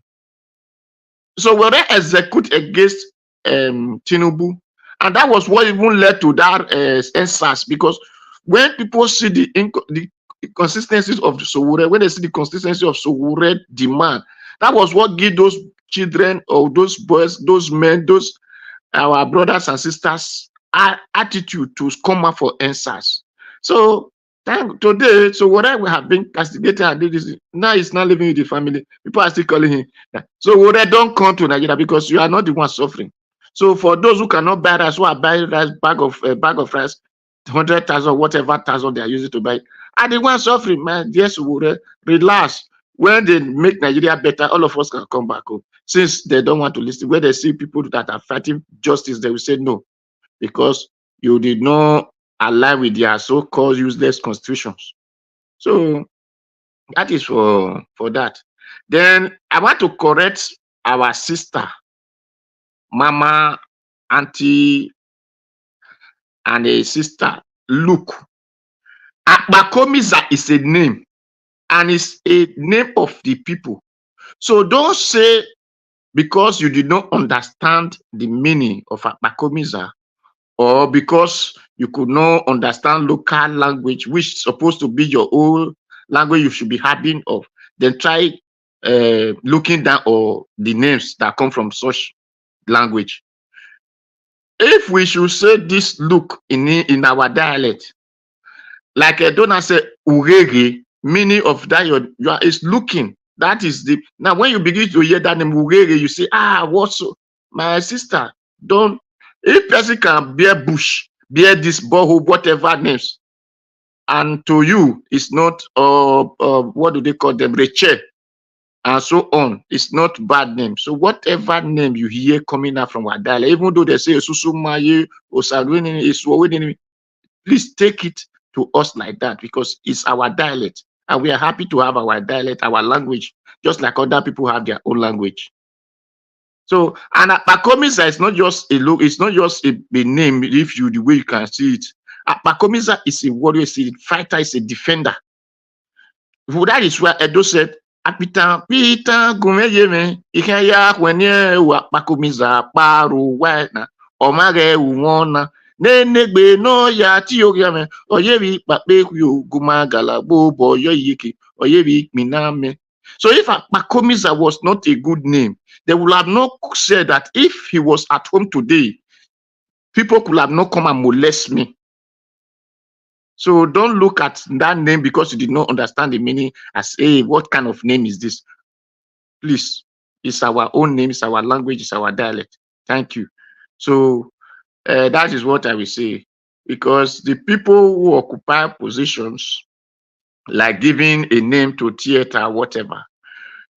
Sowore execute against Tinubu. And that was what even led to that NSAS, because when people see the consistencies of the Sowore, when they see the consistency of Sowore demand, that was what gave those children or those boys, those men, those our brothers and sisters attitude to come out for NSAS. So today, Sowore we have been castigated and did this. Now he's not living with the family. People are still calling him. Sowore, don't come to Nigeria because you are not the one suffering. So for those who cannot buy rice, who are buying rice, bag of rice, 100,000, whatever thousand they are using to buy, are the ones suffering, man. Yes, relax. When they make Nigeria better, all of us can come back home. Since they don't want to listen, when they see people that are fighting justice, they will say no, because you did not align with their so-called useless constitutions. So that is for that. Then I want to correct our sister, mama, auntie, and a sister. Look, Akbakomiza is a name, and it's a name of the people. So don't say because you did not understand the meaning of Akbakomiza, or because you could not understand local language, which is supposed to be your own language you should be having of, then try looking down or the names that come from such language. If we should say this look in our dialect, like Donna said, urege, meaning of that you are is looking. That is the now when you begin to hear that name urege, you say, what's so my sister? Don't if person can bear bush, bear this borehole, whatever names, and to you it's not what do they call them, Rachel, and so on. It's not bad name. So whatever name you hear coming out from our dialect, even though they say Susumaye or Sarwini is Swawini, please take it to us like that, because it's our dialect, and we are happy to have our dialect, our language, just like other people have their own language. So, and Apakomisa is not just a look, it's not just a name, if you the way you can see it. Apakomisa is a warrior, is a fighter, is a defender. That is where Edo said, Apita, Peter, Gumeyeme, Ikaya, when you Apakomisa, Paru, White, Omage, Umona, Nenegbe, no ya, Tiogame, or Yevi, Papeku, Gumagala, Bobo, Yoyiki, or Yevi, Miname. So if Apakomisa was not a good name, they would have not said that if he was at home today, people could have not come and molest me. So don't look at that name because you did not understand the meaning as, hey, what kind of name is this? Please, it's our own name, it's our language, it's our dialect. Thank you. So that is what I will say. Because the people who occupy positions, like giving a name to theater, whatever,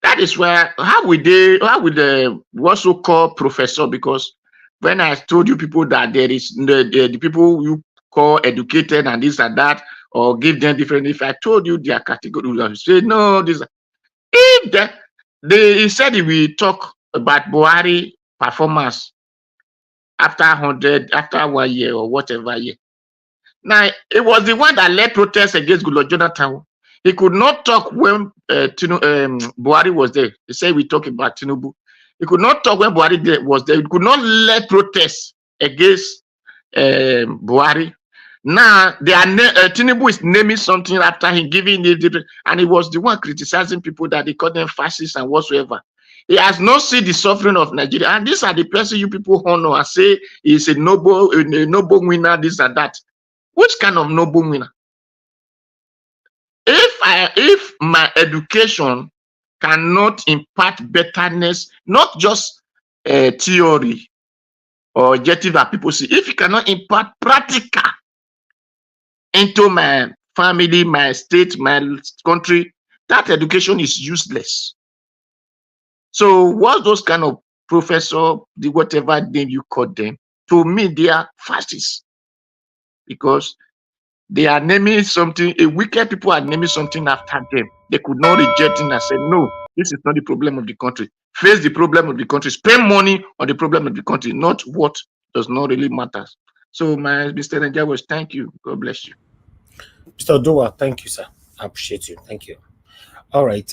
that is where, how would the what so called professor? Because when I told you people that there is the people you call educated and this and that, or give them different, if I told you their category, you say no, this, if that he said he will talk about Buhari performance after 1 year or whatever year. Now, it was the one that led protests against Goodluck Jonathan. He could not talk when Buhari was there. He said we talk about Tinubu. He could not talk when Buhari was there. He could not lead protests against Buhari. Now, Tinubu is naming something after him, giving it, and he was the one criticizing people that they call them fascists and whatsoever. He has not seen the suffering of Nigeria. And these are the person you people honor and say he's a noble winner, this and that. Which kind of noble winner? If my education cannot impart betterness, not just theory or objective that people see, if it cannot impart practical into my family, my state, my country, that education is useless. So what those kind of professor, the whatever name you call them, to me they are fascists, because they are naming something, a wicked people are naming something after them. They could not reject it and say, no, this is not the problem of the country. Face the problem of the country, spend money on the problem of the country, not what does not really matter. So my Mr. Njawas, thank you. God bless you. Mr. Odowa, thank you, sir. I appreciate you. Thank you. All right.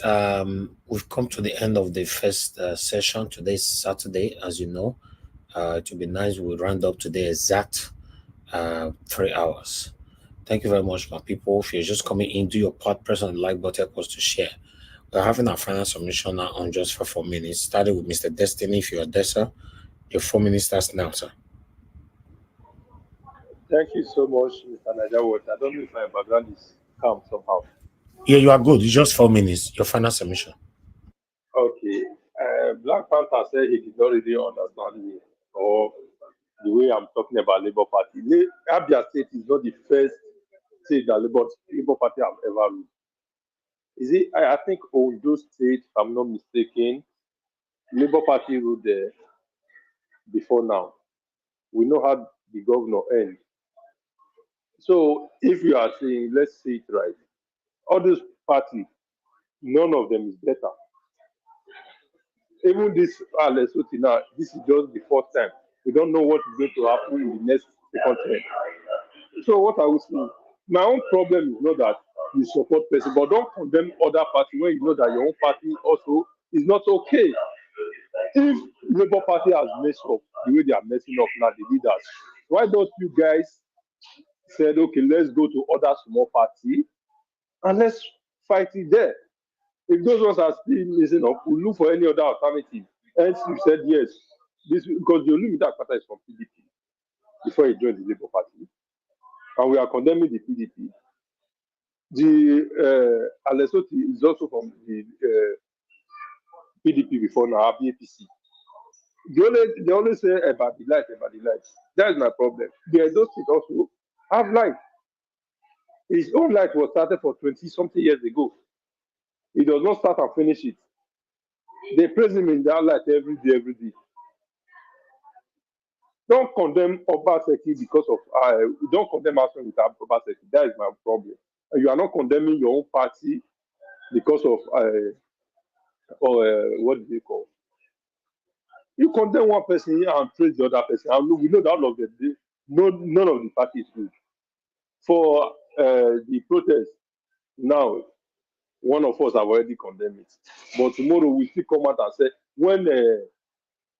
We've come to the end of the first session. Today's Saturday, as you know. It would be nice we round up today exact 3 hours. Thank you very much, my people. If you're just coming in, do your part, press on the like button, help us to share. We're having our final submission now on just for 4 minutes. Starting with Mr. Destiny. If you're there, sir, your 4 minutes starts now, sir. Thank you so much, Mr. Nigerians. I don't know if my background is calm somehow. Yeah, you are good. It's just 4 minutes. Your final submission. Okay. Black Panther said he did not really understand me or the way I'm talking about Labour Party. Abia State is not the first state that Labour Party have ever ruled. Is it? I think Ondo State, if I'm not mistaken, Labour Party ruled there before now. We know how the governor ends. So if you are saying, let's say it right, all those parties, none of them is better. Even this Lesotho now, this is just the first time. We don't know what is going to happen in the next second term. So what I will say, my own problem is not that you support person, but don't condemn other party when you know that your own party also is not okay. If Labour Party has messed up the way they are messing up now, the leaders, why don't you guys said, okay, let's go to other small party and let's fight it there. If those ones are still messing up, we'll look for any other alternative. Hence, you said yes. This because the Olumide Akpata is from PDP before he joined the Labour Party, and we are condemning the PDP. The Alesoti is also from the PDP before now, APC. They always say about the light. That is my problem. The Edo State also have light. His own light was started for 20-something years ago. He does not start and finish it. They praise him in that light every day. Don't condemn Obaseki because of don't condemn us with Obaseki. That is my problem. You are not condemning your own party because of what do you call? You condemn one person and praise the other person. And we know that all of them, none of the party is good. For the protest, now, one of us have already condemned it. But tomorrow we still come out and say, when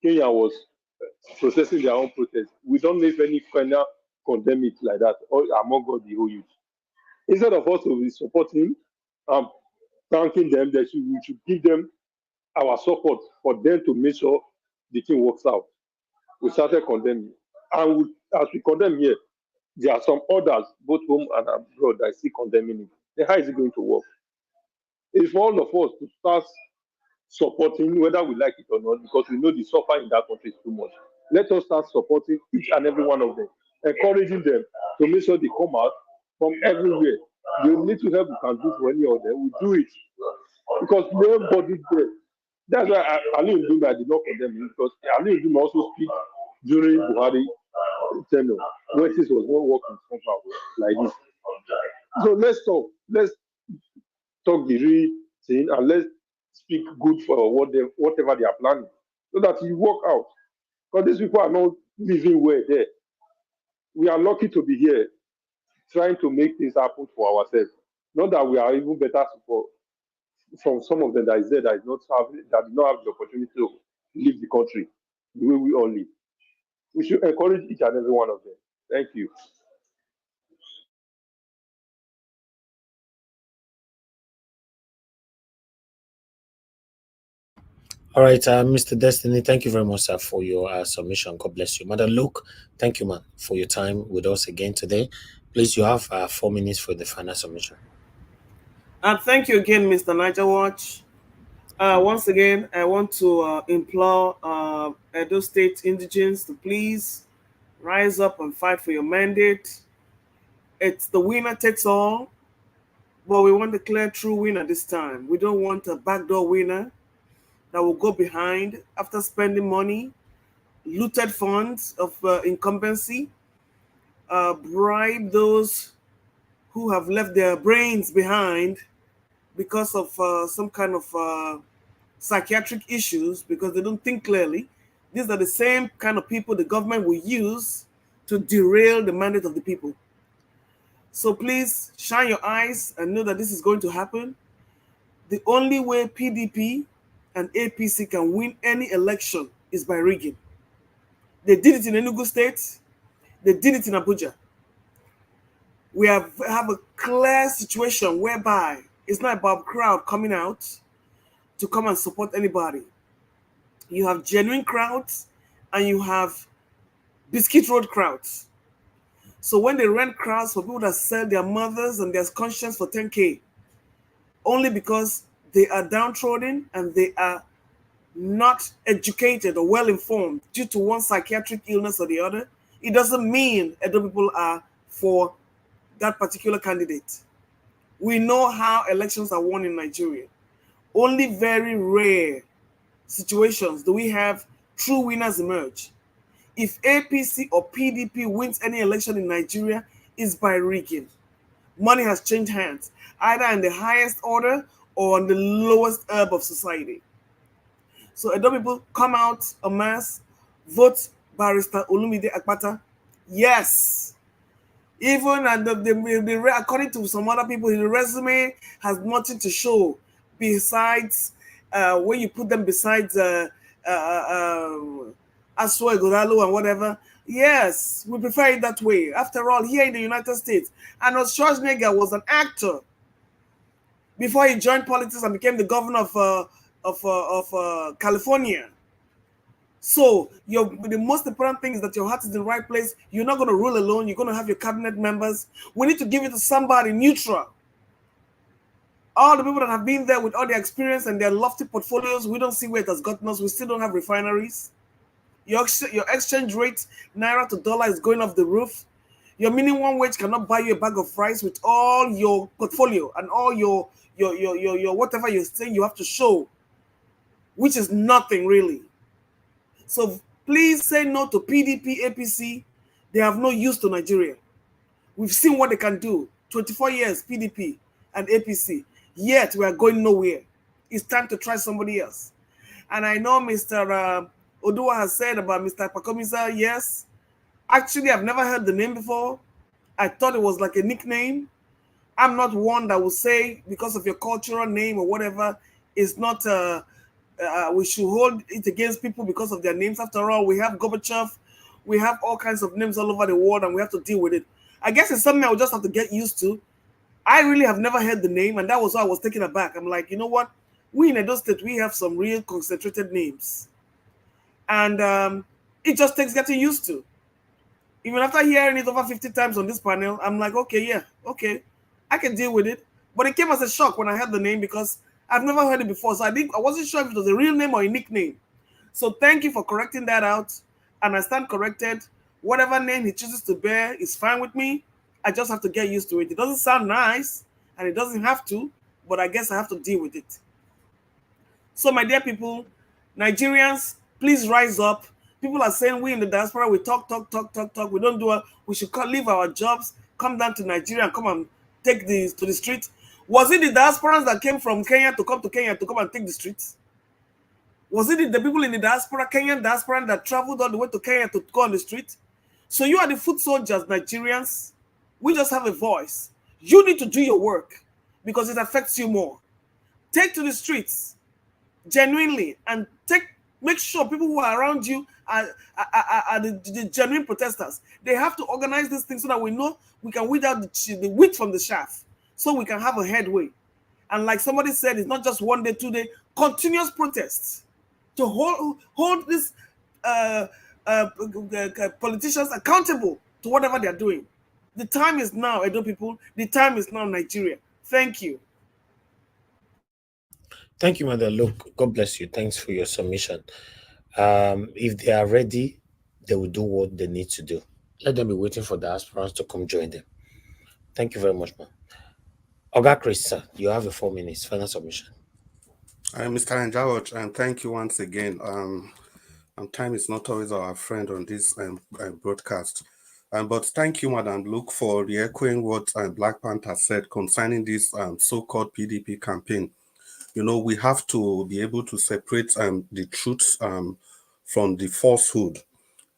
Kenya was processing their own protest, we don't leave any final condemn it like that, or among all the whole youth. Instead of us to be supporting and thanking them, we should give them our support for them to make sure the thing works out. We started condemning. And as we condemn here, there are some others, both home and abroad, that are still condemning it. Then how is it going to work? It's for all of us to start supporting, whether we like it or not, because we know the suffering in that country is too much. Let us start supporting each and every one of them, encouraging them to make sure they come out from everywhere. The little help we can do for any of them, we do it. Because nobody there. That's why Ali Nduma did not condemn him, because Ali Nduma also speak during Buhari tenure, when this was not working somehow like this. So let's talk the real thing, and let's speak good for whatever they are planning, so that you work out. Because these people are not living well there. We are lucky to be here, trying to make things happen for ourselves. Not that we are even better support from some of them that is there that did not have the opportunity to leave the country the way we all live. We should encourage each and every one of them. Thank you. All right, Mr. Destiny, thank you very much, sir, for your submission. God bless you. Mother Luke, thank you, man, for your time with us again today. Please, you have 4 minutes for the final submission. Thank you again, Mr. Niger Watch. Once again, I want to implore Edo State indigents to please rise up and fight for your mandate. It's the winner takes all, but we want a clear true winner this time. We don't want a backdoor winner that will go behind after spending money, looted funds of incumbency, bribe those who have left their brains behind because of some kind of psychiatric issues, because they don't think clearly. These are the same kind of people the government will use to derail the mandate of the people. So please shine your eyes and know that this is going to happen. The only way PDP and APC can win any election is by rigging. They did it in Enugu State. They did it in Abuja. We have a clear situation whereby it's not about crowd coming out to come and support anybody. You have genuine crowds and you have biscuit road crowds. So when they rent crowds for people that sell their mothers and their conscience for 10K, only because they are downtrodden and they are not educated or well informed due to one psychiatric illness or the other, it doesn't mean Edo people are for that particular candidate. We know how elections are won in Nigeria. Only very rare situations do we have true winners emerge. If APC or PDP wins any election in Nigeria, it's by rigging. Money has changed hands, either in the highest order or on the lowest herb of society. So Edo people come out en masse, vote Barrister Olumide Akpata. Yes. Even according to some other people, his resume has nothing to show besides when you put them besides Aswa Godalo and whatever. Yes, we prefer it that way. After all, here in the United States, Arnold Schwarzenegger was an actor before he joined politics and became the governor of California. So the most important thing is that your heart is in the right place. You're not going to rule alone. You're going to have your cabinet members. We need to give it to somebody neutral. All the people that have been there with all their experience and their lofty portfolios, we don't see where it has gotten us. We still don't have refineries. Your exchange rate, naira to dollar, is going off the roof. Your minimum wage cannot buy you a bag of rice with all your portfolio and all your whatever you're saying you have to show, which is nothing really. So please say no to PDP, APC. They have no use to Nigeria. We've seen what they can do. 24 years, PDP and APC. Yet we are going nowhere. It's time to try somebody else. And I know Mr. Odua has said about Mr. Pakomisa, yes. Actually, I've never heard the name before. I thought it was like a nickname. I'm not one that will say because of your cultural name or whatever, it's not, we should hold it against people because of their names. After all, we have Gorbachev, we have all kinds of names all over the world, and we have to deal with it. I guess it's something I will just have to get used to. I really have never heard the name, and that was why I was taken aback. I'm like, you know what? We in Edo State, we have some real concentrated names. And it just takes getting used to. Even after hearing it over 50 times on this panel, I'm like, okay, yeah, okay, I can deal with it. But it came as a shock when I heard the name because I've never heard it before. So I wasn't sure if it was a real name or a nickname. So thank you for correcting that out. And I stand corrected. Whatever name he chooses to bear is fine with me. I just have to get used to it. It doesn't sound nice, and it doesn't have to, but I guess I have to deal with it. So my dear people, Nigerians, please rise up. People are saying we in the diaspora, we talk. We don't do it. We should leave our jobs, come down to Nigeria and come and take this to the street. Was it the diasporans that came from Kenya to come to Kenya to come and take the streets? Was it the people in the diaspora, Kenyan diaspora, that traveled all the way to Kenya to go on the street? So you are the foot soldiers, Nigerians. We just have a voice. You need to do your work because it affects you more. Take to the streets genuinely and make sure people who are around you are the genuine protesters. They have to organize these things so that we know we can weed out the wheat from the chaff, so we can have a headway. And like somebody said, it's not just 1 day, 2 day, continuous protests to hold these politicians accountable to whatever they're doing. The time is now, Edo people. The time is now, Nigeria. Thank you. Thank you, Mother. Look, God bless you. Thanks for your submission. If they are ready, they will do what they need to do. Let them be waiting for the aspirants to come join them. Thank you very much, man. Oga Chris, sir, you have 4 minutes. Final submission. Mr. Njawaj, and thank you once again. Time is not always our friend on this broadcast. But thank you, Madam Luke, for re-echoing what Black Panther said concerning this so-called PDP campaign. You know, we have to be able to separate the truth from the falsehood.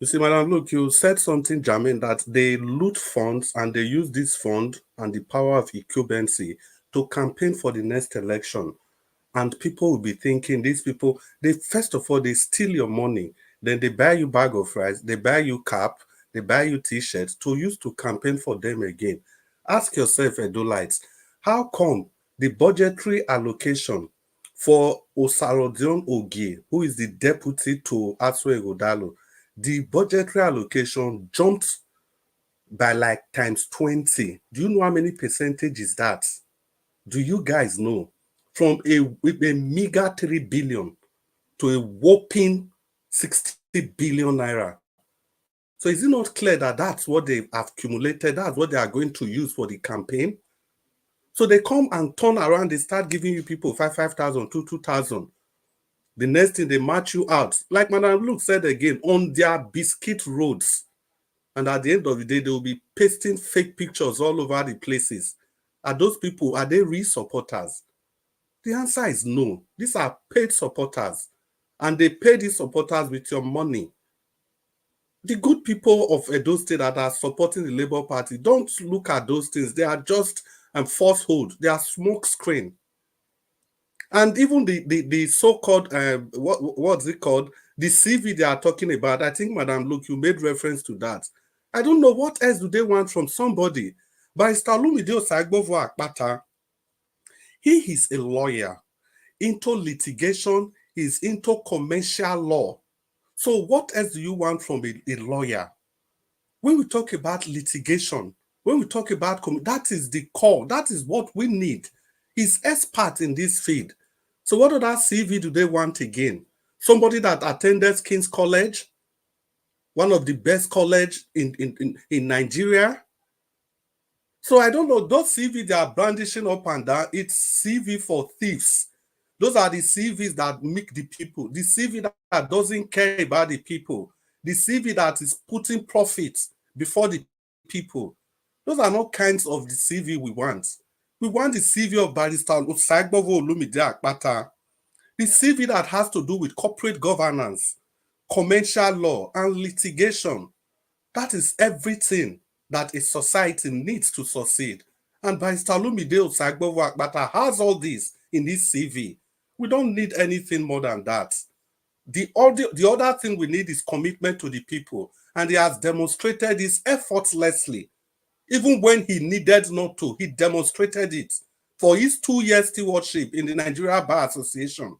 You see, Madam Luke, you said something, Jermaine, that they loot funds and they use this fund and the power of incumbency to campaign for the next election. And people will be thinking, these people, they first of all, they steal your money. Then they buy you bag of rice, they buy you cap, they buy you t-shirts to use to campaign for them again. Ask yourself, Edolites, how come the budgetary allocation for Osarodion Ogie, who is the deputy to Aswe Godalo, the budgetary allocation jumped by like times 20. Do you know how many percentage is that? Do you guys know? From a meager 3 billion to a whopping 60 billion naira. So is it not clear that that's what they've accumulated, that's what they are going to use for the campaign? So they come and turn around, they start giving you people 5,000, 2,000. The next thing, they march you out. Like Madam Luke said again, on their biscuit roads. And at the end of the day, they will be pasting fake pictures all over the places. Are those people, are they real supporters? The answer is no. These are paid supporters. And they pay these supporters with your money. The good people of Edo State that are supporting the Labour Party, don't look at those things. They are just falsehood. They are smoke screen. And even the so-called, what's it called? The CV they are talking about, I think, Madam Luke, you made reference to that. I don't know what else do they want from somebody. But Stalumide Osagbovo Akpata, he is a lawyer into litigation, he's into commercial law. So what else do you want from a lawyer? When we talk about litigation, when we talk about, that is the core, that is what we need. He's expert in this field. So what other CV do they want again? Somebody that attended King's College, one of the best college in Nigeria. So I don't know, those CV they are brandishing up and down, it's CV for thieves. Those are the CVs that make the people, the CV that doesn't care about the people, the CV that is putting profit before the people. Those are not kinds of the CV we want. We want the CV of Barrister Osagbovo Olumide Akpata, the CV that has to do with corporate governance, commercial law, and litigation. That is everything that a society needs to succeed. And Barrister Olumide Osaigbovo Akpata has all this in his CV. We don't need anything more than that. The other thing we need is commitment to the people. And he has demonstrated this effortlessly. Even when he needed not to, he demonstrated it for his 2-year stewardship in the Nigeria Bar Association.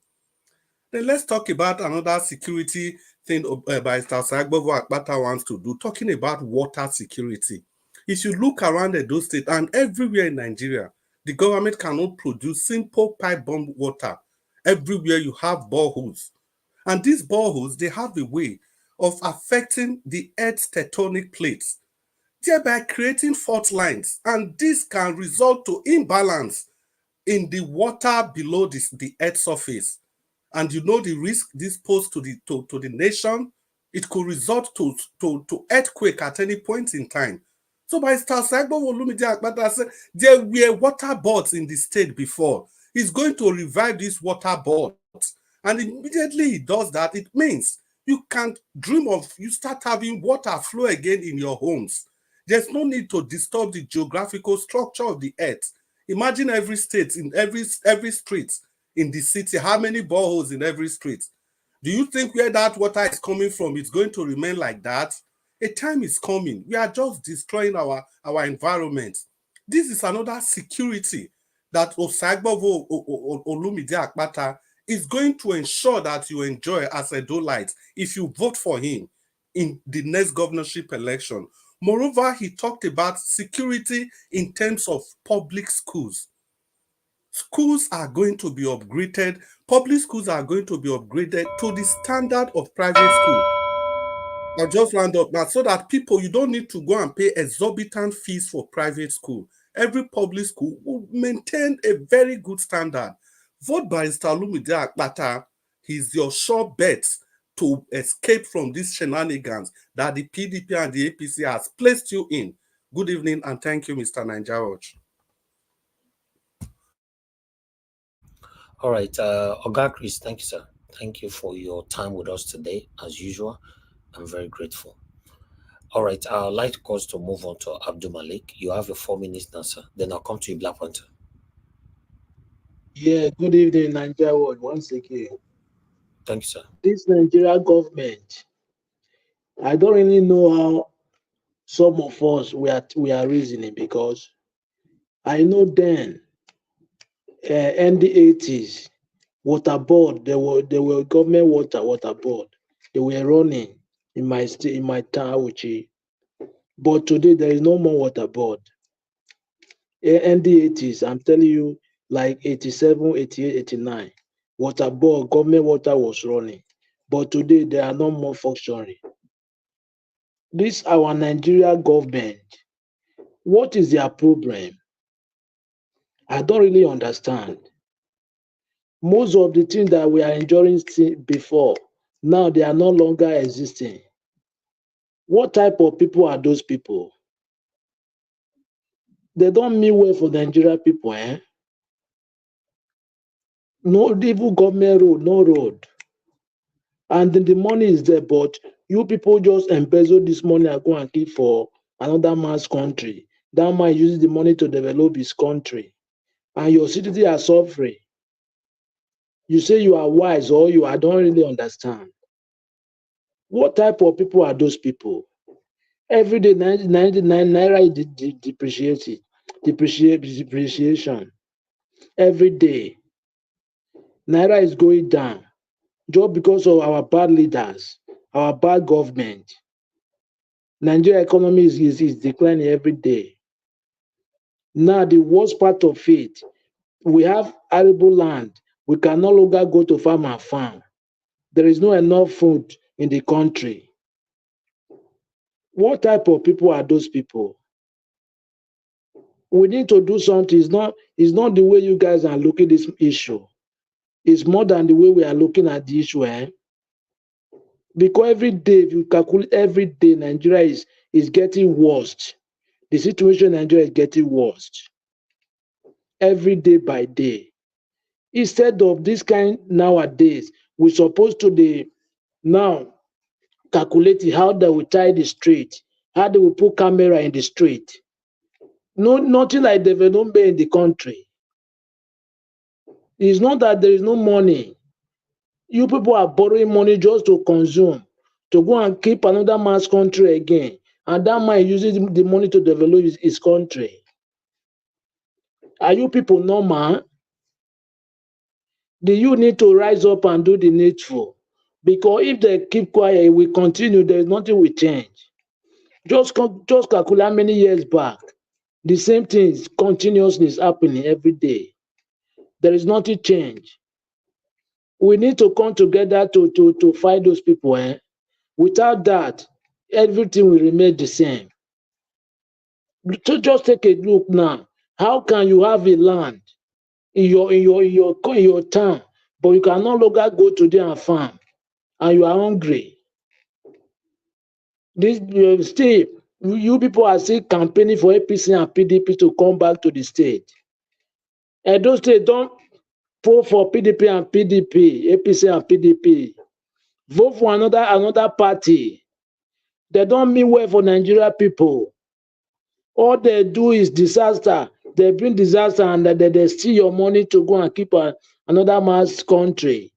Then let's talk about another security thing Barrister Osaigbovo Akpata wants to do, talking about water security. If you look around Edo State and everywhere in Nigeria, the government cannot produce simple pipe bomb water. Everywhere you have boreholes. And these boreholes, they have a way of affecting the Earth's tectonic plates, thereby creating fault lines. And this can result to imbalance in the water below the Earth's surface. And you know the risk this poses to the nation. It could result to earthquake at any point in time. So by Osaigbovo Olumide Akpata said there were water boards in the state before. He's going to revive these water boards. And immediately he does that, it means you can't dream of, you start having water flow again in your homes. There's no need to disturb the geographical structure of the earth. Imagine every state, in every street in the city, how many boreholes in every street? Do you think where that water is coming from, it's going to remain like that? A time is coming. We are just destroying our environment. This is another security that Osaigbovo Olumide Akpata is going to ensure that you enjoy as a Dolite if you vote for him in the next governorship election. Moreover, he talked about security in terms of public schools. Schools are going to be upgraded. Public schools are going to be upgraded to the standard of private school. I'll just round up now so that people, you don't need to go and pay exorbitant fees for private school. Every public school will maintain a very good standard. Vote Barrister Olumide Akpata. He's your sure bet to escape from these shenanigans that the PDP and the APC has placed you in. Good evening and thank you, Mr. Nigeria. All right, Oga Chris, thank you, sir. Thank you for your time with us today. As usual, I'm very grateful. All right, I'd like us to move on to Abdul Malik. You have your 4 minutes now, sir. Then I'll come to you, Black Panther. Yeah, good evening, Nigeria world, once again. Thank you, sir. This Nigeria government, I don't really know how some of us we are reasoning, because I know then in the 80s, water board, they were government water board. They were running in my state, in my town, Auchi. But today there is no more water board. In the 80s, I'm telling you, like 87, 88, 89, water board, government water was running. But today they are no more functioning. This our Nigeria government, what is their problem? I don't really understand. Most of the things that we are enjoying before, now they are no longer existing. What type of people are those people? They don't mean well for Nigeria people, eh? No even government road, no road. And then the money is there, but you people just embezzle this money and go and keep for another man's country. That man uses the money to develop his country. And your citizens are suffering. You say you are wise, or I don't really understand. What type of people are those people? Every day, 99 naira is depreciation. Every day, naira is going down just because of our bad leaders, our bad government. Nigeria economy is declining every day. Now, the worst part of it, we have arable land. We can no longer go to farm and farm. There is no enough food in the country. What type of people are those people? We need to do something. It's not the way you guys are looking at this issue. It's more than the way we are looking at the issue. Eh? Because every day, if you calculate every day, Nigeria is getting worse. The situation in Nigeria is getting worse. Every day by day. Instead of this kind nowadays, we're supposed to now calculate how they will tie the street, how they will put camera in the street. No, nothing like development in the country. It's not that there is no money. You people are borrowing money just to consume, to go and keep another man's country again. And that man uses the money to develop his country. Are you people normal? Do you need to rise up and do the needful? Because if they keep quiet, we continue, there's nothing will change. Just calculate how many years back. The same thing is continuously happening every day. There is nothing change. We need to come together to fight those people. Without that, everything will remain the same. So just take a look now. How can you have a land in your town, but you can no longer go to there and farm, and you are hungry? This still, you people are still campaigning for APC and PDP to come back to the state. And those states don't vote for PDP and PDP, APC and PDP. Vote for another party. They don't mean well for Nigeria people. All they do is disaster. They bring disaster and they steal your money to go and keep another man's country.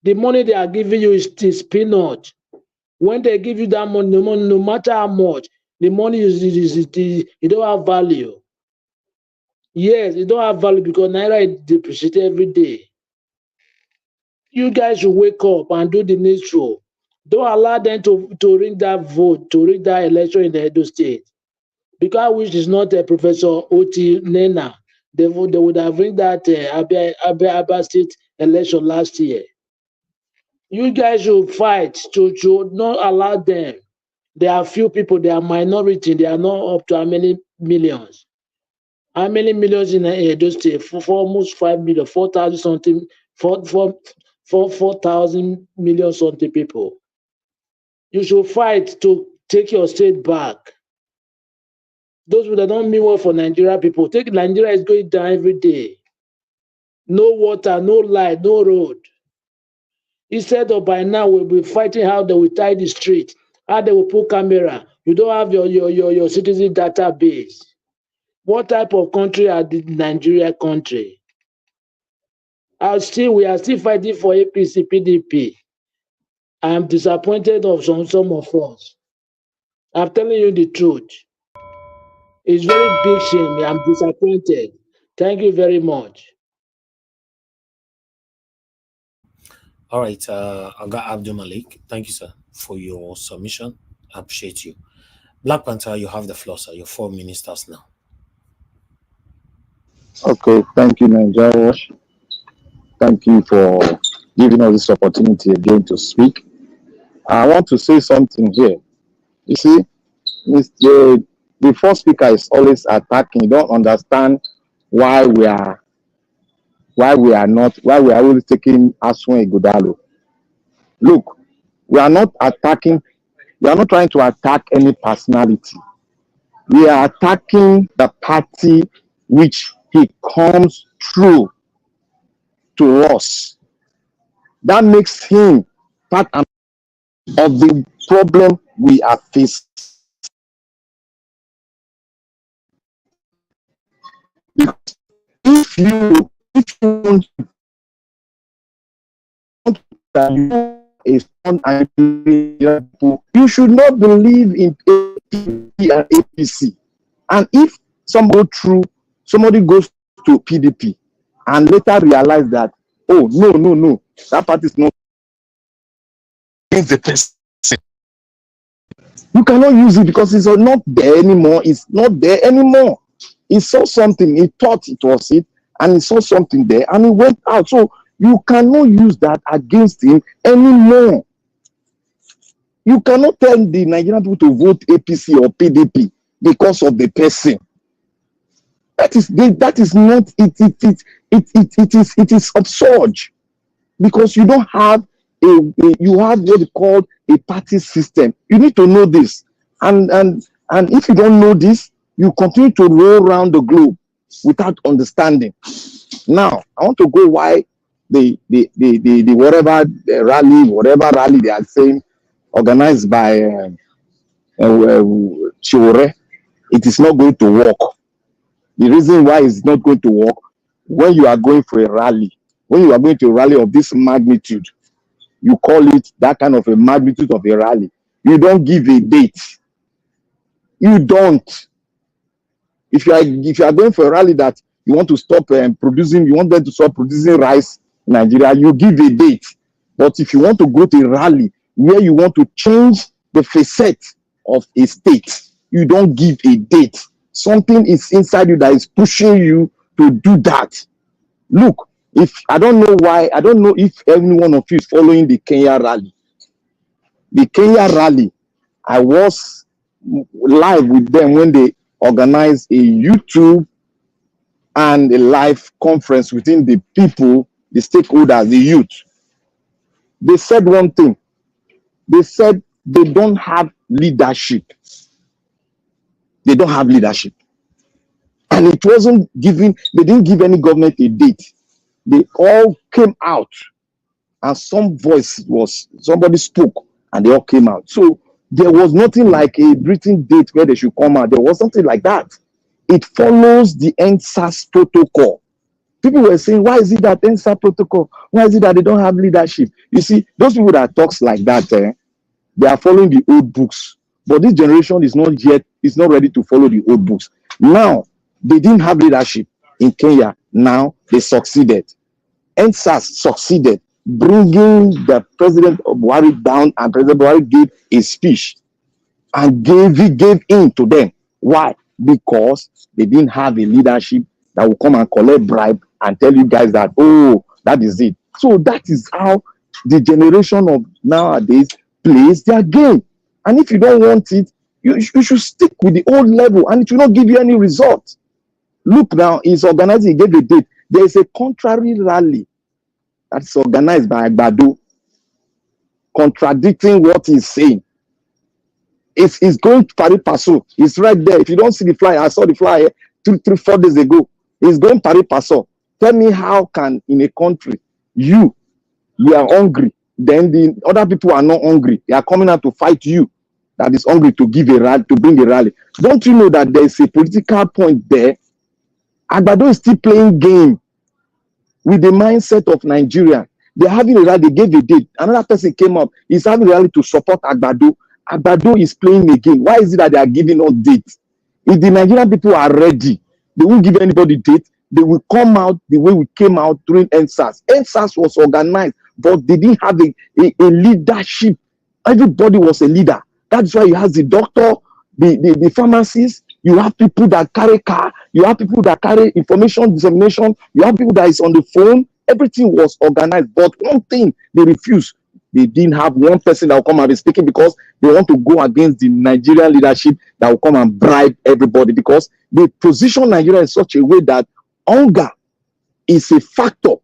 The money they are giving you is peanut. When they give you that money, no matter how much, the money it don't have value. Yes, it don't have value because Naira is depreciated every day. You guys should wake up and do the needful. Don't allow them to ring that vote, to ring that election in the Edo State. Because which is not Professor Oti Nena, they would have ring that Abia State election last year. You guys should fight to not allow them. There are few people, they are minority, they are not up to how many millions. How many millions in Edo State? For almost 5 million, 4,000 something, 4,000 million something people. You should fight to take your state back. Those who don't mean well for Nigeria people. Take Nigeria is going down every day. No water, no light, no road. Instead of by now we'll be fighting how they will tie the street, how they will put camera. You don't have your citizen database. What type of country are the Nigeria country? We are still fighting for APC, PDP. I am disappointed of some of us. I'm telling you the truth. It's very big shame. I'm disappointed. Thank you very much. All right, Aga Abdul Malik, thank you, sir, for your submission. I appreciate you. Black Panther, you have the floor, sir. You're 4 ministers now. Okay, thank you, Nigeria Watch. Thank you for giving us this opportunity again to speak. I want to say something here. You see, the first speaker is always attacking. You don't understand why we are always taking Asun Ighodalo. Look, we are not attacking, we are not trying to attack any personality. We are attacking the party which he comes through to us. That makes him part of the problem we are facing. If you want you should not believe in APC. And if somebody goes to PDP and later realize that, oh, no, that party is not against the person, you cannot use it because it's not there anymore. It's not there anymore. He saw something, he thought it was it, and he saw something there, and he went out. So you cannot use that against him anymore. You cannot tell the Nigerian people to vote APC or PDP because of the person. That is not it. It is absurd, because you don't have you have what they call a party system. You need to know this, and if you don't know this, you continue to roll around the globe without understanding. Now, I want to go why the whatever rally they are saying organized by Sowore, it is not going to work. The reason why it's not going to work, when you are going for a rally, when you are going to a rally of this magnitude, you call it that kind of a magnitude of a rally. You don't give a date. You don't. If you are going for a rally that you want to stop producing, you want them to stop producing rice in Nigeria, you give a date. But if you want to go to a rally where you want to change the facet of a state, you don't give a date. Something is inside you that is pushing you to do that. Look, if I don't know if every one of you is following the Kenya rally. The Kenya rally, I was live with them when they organized a YouTube and a live conference within the people, the stakeholders, the youth. They said one thing. They said they don't have leadership. They don't have leadership. And it wasn't given, they didn't give any government a date. They all came out and somebody spoke and they all came out. So there was nothing like a written date where they should come out. There was something like that. It follows the NSAS protocol. People were saying, why is it that NSAS protocol? Why is it that they don't have leadership? You see, those people that talks like that, they are following the old books. But this generation is not ready to follow the old books. Now, they didn't have leadership in Kenya. Now, they succeeded. NSAS succeeded, bringing the President of Buhari down, and President Buhari gave a speech and gave in to them. Why? Because they didn't have a leadership that will come and collect bribe and tell you guys that, oh, that is it. So that is how the generation of nowadays plays their game. And if you don't want it, you should stick with the old level and it will not give you any result. Look now, he's organizing, he gave a date. There is a contrary rally that's organized by Agbado, contradicting what he's saying. It's going to Paris Paso. It's right there. If you don't see the flyer, I saw the flyer 4 days ago. It's going Paris Paso. Tell me how can in a country you are hungry, then the other people are not hungry. They are coming out to fight you that is hungry to give a rally, to bring a rally. Don't you know that there is a political point there? Agbado is still playing game with the mindset of Nigeria. They're having a rally, they gave a date. Another person came up, he's having a rally to support Agbado. Agbado is playing again. Why is it that they are giving us dates? If the Nigerian people are ready, they won't give anybody date. They will come out the way we came out during NSAS. NSAS was organized, but they didn't have a leadership. Everybody was a leader. That's why you have the doctor, the pharmacist, you have people that carry car, you have people that carry information dissemination, you have people that is on the phone. Everything was organized. But one thing they refused. They didn't have one person that will come and be speaking because they want to go against the Nigerian leadership that will come and bribe everybody, because they position Nigeria in such a way that hunger is a factor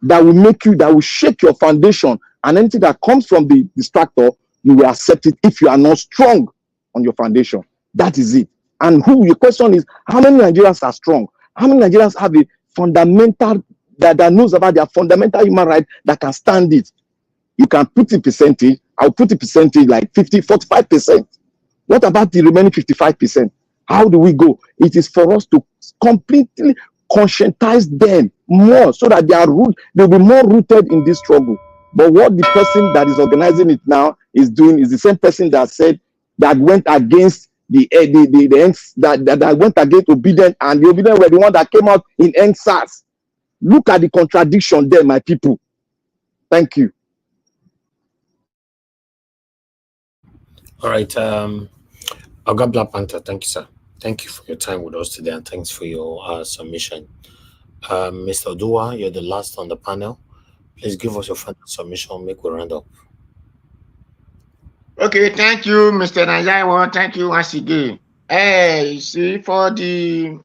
that will shake your foundation, and anything that comes from the distractor, you will accept it if you are not strong on your foundation. That is it. And your question is, how many Nigerians are strong? How many Nigerians have a fundamental that knows about their fundamental human right that can stand it? You can put a percentage. I'll put a percentage like 45%. What about the remaining 55%? How do we go? It is for us to completely conscientize them more so that they'll be more rooted in this struggle. But what the person that is organizing it now is doing is the same person that went against that went against obedient, and the obedient were the one that came out in NSAS. Look at the contradiction there, my people. Thank you. All right. Oga Black Panther, thank you, sir. Thank you for your time with us today, and thanks for your submission. Mr. Odua, you're the last on the panel. Please give us your final submission. Make we round up. Okay, thank you, Mr. Najawa. Thank you once again. You see, for the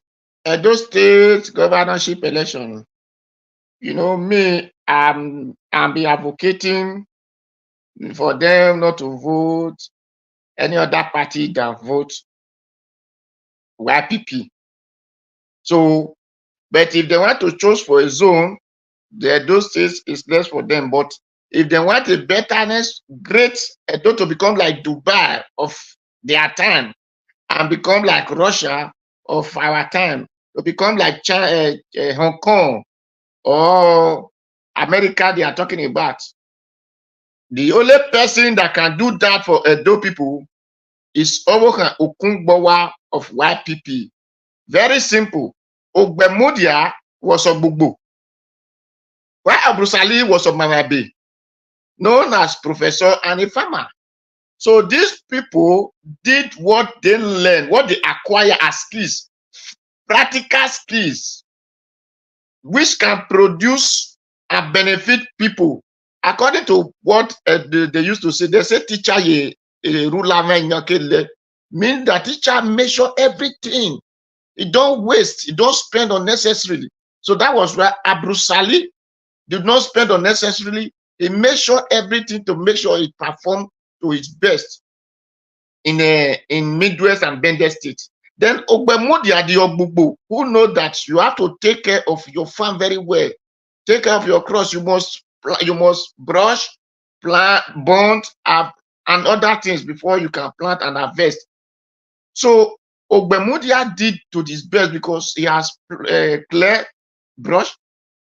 Edo State governorship election, me, I'm be advocating for them not to vote any other party than vote YPP. So, but if they want to choose for a zone, the Edo State is less for them. But if they want a betterness, great Edo to become like Dubai of their time and become like Russia of our time, to become like China, Hong Kong or America they are talking about. The only person that can do that for Edo people is Owokan Okungbowa of YPP. Very simple. Ogbemudia was of Bugbo, while Abrusali was of Mamabe, known as Professor and a farmer. So these people did what they learned, what they acquire as skills, practical skills, which can produce and benefit people. According to what they used to say, they say teacher a ruler mean that teacher measure everything. It don't waste, it don't spend unnecessarily. So that was why Abrusali did not spend unnecessarily. He measured everything to make sure it performed to its best in Midwest and Bender State. Then Ogbemudia the Ogbubu, who know that you have to take care of your farm very well. Take care of your crops. You must brush, plant, burn, and other things before you can plant and harvest. So Ogbemudia did to his best because he has clear, brush,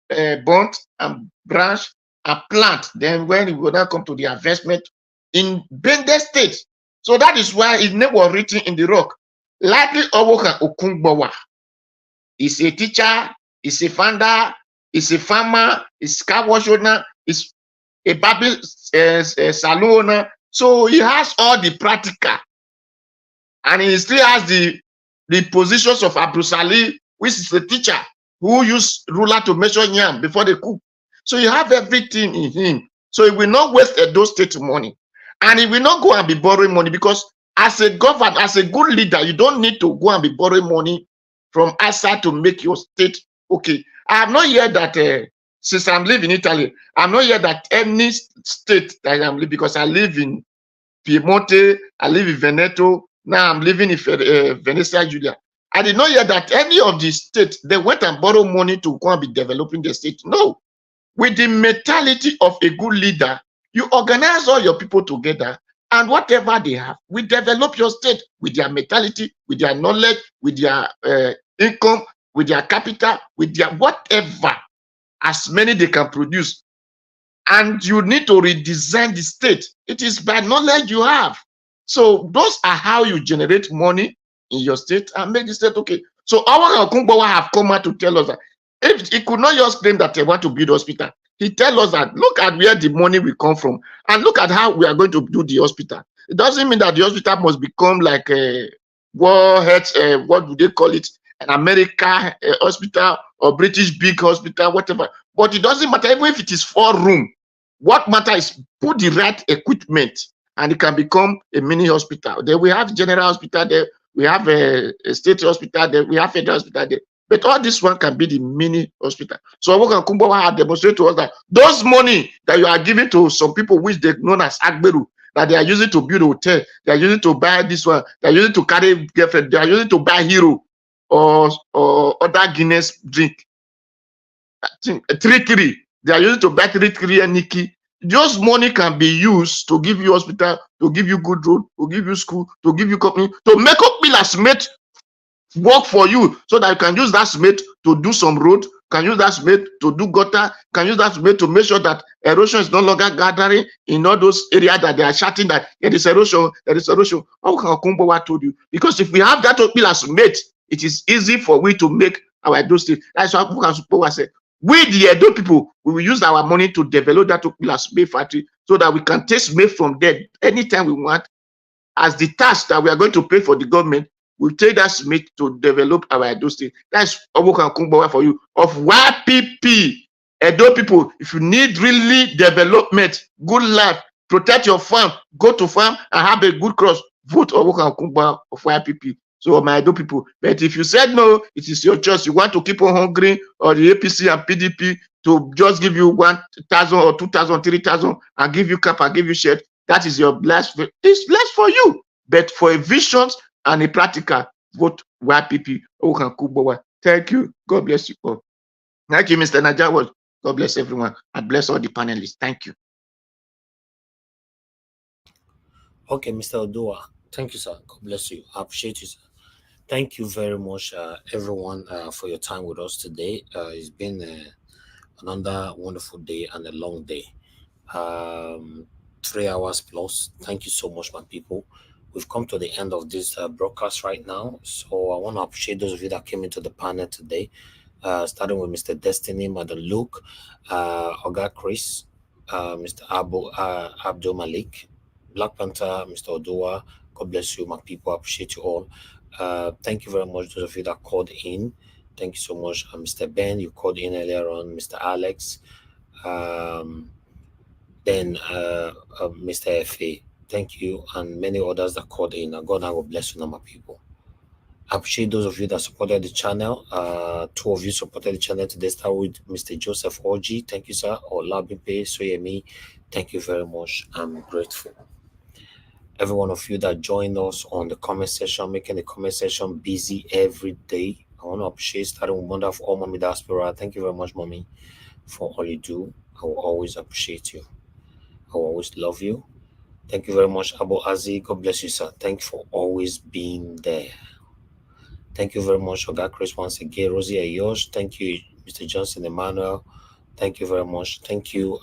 burnt, and branch and plant. Then when he will now come to the investment in Bender State. So that is why his name was written in the rock. Likely Owokan Okungbowa is a teacher, is a founder, is a farmer, is a car wash owner, is a barber salon owner. So he has all the practical. And he still has the positions of Abrusali, which is the teacher who used ruler to measure yam before they cook. So you have everything in him. So he will not waste those state money. And he will not go and be borrowing money, because as a governor, as a good leader, you don't need to go and be borrowing money from outside to make your state okay. I have not heard that since I'm living in Italy, I'm not heard that any state that I'm living, because I live in Piemonte, I live in Veneto, now I'm living in Venezia, Julia. I did not hear that any of the states, they went and borrowed money to go and be developing the state. No. With the mentality of a good leader, you organize all your people together, and whatever they have, we develop your state with their mentality, with their knowledge, with their income, with their capital, with their whatever, as many they can produce. And you need to redesign the state. It is by knowledge you have. So those are how you generate money in your state and make the state okay. So our Okungbowa have come out to tell us that if he could not just claim that they want to build hospital, he tell us that look at where the money will come from and look at how we are going to do the hospital. It doesn't mean that the hospital must become like a World Health, what do they call it, an American hospital or British big hospital, whatever. But it doesn't matter, even if it is 4-room. What matters is put the right equipment and it can become a mini hospital. Then we have general hospital there, we have a state hospital there, we have federal hospital there. But all this one can be the mini hospital. So Owokan Okungbowa have demonstrated to us that those money that you are giving to some people, which they known as Agberu, that they are using to build a hotel, they are using to buy this one, they are using to carry girlfriend, they are using to buy Hero or other Guinness drink. 3-3. They are using to buy 3-3 and Nikki. Those money can be used to give you hospital, to give you good road, to give you school, to give you company, to make up bill as mate work for you, so that you can use that mate to do some road, can use that mate to do gutter, can use that mate to make sure that erosion is no longer gathering in all those areas that they are shouting that there is erosion, there is erosion. How can Okungbowa told you? Because if we have that bill as mate, it is easy for we to make our Edo state. That's what Okungbowa said. We, the Edo people, we will use our money to develop that Okpilas May factory so that we can taste made from there anytime we want. As the tax that we are going to pay for the government, we'll take that Smith to develop our Edo state. That's Owokan Okungbowa for you. Of YPP, Edo people, if you need really development, good life, protect your farm, go to farm and have a good cross, vote Owokan Okungbowa of YPP. So my Edo people, but if you said no, it is your choice. You want to keep on hungry, or the APC and PDP to just give you 1,000 or 2,000, 3,000 and give you cap and give you shirt, that is your blessed. It's blessed for you. But for a visions and a practical, vote YPP. Owokan Okungbowa. Thank you. God bless you all. Thank you, Mr. Nigerians. God bless everyone and bless all the panelists. Thank you. Okay, Mr. Odua. Thank you, sir. God bless you. I appreciate you, sir. Thank you very much, everyone, for your time with us today. It's been another wonderful day and a long day. Um, 3 hours plus. Thank you so much, my people. We've come to the end of this broadcast right now. So I want to appreciate those of you that came into the panel today, starting with Mr. Destiny, Madam Luke, Oga Chris, Mr. Abdul Malik, Black Panther, Mr. Odua. God bless you, my people. I appreciate you all. Thank you very much, those of you that called in. Thank you so much, Mr. Ben. You called in earlier on, Mr. Alex. Um, then Mr. Fa, thank you, and many others that called in. God, I will bless you, now, my people. I appreciate those of you that supported the channel. Two of you supported the channel today. Start with Mr. Joseph Oji. Thank you, sir. Or Labimpe Soyemi. Thank you very much. I'm grateful. Every one of you that joined us on the comment section, making the comment section busy every day. I want to appreciate starting with Mother of all Mommy Diaspora. Thank you very much, Mommy, for all you do. I will always appreciate you. I will always love you. Thank you very much, Abu Azi. God bless you, sir. Thank you for always being there. Thank you very much, Oga Chris, once again. Rosie Ayosh. Thank you, Mr. Johnson Emmanuel. Thank you very much. Thank you,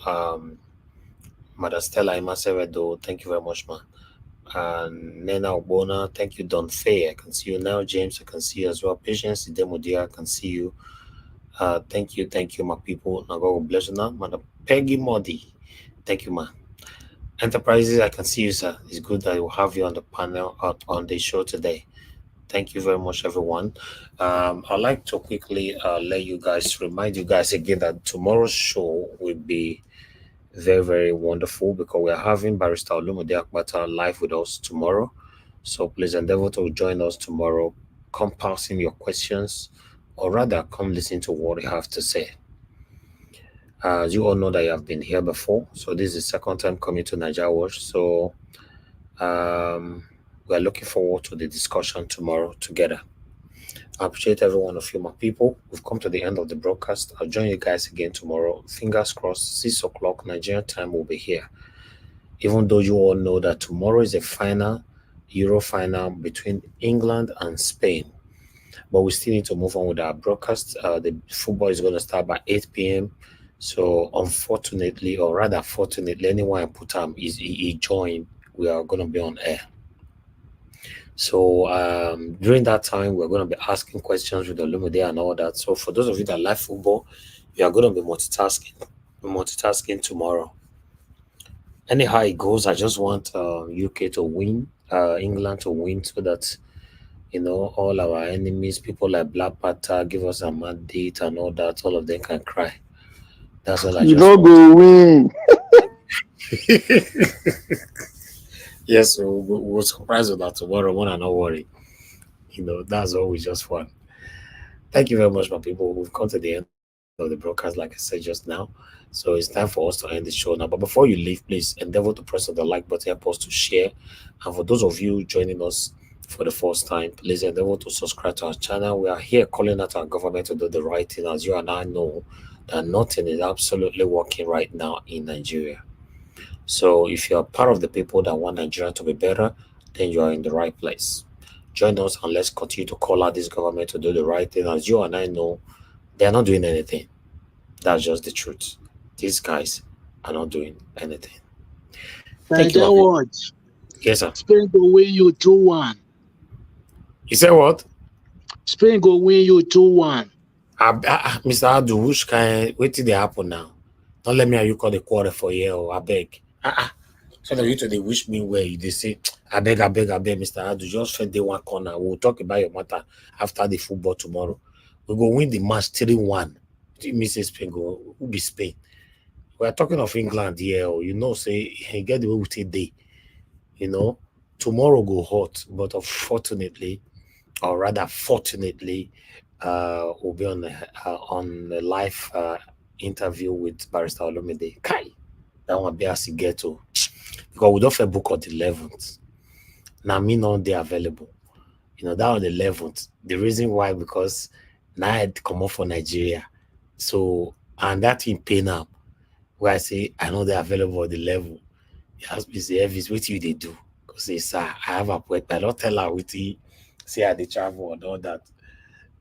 Mother Stella Imasevedo. Thank you very much, man. And Nena Obona. Thank you, Don Faye. I can see you now. James, I can see you as well. Patience Demodia, I can see you. Thank you, my people. Now God will bless you now. Mother Peggy Modi. Thank you, man. Enterprises, I can see you, sir. It's good that we'll have you on the panel on the show today. Thank you very much, everyone. I'd like to quickly remind you guys again that tomorrow's show will be very, very wonderful because we're having Barrister Olumide Akpata live with us tomorrow. So please endeavor to join us tomorrow. Come pass in your questions, or rather, come listen to what you have to say. As you all know that you have been here before, so this is the second time coming to Nigeria Watch. So we're looking forward to the discussion tomorrow together. I appreciate every one of you, my people. We've come to the end of the broadcast. I'll join you guys again tomorrow. Fingers crossed, 6 o'clock Nigerian time will be here. Even though you all know that tomorrow is a final, Euro final between England and Spain. But we still need to move on with our broadcast. The football is going to start by 8 p.m. So unfortunately, or rather fortunately, anyone I put he joined, we are going to be on air. So during that time, we're going to be asking questions with Olumide and all that. So for those of you that like football, we are going to be multitasking tomorrow. Anyhow it goes, I just want UK to win, England to win, so that all our enemies, people like Black Panther, give us a mandate and all that, all of them can cry. That's all I just want. Go win. Yes, so we'll surprise you that tomorrow, one and not worry. That's always just fun. Thank you very much, my people. We've come to the end of the broadcast, like I said just now. So it's time for us to end the show now. But before you leave, please endeavor to press on the like button, help us to share. And for those of you joining us for the first time, please endeavor to subscribe to our channel. We are here calling out our government to do the right thing, as you and I know that nothing is absolutely working right now in Nigeria. So if you're part of the people that want Nigeria to be better, then you are in the right place. Join us and let's continue to call out this government to do the right thing. As you and I know, they're not doing anything. That's just the truth. These guys are not doing anything. Thank you. Watch. Yes, sir. Spain will win you 2-1. You said what? Spain will win you 2-1. Mr. Adu, which kind? Wait till they happen now. Don't let me have you call the quarter for you, or I beg. So that you to they wish me well. They say, I beg, Mr. Adu, just find the one corner. We'll talk about your matter after the football tomorrow. We go win the match 3-1. Mrs. Spain go, who be Spain? We are talking of England here, say, get the way we take day. Tomorrow go hot, but unfortunately, or rather fortunately, we'll be on the live interview with Barrister Olumide. Kai, that one be as you get to, because we don't have book on the 11th. Now me not they available. That on the 11th. The reason why, because now I come off for Nigeria, so and that in pay now. Where I say I know they're available at the level. You ask me, say, Elvis, what you they do? say, sir, I have appointment. I don't tell her with he say I dey travel and all that.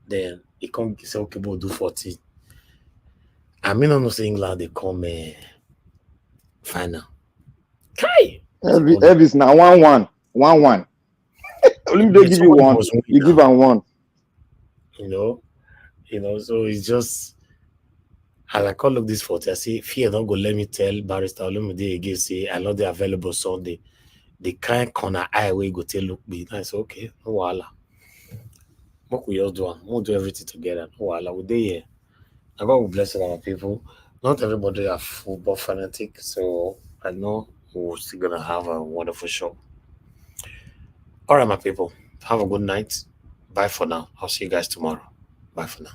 Then he come say, okay, we'll do 14. I mean, I'm not saying England they come final. Kai! Elvis now 1-1. 1-1. Only they give you one, you give them one. You know, so it's just I like all of this 40. I say, fear don't go let me tell Barrister Olumide again, say I know they're available Sunday. The kind corner eye way go tell look me. I say, okay, no wala. What we all do, we'll do everything together. No wala, we're there. And God will bless our people. Not everybody are football fanatic, so I know we're still gonna have a wonderful show. All right, my people. Have a good night. Bye for now. I'll see you guys tomorrow. Bye for now.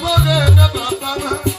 Monday,